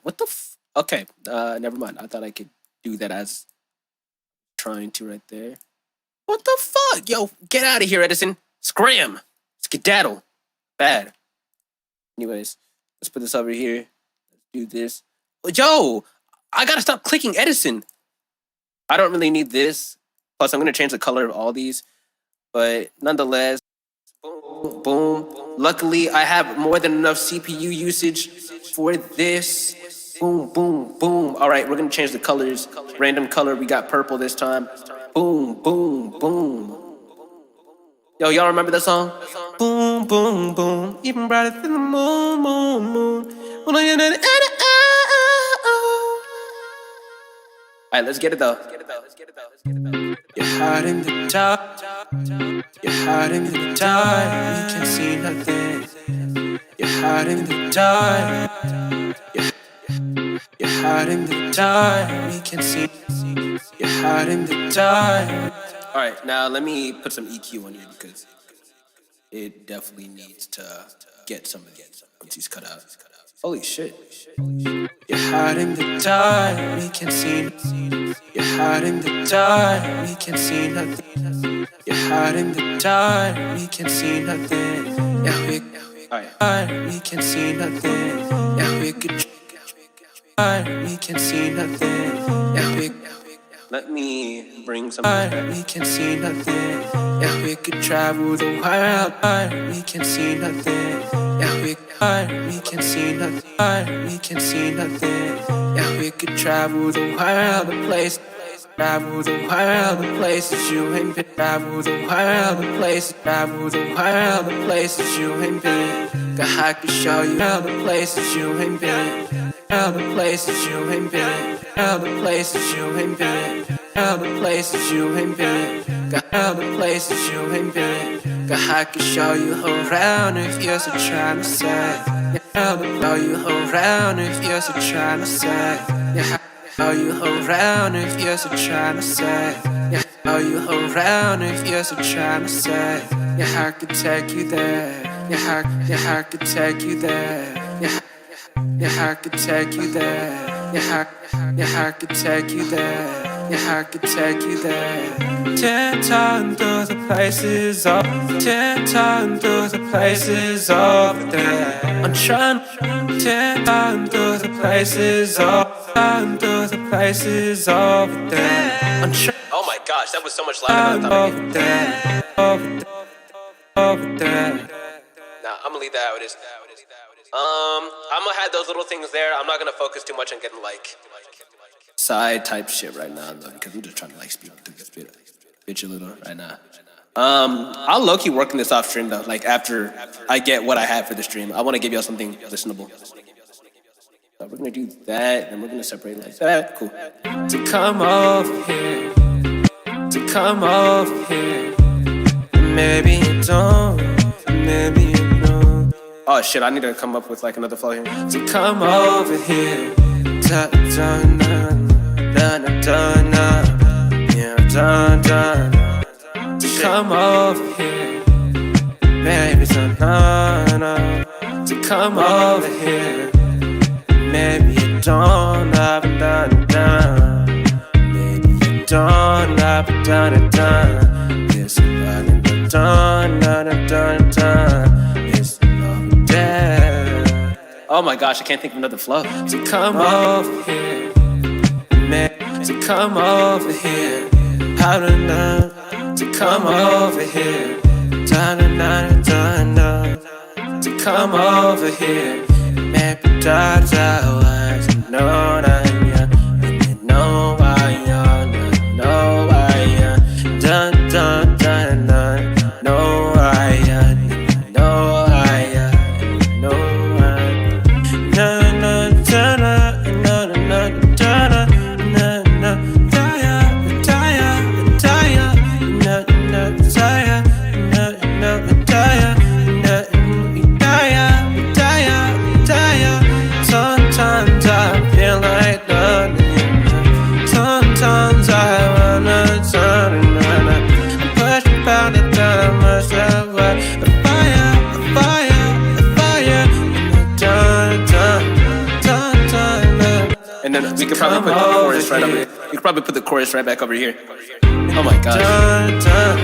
What the okay, never mind. I thought I could do that as trying to right there. What the fuck? Yo, get out of here, Edison. Scram. Skedaddle. Bad. Anyways, let's put this over here. Let's do this. Yo, I gotta stop clicking Edison. I don't really need this. Plus, I'm gonna change the color of all these. But nonetheless, boom, boom. Luckily, I have more than enough CPU usage for this. Boom, boom, boom. All right, we're gonna change the colors. Random color, we got purple this time. Boom, boom, boom. Yo, y'all remember that song? Boom, boom, boom. Even brighter than the moon, moon, moon. All right, let's get it though. You're hiding the dark. You're hiding in the dark. We can see nothing. You're hiding in the dark. You're hiding in the dark. We can see. You're hiding in the dark. All right, now let me put some EQ on here because it definitely needs to get some of these cut out. Holy shit. You're hiding in the dark. We can see. You're hiding in the dark. We can see nothing. You're hiding in the dark. We can see nothing. Yeah, we can see nothing. Yeah, we could. We can see nothing. Yeah, let me bring some. We can see nothing. Yeah, we could travel the world. We can see nothing. Yeah, we can see nothing. We can see nothing. Yeah, we could travel the world, the place. Travel the world, the places you ain't been. Travel the world, the places. Travel the world, the places you ain't been. I can show you all the places you ain't been. All the places you ain't been. All the places you ain't been. All the places you ain't been. All the places you ain't been. I can show you around if you're so trying to say. I'll show you around if you're so trying to say. Show you around if you're so trying to say. Show you around if you're so trying to say. Yeah, I could take you there. Yeah, I could take you there. Yeah, I could take you there. Yeah, I could take you there. Yeah, I could take you there. 10 times through the places up. 10 times through the places over there. I'm trying 10 times through the places up. Time through the places over there. I'm trying. Oh my gosh, that was so much louder than I thought. Over there. Over there. Nah, I'm gonna leave that how it is. I'm gonna have those little things there. I'm not gonna focus too much on getting like side type shit right now though, because I'm just trying to like speed through this bitch a little right now. I'll low-key working this off stream though, like after I get what I have for the stream. I want to give y'all something listenable. So we're gonna do that, and we're gonna separate like that. Cool. To come over here, to come over here. Maybe you don't, maybe you don't. Oh shit, I need to come up with like another flow here. To come over here, dun dun dun dun dun dun, yeah dun dun. To come over here, baby dun dun. To come over here. Maybe you don't have it done, done. Maybe you don't have it done, done. Yes, I'm done, done, done, done. Yes, I'm dead. Oh Oh my gosh, I can't think of another flow. So come over here, man. So come over here. How to learn to come over here. To come over here. Man, put dogs out. No, no, dun dun dun dun. No, no, no, sometimes I feel like nothing. Sometimes I wanna turn and push about the time myself. A fire, a fire, a fire. Dun dun dun dun. And then we could probably put the chorus right over here. We could probably put the chorus right back over here. Oh my gosh. Dun, dun.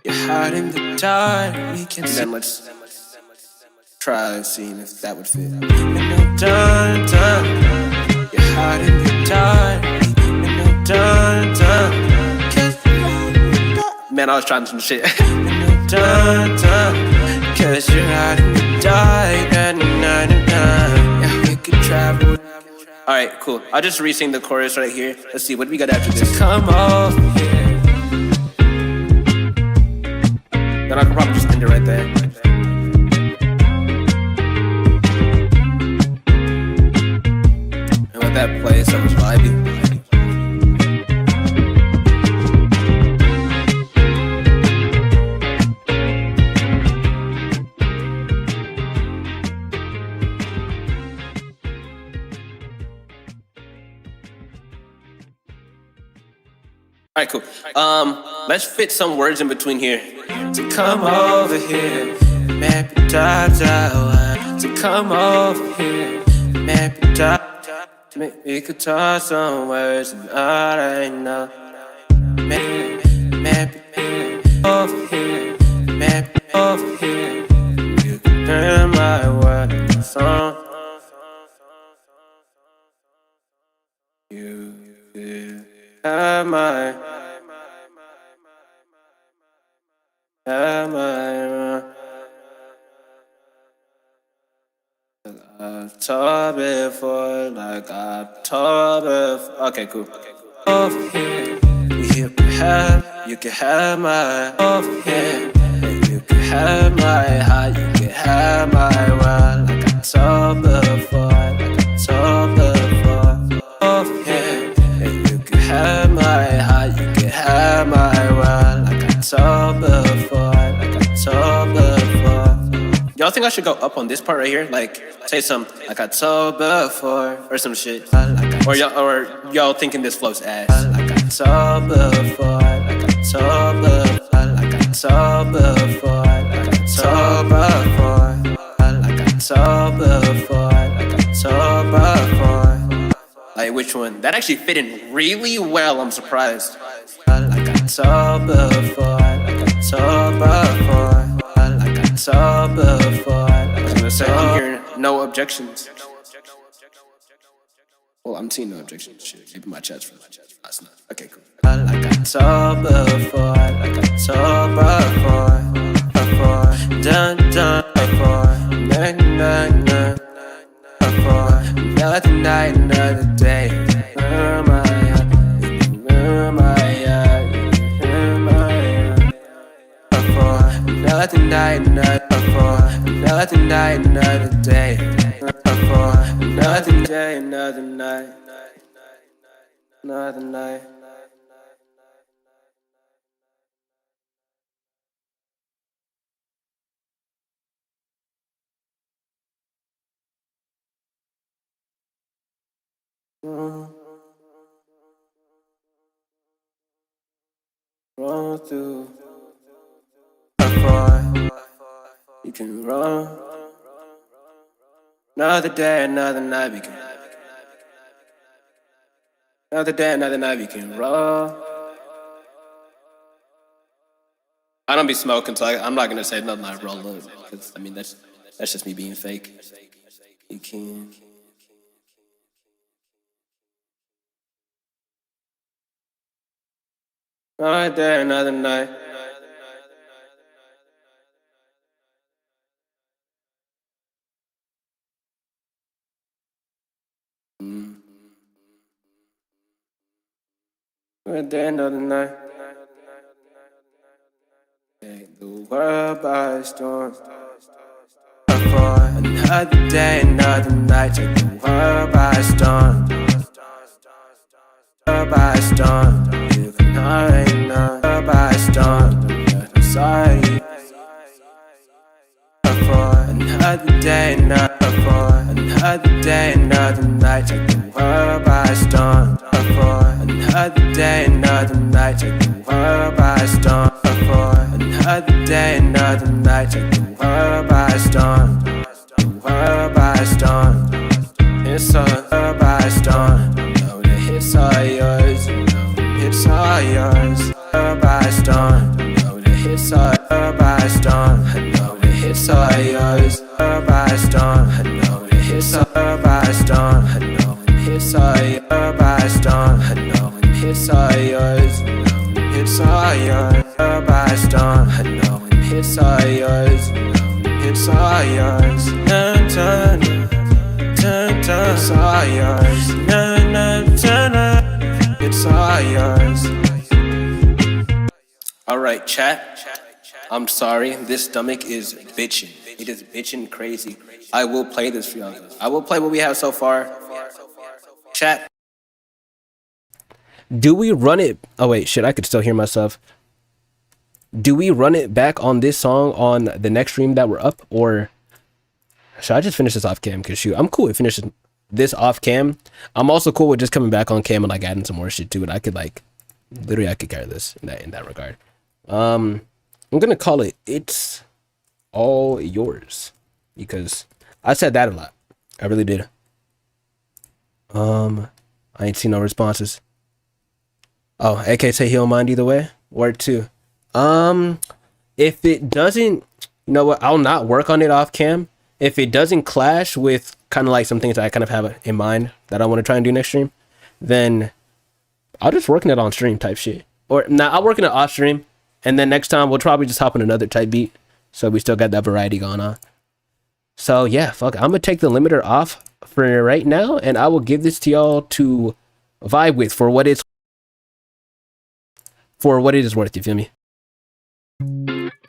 You're hiding the dark. We can see. Then let's try seeing if that would fit. Dun, dun. You're hiding the dark. Dun, dun. Man, I was trying some shit. Dun, dun. Cause you're hiding the dark. Yeah, we could travel. Alright, cool. I'll just re-sing the chorus right here. Let's see, what do we got after this? Come over here. Then I could probably just end it right there. And with that play, so much vibey. Alright, cool. Let's fit some words in between here. To come over here, maybe dogs out. To come over here, maybe dogs. We could talk some words and I know. Maybe over here, maybe over here. You can hear my word song. You am I? I've told before, like I've told before. Okay, cool. Over here, you can have my. Over here, you can have my heart, you can have my world. Like I told before, like I told before. Over here, you can have my heart, you can have my world. Like I told before, like I told before. Y'all think I should go up on this part right here? Like, say some, like I told before, or some shit. Or y'all thinking this flows ass? Like I told before, like I told before, like I told before, like I told before, like I told before, like I told before. Like which one? That actually fit in really well, I'm surprised. Like I told before, like I told before. So before, I was gonna say, I'm hearing no objections. Well, I'm seeing no objections. Shit, maybe my chat's from last night. Okay, cool. Like I told before, like I told before, dun dun before, before, another night, another day. Another night, another before. Another night, another day. Before. Another day, another night. Another night. Roll through. You can run. Another day, another night, we can. Another day, another night, we can roll. I don't be smoking, so I'm not gonna say nothing like roll up, because I mean that's That's just me being fake. You can. Right there, another night. Right there, another night. Take the world by storm. For another day, another night. Take the world by storm. By storm. You can already know. By storm. I'm sorry. For another day, another day, another night. Take the world by storm. For another day, another night. Take the world by storm. For another day, another night. Take the world by storm. The world by storm. It's all by storm. Know the hits are yours. Hits are yours. By storm. Know the hits are by storm. I know the hits are yours. By storm. I know the hits are by storm. I know the hits are by storm. I know the hits are yours. Hits are yours. By storm. I know the hits are yours. Hits are yours. Turn, turn, turn, turn. It's all yours. Turn, turn, turn. It's all yours. Alright, chat. I'm sorry, this stomach is bitching. It is bitching crazy. I will play this for y'all. I will play what we have so far. Chat. Do we run it? Oh wait, shit, I could still hear myself. Do we run it back on this song on the next stream that we're up, or should I just finish this off cam? Cause shoot, I'm cool with finishing this off cam. I'm also cool with just coming back on cam and like adding some more shit to it. I could like, literally, I could carry this in that regard. I'm gonna call it "It's All Yours" because I said that a lot. I really did. I ain't seen no responses. Oh, AK say he don't mind either way. Word two. If it doesn't, you know what? I'll not work on it off cam. If it doesn't clash with kind of like some things that I kind of have in mind that I want to try and do next stream, then I'll just work on it on stream type shit. Or nah, I'll work on it off stream. And then next time we'll probably just hop on another type beat. So we still got that variety going on. So yeah, fuck. I'm gonna take the limiter off for right now, and I will give this to y'all to vibe with for what it is worth. You feel me?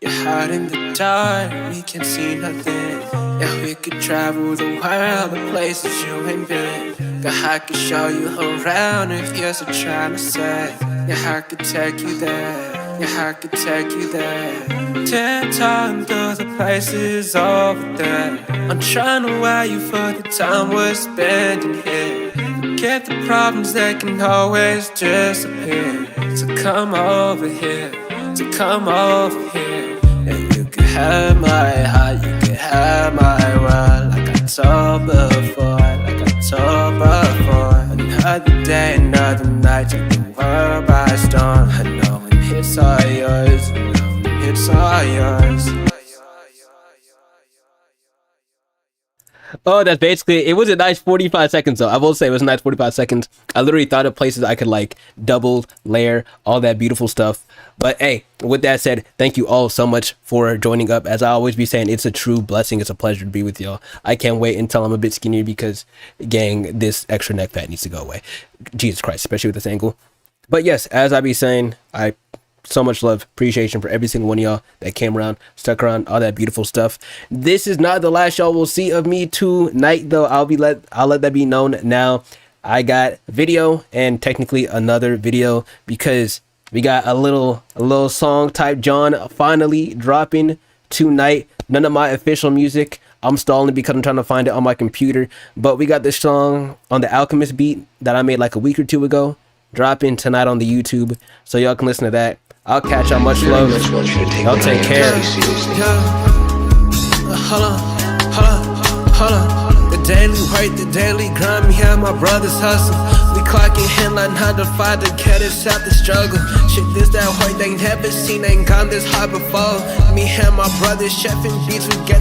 You're hot in the dark, we can see nothing. Yeah, we could travel the world, the places you ain't been. Yeah, I could show you around if you're so trying to say. Yeah, I could take you there. Yeah, I could take you there. 10 times through the places over there. I'm trying to wire you for the time we're spending here. Forget the problems, they can always disappear. So come over here, so come over here. And you can have my heart, you can have my world. Like I told before, like I told before. Another day, another night, take the world by storm. I know it's all yours, it's all yours. Oh, that's basically it. Was a nice 45 seconds though. I will say it was a nice 45 seconds. I literally thought of places I could like double layer all that beautiful stuff. But hey, with that said, thank you all so much for joining up. As I always be saying, it's a true blessing. It's a pleasure to be with y'all. I can't wait until I'm a bit skinnier because, gang, this extra neck fat needs to go away. Jesus Christ, especially with this angle. But yes, as I be saying, I so much love, appreciation for every single one of y'all that came around, stuck around, all that beautiful stuff. This is not the last y'all will see of me tonight, though. I'll let that be known now. I got video and technically another video because we got a little song type John finally dropping tonight. None of my official music. I'm stalling because I'm trying to find it on my computer. But we got this song on the Alchemist beat that I made like a week or two ago, dropping tonight on the YouTube, so y'all can listen to that. I'll catch y'all. Much love. Y'all take care. Hold on. The daily work, the daily grind. Me and my brothers hustle. We clocking in like 9 to 5 to get us out the struggle. Shit, this that work they never seen, ain't gone this hard before. Me and my brothers chefing beats, we get the